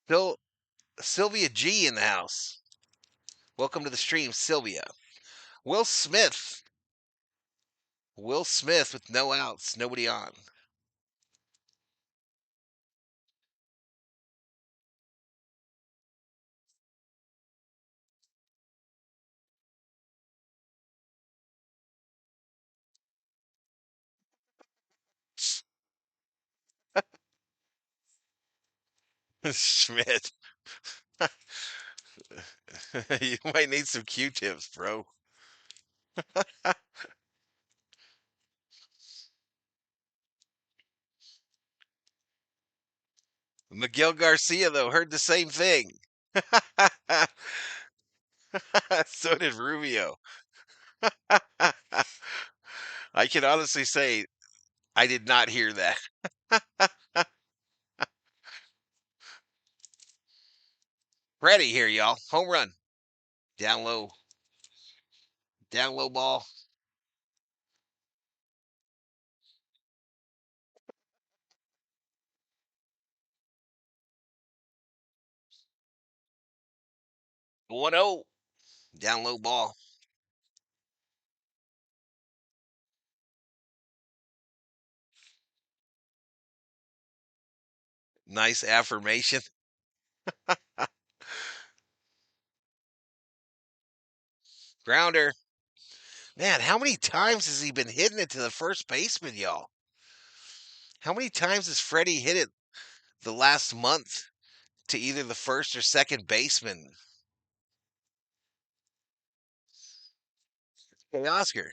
Still, Sylvia G in the house. Welcome to the stream, Sylvia. Will Smith. Will Smith with no outs, nobody on. Schmidt. You might need some Q-tips, bro. Miguel Garcia, though, heard the same thing. So did Rubio. I can honestly say I did not hear that. Freddie here, y'all. Home run. Down low. Down low ball. One zero. Down low ball. Nice affirmation. Grounder. Man, how many times has he been hitting it to the first baseman, y'all? How many times has Freddie hit it the last month to either the first or second baseman? Hey, Oscar.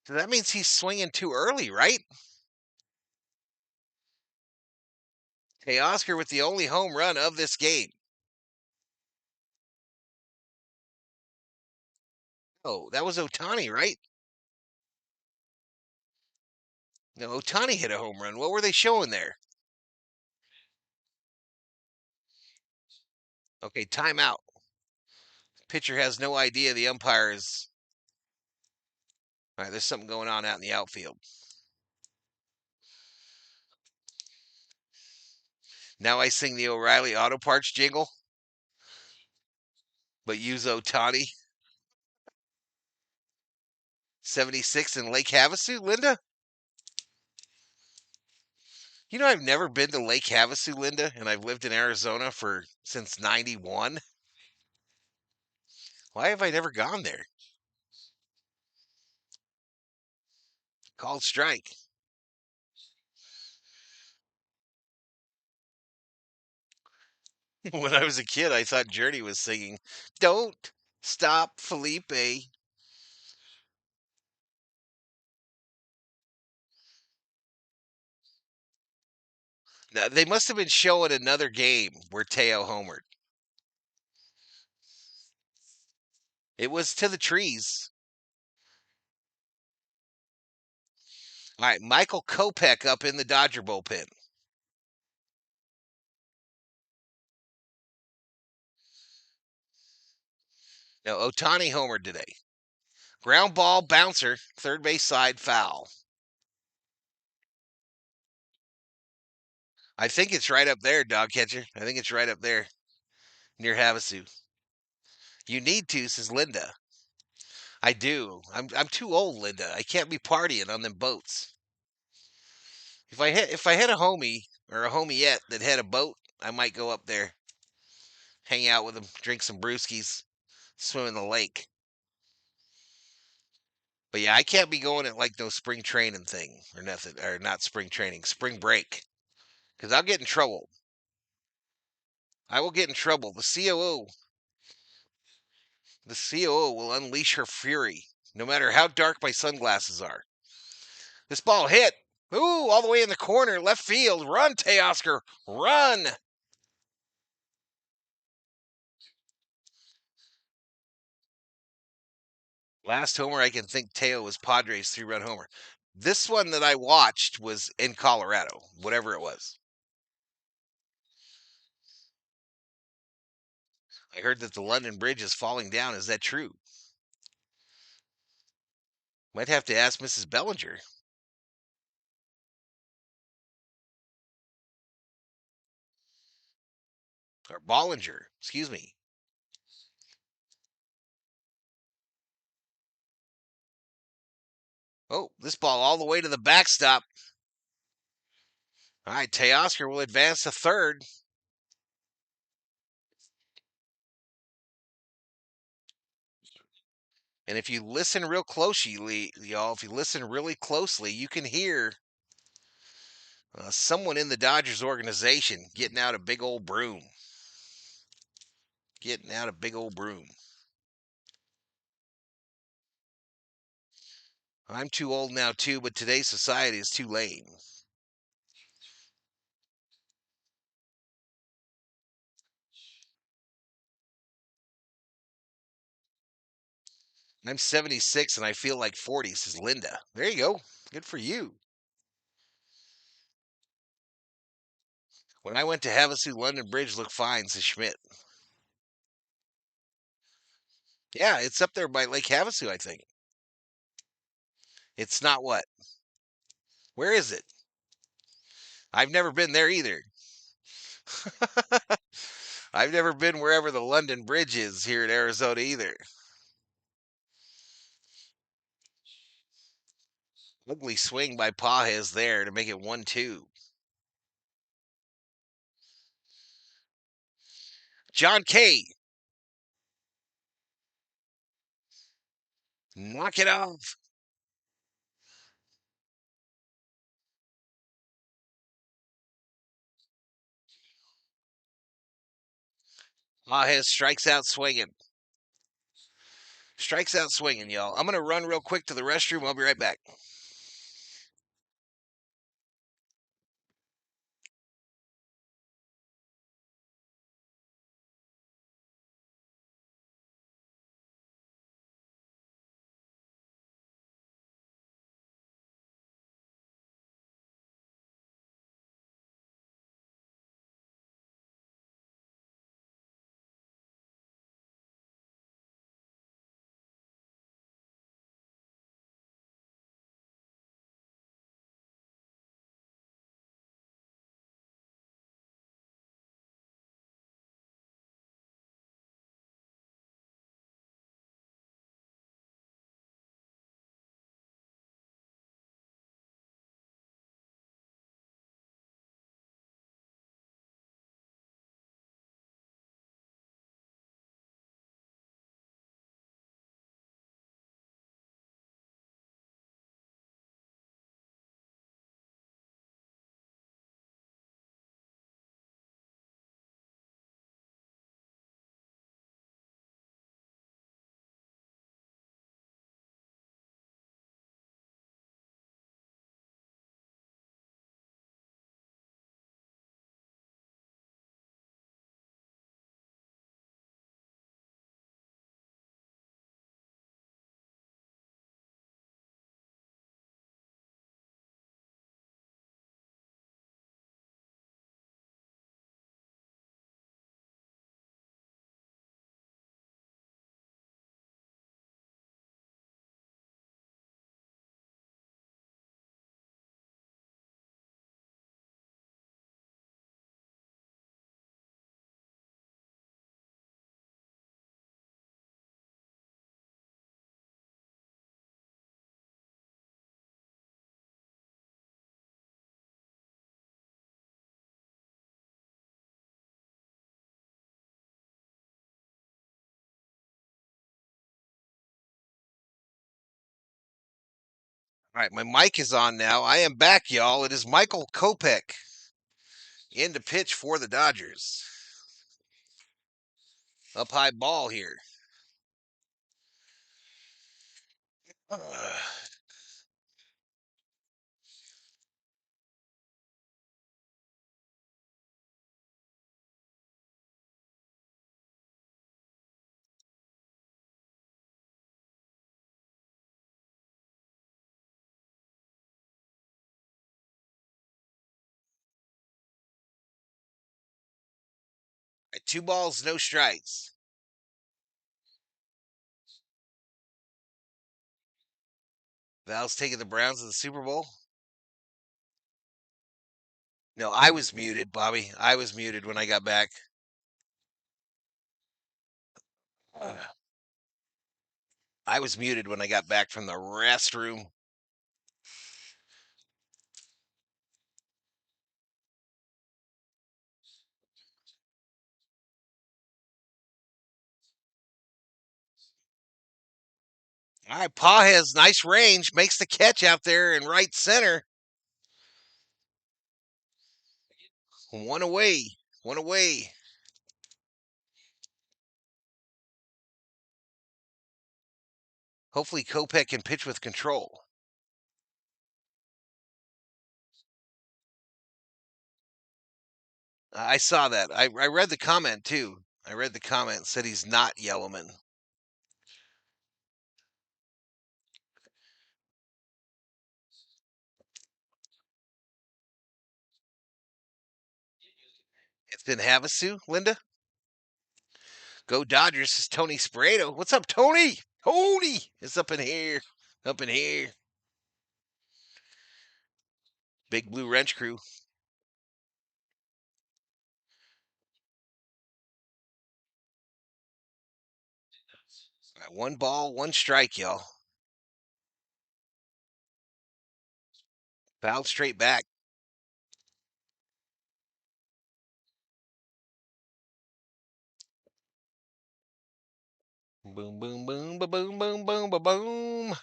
So that means he's swinging too early, right? Hey, Oscar with the only home run of this game. Oh, that was Otani, right? No, Otani hit a home run. What were they showing there? Okay, timeout. Pitcher has no idea the umpire is. All right, there's something going on out in the outfield. Now I sing the O'Reilly Auto Parts jingle, but use Otani. 76 in Lake Havasu, Linda? You know, I've never been to Lake Havasu, Linda, and I've lived in Arizona for since 91. Why have I never gone there? Called strike. When I was a kid, I thought Journey was singing, Don't Stop Felipe. Now, they must have been showing another game where Teo homered. It was to the trees. All right, Michael Kopech up in the Dodger bullpen. No, Otani homered today. Ground ball bouncer, third base side foul. I think it's right up there, dog catcher. I think it's right up there near Havasu. You need to, says Linda. I do. I'm too old, Linda. I can't be partying on them boats. If I had a homie or a homiette that had a boat, I might go up there, hang out with them, drink some brewskis, swim in the lake. But yeah, I can't be going at like no spring training thing or nothing, or not spring training, spring break, because I'll get in trouble. I will get in trouble. The COO will unleash her fury, no matter how dark my sunglasses are. This ball hit. Ooh, all the way in the corner, left field. Run, Teoscar, run! Last homer I can think Teo was Padres 3-run homer. This one that I watched was in Colorado, whatever it was. I heard that the London Bridge is falling down. Is that true? Might have to ask Mrs. Bellinger. Or Bollinger, excuse me. Oh, this ball all the way to the backstop. All right, Teoscar will advance to third. And if you listen real closely, y'all, if you listen really closely, you can hear someone in the Dodgers organization getting out a big old broom. Getting out a big old broom. I'm too old now, too, but today's society is too late. I'm 76 and I feel like 40, says Linda. There you go. Good for you. When I went to Havasu, London Bridge looked fine, says Schmidt. Yeah, it's up there by Lake Havasu, I think. It's not what? Where is it? I've never been there either. I've never been wherever the London Bridge is here in Arizona either. Ugly swing by Pajes there to make it 1-2. John K. Knock it off. Pajes strikes out swinging. Strikes out swinging, y'all. I'm going to run real quick to the restroom. I'll be right back. All right, my mic is on now. I am back, y'all. It is Michael Kopech in to pitch for the Dodgers. Up high ball here. Uh, 2 balls, no strikes. Val's taking the Browns to the Super Bowl. No, I was muted, Bobby. I was muted when I got back. I was muted when I got back from the restroom. All right, Pa has nice range, makes the catch out there in right center. One away. One away. Hopefully Kopech can pitch with control. I saw that. I read the comment too. I read the comment, said he's not Yellowman. It's been Havasu, Linda. Go Dodgers, is Tony Sparado. What's up, Tony? Tony is up in here. Up in here. Big Blue Wrench Crew. All right, 1 ball, 1 strike, y'all. Fouled straight back. Boom, boom, boom, ba boom, boom, boom, ba boom.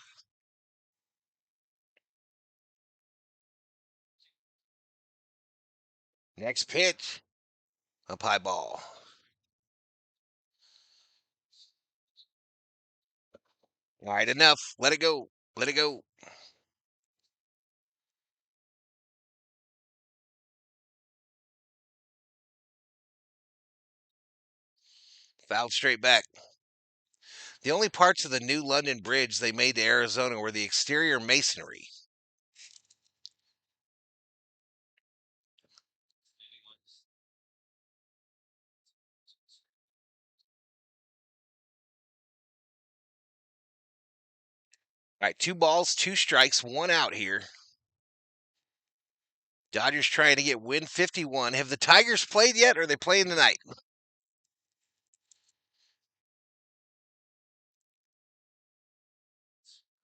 Next pitch. Up high ball. All right, enough. Let it go. Let it go. Fouled straight back. The only parts of the new London Bridge they made to Arizona were the exterior masonry. All right, 2 balls, 2 strikes, 1 out here. Dodgers trying to get win 51. Have the Tigers played yet, or are they playing tonight?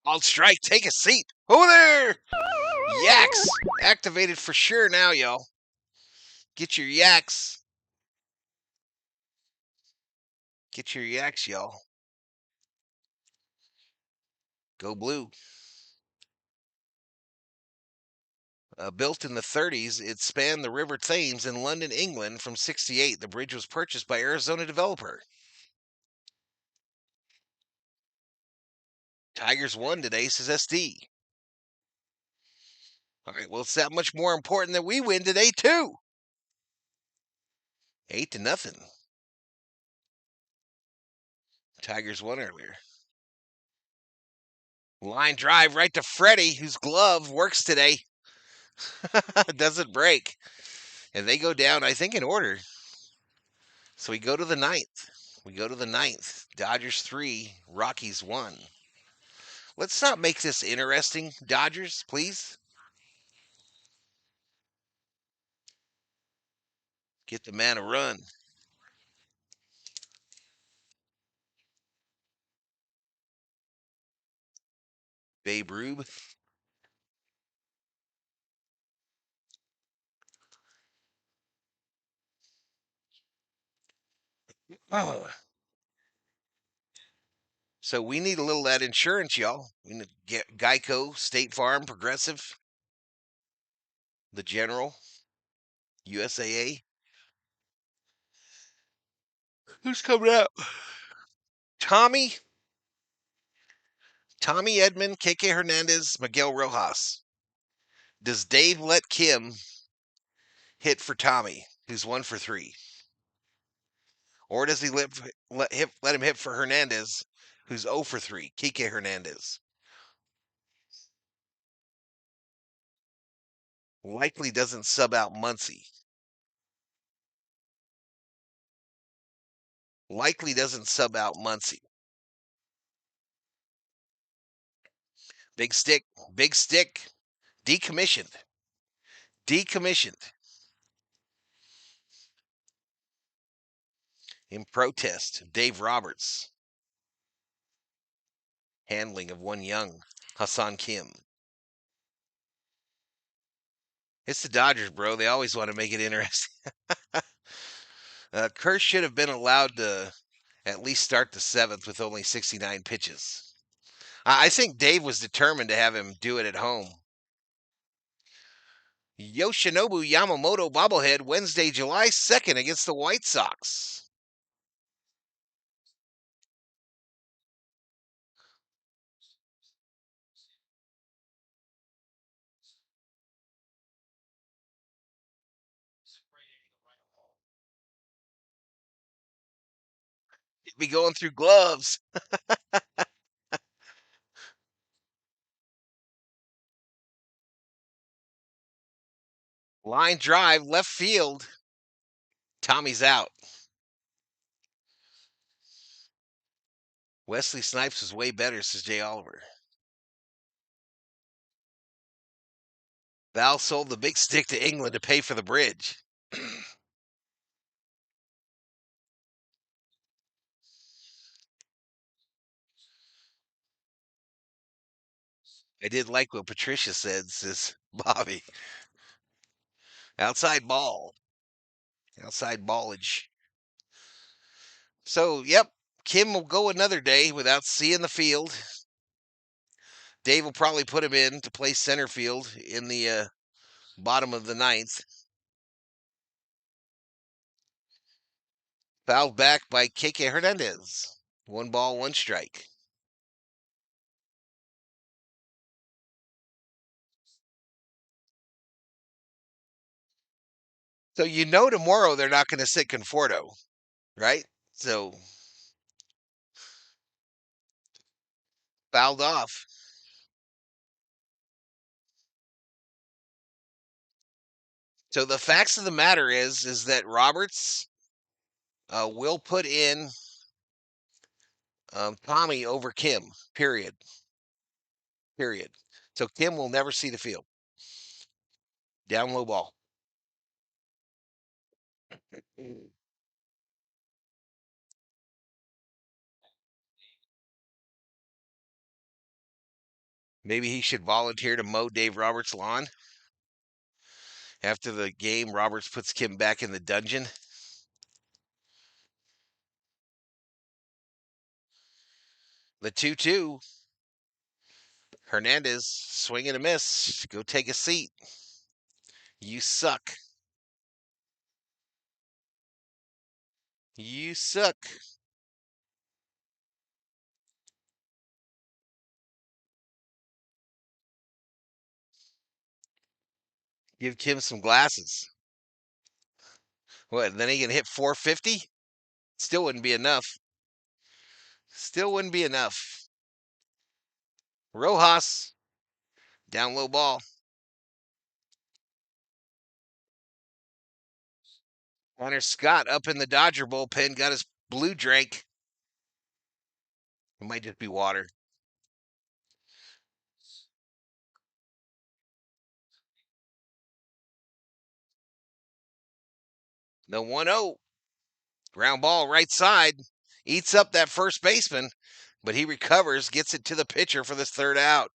On strike, take a seat. Over there! Yaks! Activated for sure now, y'all. Get your yaks. Get your yaks, y'all. Go blue. Built in the 30s, it spanned the River Thames in London, England from 68. The bridge was purchased by Arizona developer. Tigers won today, says SD. All right, well, it's that much more important that we win today, too. 8-0. Tigers won earlier. Line drive right to Freddie, whose glove works today. Doesn't break. And they go down, I think, in order. So we go to the 9th. We go to the 9th. Dodgers 3, Rockies 1. Let's not make this interesting, Dodgers, please. Get the man a run. Babe Rube. Oh. So we need a little of that insurance, y'all. We need to get Geico, State Farm, Progressive, the General, USAA. Who's coming out? Tommy, Tommy Edmond, KK Hernandez, Miguel Rojas. Does Dave let Kim hit for Tommy, who's 1 for 3? Or does he let him hit for Hernandez, who's 0 for 3? KK Hernandez. Likely doesn't sub out Muncy. Likely doesn't sub out Muncy. Big stick, big stick. Decommissioned. Decommissioned. In protest, Dave Roberts. Handling of one young Hassan Kim. It's the Dodgers, bro. They always want to make it interesting. Kerr should have been allowed to at least start the 7th with only 69 pitches. I think Dave was determined to have him do it at home. Yoshinobu Yamamoto bobblehead Wednesday, July 2nd against the White Sox. Be going through gloves. Line drive, left field. Tommy's out. Wesley Snipes was way better, says Jay Oliver. Val sold the big stick to England to pay for the bridge. I did like what Patricia said, says Bobby. Outside ball. Outside ballage. So, yep, Kim will go another day without seeing the field. Dave will probably put him in to play center field in the bottom of the 9th. Fouled back by KK Hernandez. 1 ball, 1 strike. So you know tomorrow they're not going to sit Conforto, right? So fouled off. So the facts of the matter is that Roberts will put in Tommy over Kim. Period. Period. So Kim will never see the field. Down low ball. Maybe he should volunteer to mow Dave Roberts' lawn. After the game, Roberts puts Kim back in the dungeon. The 2-2. Hernandez, swing and a miss. Go take a seat. You suck. You suck. Give Kim some glasses. What, then he can hit 450? Still wouldn't be enough. Still wouldn't be enough. Rojas, down low ball. Connor Scott up in the Dodger bullpen, got his blue drink. It might just be water. The 1-0. Ground ball right side. Eats up that first baseman, but he recovers, gets it to the pitcher for this 3rd out.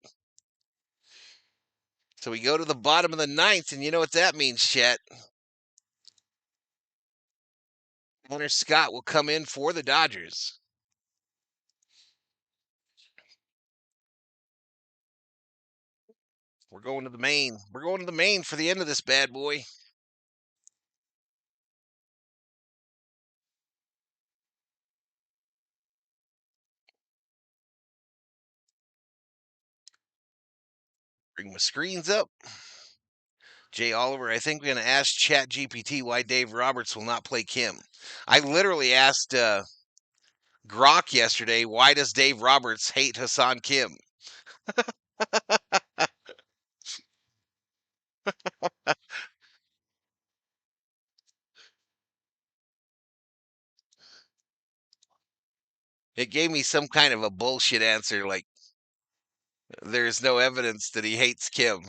So we go to the bottom of the 9th, and you know what that means, Chet. Connor Scott will come in for the Dodgers. We're going to the main. We're going to the main for the end of this bad boy. Bring my screens up. Jay Oliver, I think we're going to ask ChatGPT why Dave Roberts will not play Kim. I literally asked Grok yesterday, why does Dave Roberts hate Hassan Kim? It gave me some kind of a bullshit answer like, there's no evidence that he hates Kim.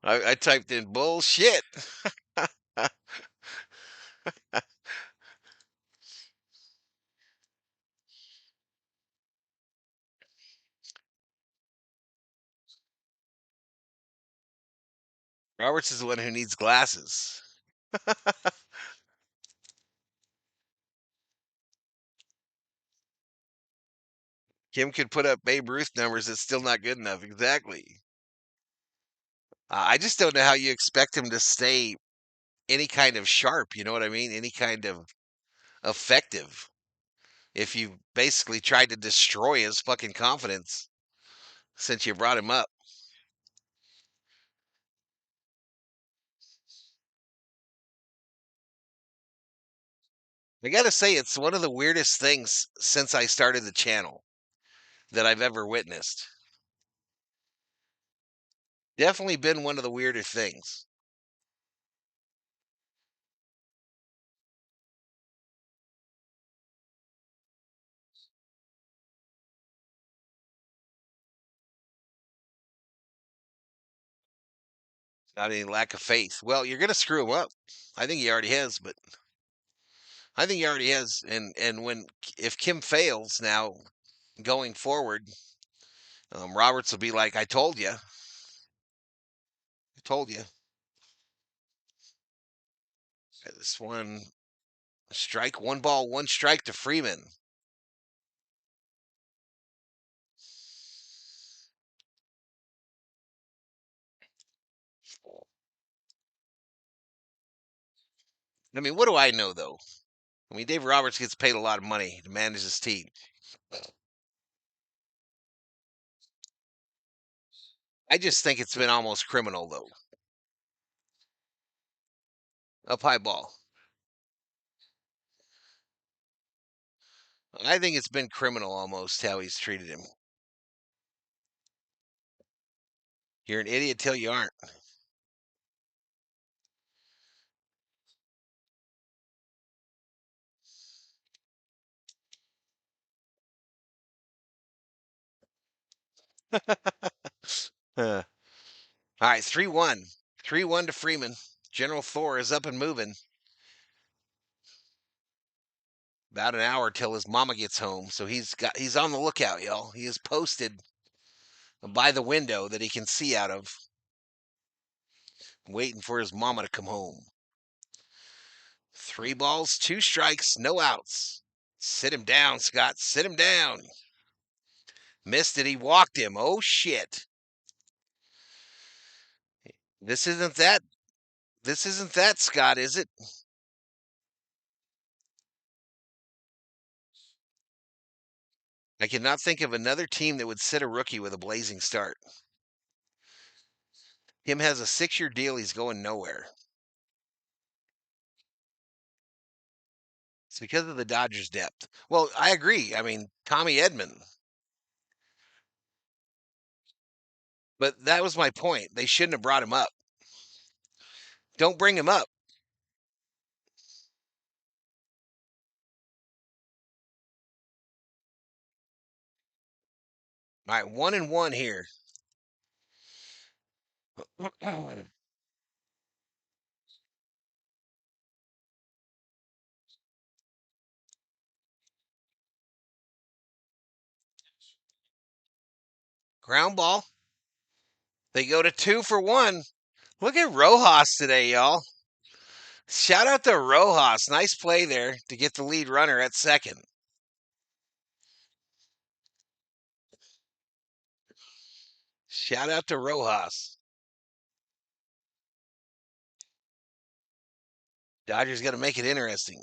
I typed in bullshit. Roberts is the one who needs glasses. Kim could put up Babe Ruth numbers. It's still not good enough. Exactly. I just don't know how you expect him to stay any kind of sharp. You know what I mean? Any kind of effective. If you basically tried to destroy his fucking confidence since you brought him up. I gotta say, it's one of the weirdest things since I started the channel that I've ever witnessed. Definitely been one of the weirder things. Not any lack of faith. Well, you're gonna screw him up. I think he already has, but I think he already has. And when if Kim fails now going forward, Roberts will be like, "I told you, I told you." This one strike, 1 ball, 1 strike to Freeman. I mean, what do I know though? I mean, Dave Roberts gets paid a lot of money to manage his team. I just think it's been almost criminal though. Up high ball. I think it's been criminal almost how he's treated him. You're an idiot till you aren't. All right, 3-1. 3-1 to Freeman. General Thor is up and moving. About an hour till his mama gets home, so he's on the lookout, y'all. He is posted by the window that he can see out of, waiting for his mama to come home. 3 balls, 2 strikes, no outs. Sit him down, Scott. Sit him down. Missed it. He walked him. Oh shit. This isn't that. This isn't that, Scott, is it? I cannot think of another team that would sit a rookie with a blazing start. Him has a 6-year deal. He's going nowhere. It's because of the Dodgers' depth. Well, I agree. I mean, Tommy Edman. But that was my point. They shouldn't have brought him up. Don't bring him up. All right, 1-1 here. Ground ball. They go to 2-for-1. Look at Rojas today, y'all. Shout out to Rojas. Nice play there to get the lead runner at second. Shout out to Rojas. Dodgers got to make it interesting.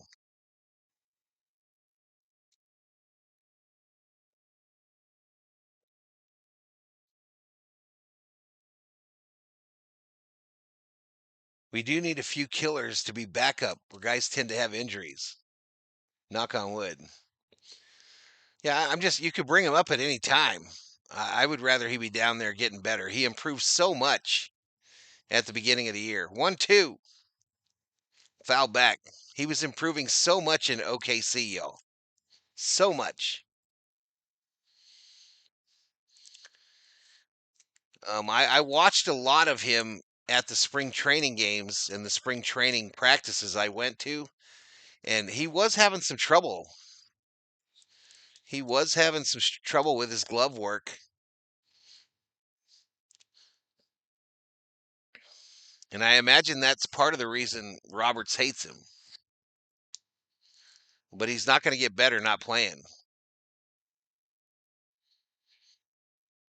We do need a few killers to be backup where guys tend to have injuries. Knock on wood. Yeah, you could bring him up at any time. I would rather he be down there getting better. He improved so much at the beginning of the year. 1-2. Foul back. He was improving so much in OKC, y'all. So much. I watched a lot of him at the spring training games and the spring training practices I went to, and he was having some trouble. He was having some trouble with his glove work. And I imagine that's part of the reason Roberts hates him. But he's not going to get better not playing.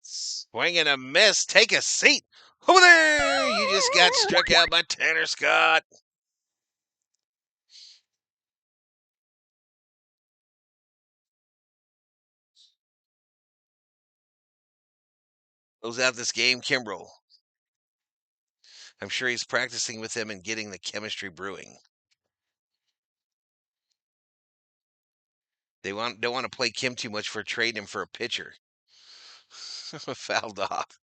Swing and a miss. Take a seat. Over there! You just got struck out by Tanner Scott. Close out this game, Kimbrel. I'm sure he's practicing with him and getting the chemistry brewing. They don't want to play Kim too much for trading him for a pitcher. Fouled off.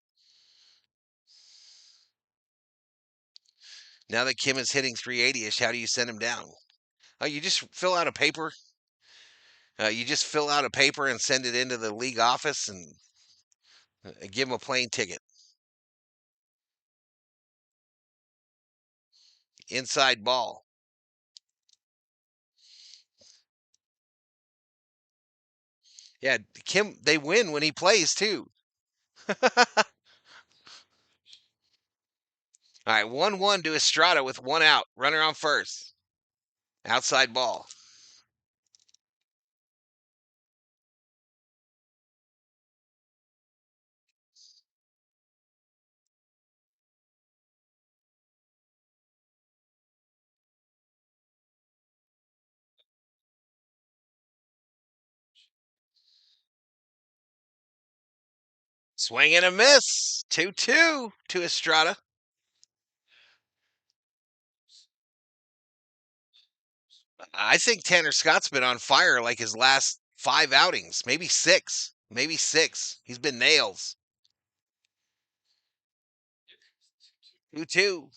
Now that Kim is hitting 380-ish, how do you send him down? Oh, you just fill out a paper. You just fill out a paper and send it into the league office and give him a plane ticket. Inside ball. Yeah, Kim, they win when he plays too. All right, 1-1 to Estrada with one out. Runner on first. Outside ball. Swing and a miss. 2-2 to Estrada. I think Tanner Scott's been on fire like his last 5 outings, maybe 6. Maybe 6. He's been nails. 2-2.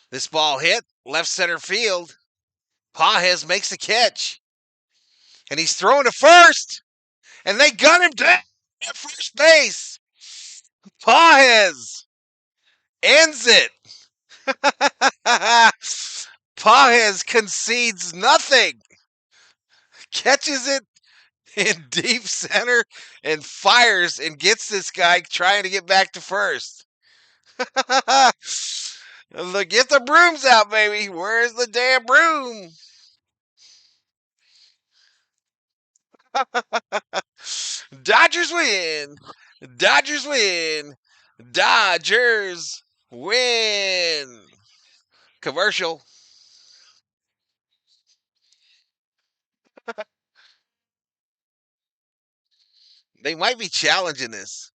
This ball hit left center field. Pajes makes the catch. And he's throwing to first. And they gun him down at first base. Pajes ends it. Pajes concedes nothing. Catches it in deep center and fires and gets this guy trying to get back to first. Look, get the brooms out, baby. Where's the damn broom? Dodgers win. Dodgers win. Dodgers win. Commercial. They might be challenging this.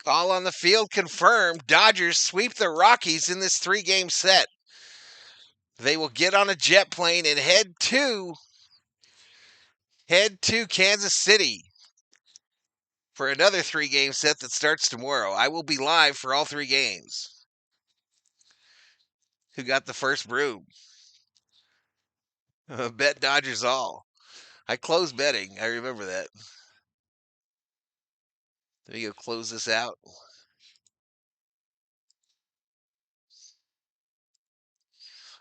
Call on the field confirmed. Dodgers sweep the Rockies in this 3-game set. They will get on a jet plane and head to Kansas City for another 3-game set that starts tomorrow. I will be live for all 3 games. Who got the first broom? Bet Dodgers all. I closed betting. I remember that. Let me go close this out.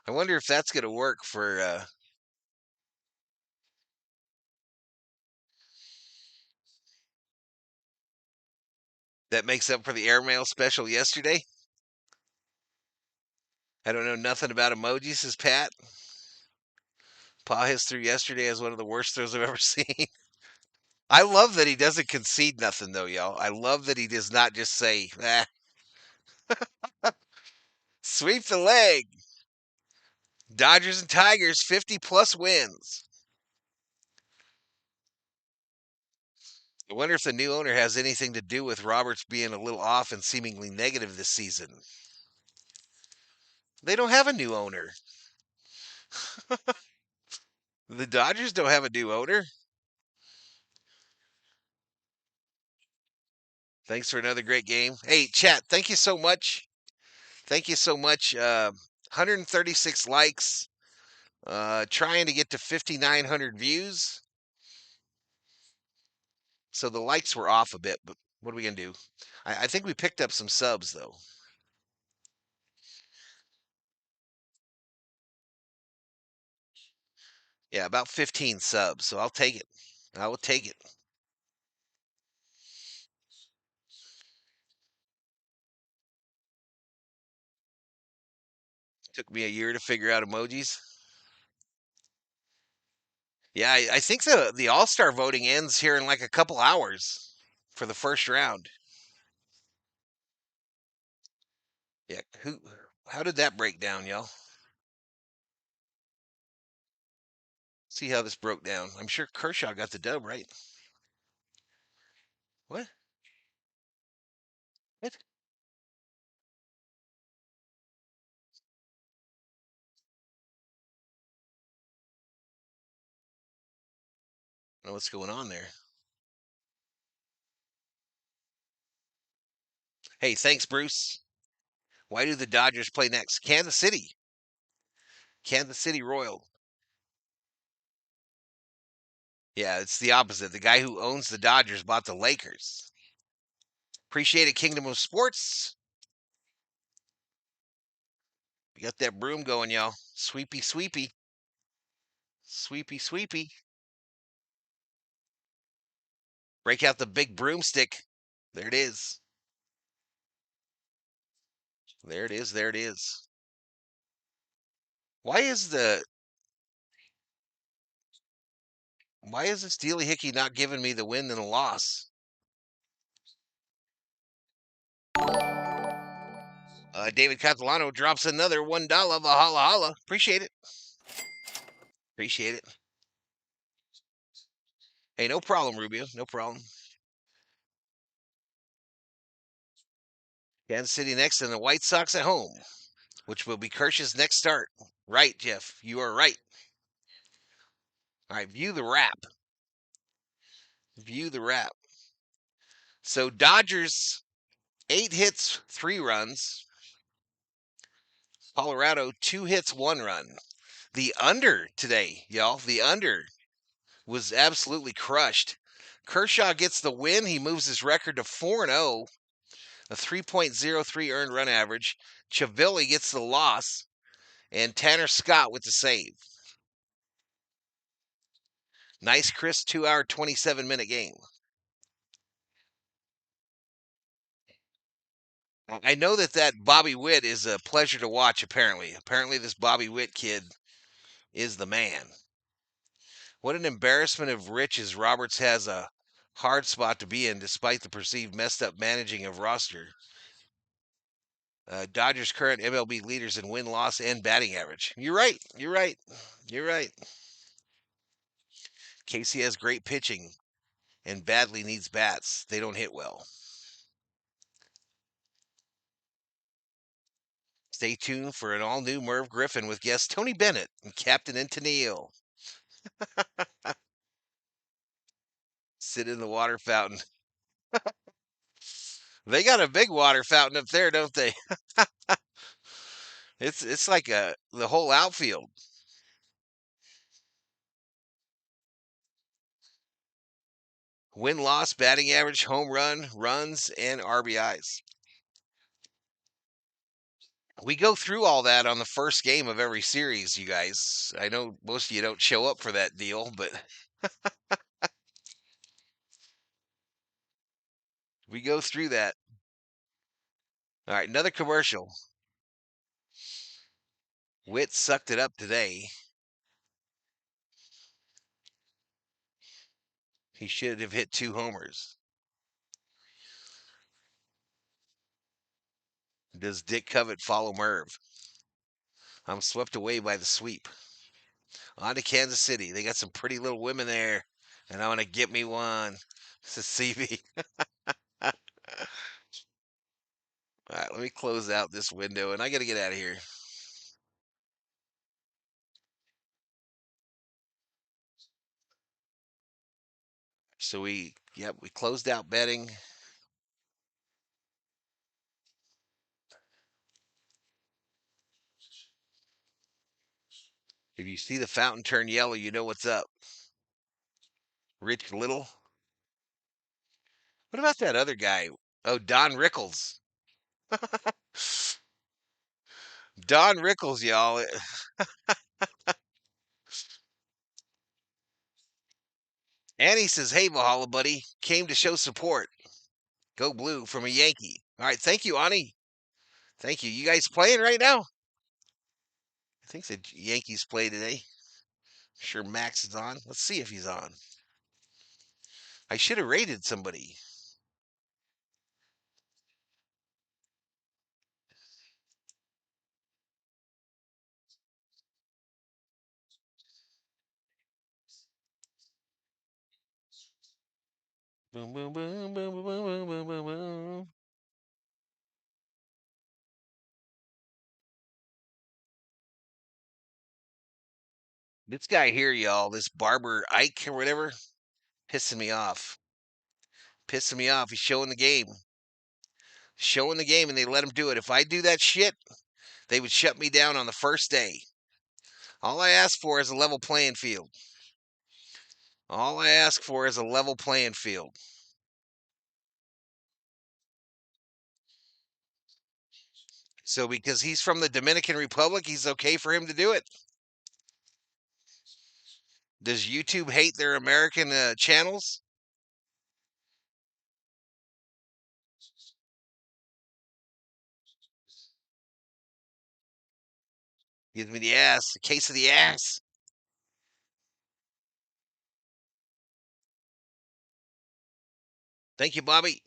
I wonder if that's going to work for that makes up for the airmail special yesterday. I don't know nothing about emojis, says Pat. Pajes threw yesterday as one of the worst throws I've ever seen. I love that he doesn't concede nothing, though, y'all. I love that he does not just say, sweep the leg. Dodgers and Tigers, 50-plus wins. I wonder if the new owner has anything to do with Roberts being a little off and seemingly negative this season. They don't have a new owner. The Dodgers don't have a new owner. Thanks for another great game. Hey, chat, thank you so much. Thank you so much. 136 likes. Trying to get to 5,900 views. So the likes were off a bit, but what are we going to do? I think we picked up some subs, though. Yeah, about 15 subs. So I'll take it. I will take it. Took me a year to figure out emojis. Yeah, I think the All Star voting ends here in like a couple hours for the first round. Yeah, who? How did that break down, y'all? See how this broke down. I'm sure Kershaw got the dub, right? What? What? I don't know what's going on there. Hey, thanks, Bruce. Why do the Dodgers play next? Kansas City. Kansas City Royal. Yeah, it's the opposite. The guy who owns the Dodgers bought the Lakers. Appreciate it, Kingdom of Sports. We got that broom going, y'all. Sweepy, sweepy. Sweepy, sweepy. Break out the big broomstick. There it is. There it is. There it is. Why is the why is this Steely Hickey not giving me the win and the loss? David Catalano drops another $1 Valhalla. Appreciate it. Appreciate it. Hey, no problem, Rubio. No problem. Kansas City next and the White Sox at home, which will be Kirsch's next start. Right, Jeff. You are right. All right, view the wrap. View the wrap. So Dodgers, 8 hits, 3 runs. Colorado, 2 hits, 1 run. The under today, y'all. The under was absolutely crushed. Kershaw gets the win. He moves his record to 4-0, a 3.03 earned run average. Chavilli gets the loss, and Tanner Scott with the save. Nice, crisp 2-hour, 27-minute game. I know that Bobby Witt is a pleasure to watch, apparently. Apparently, this Bobby Witt kid is the man. What an embarrassment of riches. Roberts has a hard spot to be in despite the perceived messed up managing of roster. Dodgers current MLB leaders in win, loss, and batting average. You're right. You're right. You're right. Casey has great pitching and badly needs bats. They don't hit well. Stay tuned for an all new Merv Griffin with guest Tony Bennett and Captain Antonio. Sit in the water fountain. They got a big water fountain up there, don't they? It's like the whole outfield. Win loss, batting average, home run, runs, and RBIs. We go through all that on the first game of every series, you guys. I know most of you don't show up for that deal, but we go through that. All right, another commercial. Witt sucked it up today. He should have hit 2 homers. Does Dick Covett follow Merv? I'm swept away by the sweep. On to Kansas City. They got some pretty little women there, and I want to get me one. This is CB. All right, let me close out this window, and I got to get out of here. So we closed out betting. If you see the fountain turn yellow, you know what's up. Rich Little. What about that other guy? Oh, Don Rickles. Don Rickles, y'all. Annie says, "Hey, Valhalla, buddy. Came to show support. Go blue from a Yankee." All right, thank you, Annie. Thank you. You guys playing right now? I think the Yankees play today. Sure, Max is on. Let's see if he's on. I should have rated somebody. Boom, boom, boom, boom, boom, boom, boom, boom, boom. This guy here, y'all, this Barber Ike or whatever, pissing me off. Pissing me off. He's showing the game. Showing the game, and they let him do it. If I do that shit, they would shut me down on the first day. All I ask for is a level playing field. All I ask for is a level playing field. So because he's from the Dominican Republic, he's okay for him to do it. Does YouTube hate their American channels? Gives me the ass, a case of the ass. Thank you, Bobby.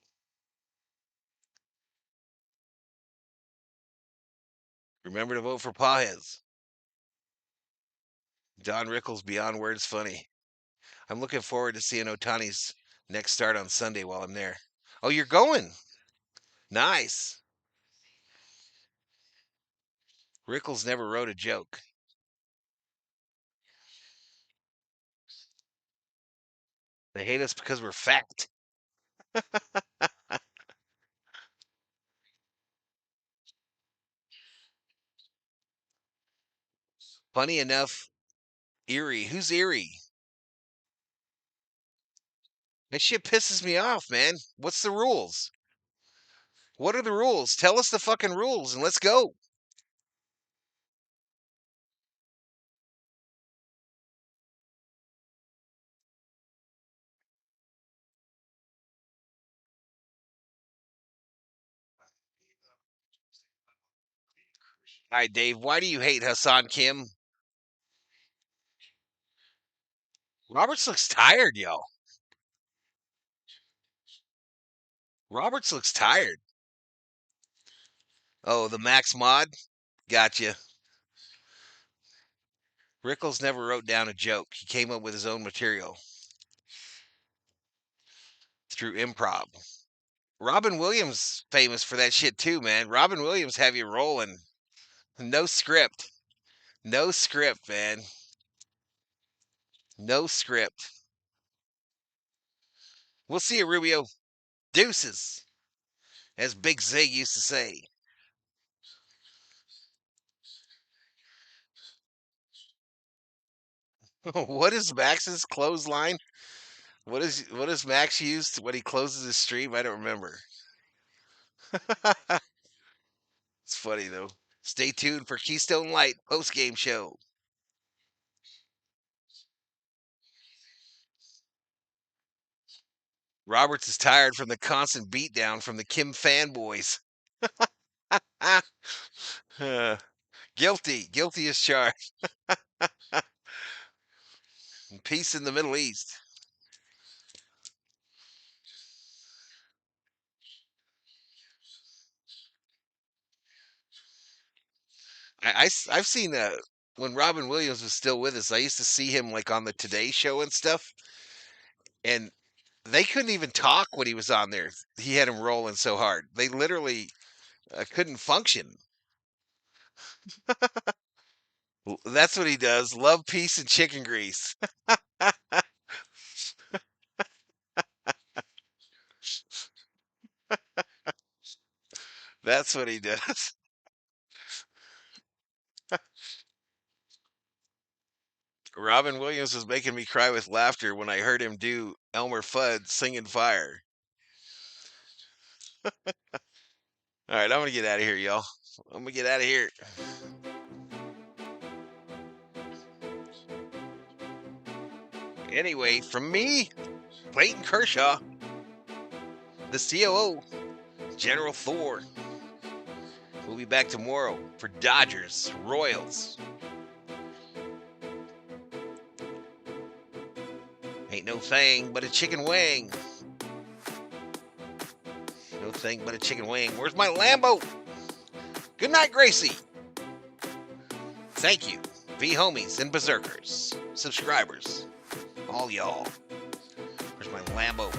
Remember to vote for Pawheads. Don Rickles, beyond words funny. I'm looking forward to seeing Otani's next start on Sunday while I'm there. Oh, you're going? Nice. Rickles never wrote a joke. They hate us because we're fat. Funny enough, Erie. Who's Erie? That shit pisses me off, man. What's the rules? What are the rules? Tell us the fucking rules and let's go. All right, Dave, why do you hate Hassan Kim? Roberts looks tired, yo. Roberts looks tired. Oh, the Max mod? Gotcha. Rickles never wrote down a joke. He came up with his own material through improv. Robin Williams famous for that shit too, man. Robin Williams have you rolling. No script. No script, man. No script. We'll see you, Rubio. Deuces, as Big Zig used to say. What is Max's clothesline? What does Max use when he closes his stream? I don't remember. It's funny though. Stay tuned for Keystone Light post game show. Roberts is tired from the constant beatdown from the Kim fanboys. Guilty as charged. Peace in the Middle East. I've seen when Robin Williams was still with us. I used to see him like on the Today Show and stuff, and they couldn't even talk when he was on there. He had him rolling so hard. They literally couldn't function. That's what he does. Love, peace, and chicken grease. That's what he does. Robin Williams was making me cry with laughter when I heard him do Elmer Fudd singing Fire. All right, I'm going to get out of here, y'all. I'm going to get out of here. Anyway, from me, Clayton Kershaw, the COO, General Thor. We'll be back tomorrow for Dodgers, Royals. Ain't no thing but a chicken wing. No thing but a chicken wing. Where's my Lambo? Good night, Gracie. Thank you, V-homies and berserkers, subscribers, all y'all. Where's my Lambo?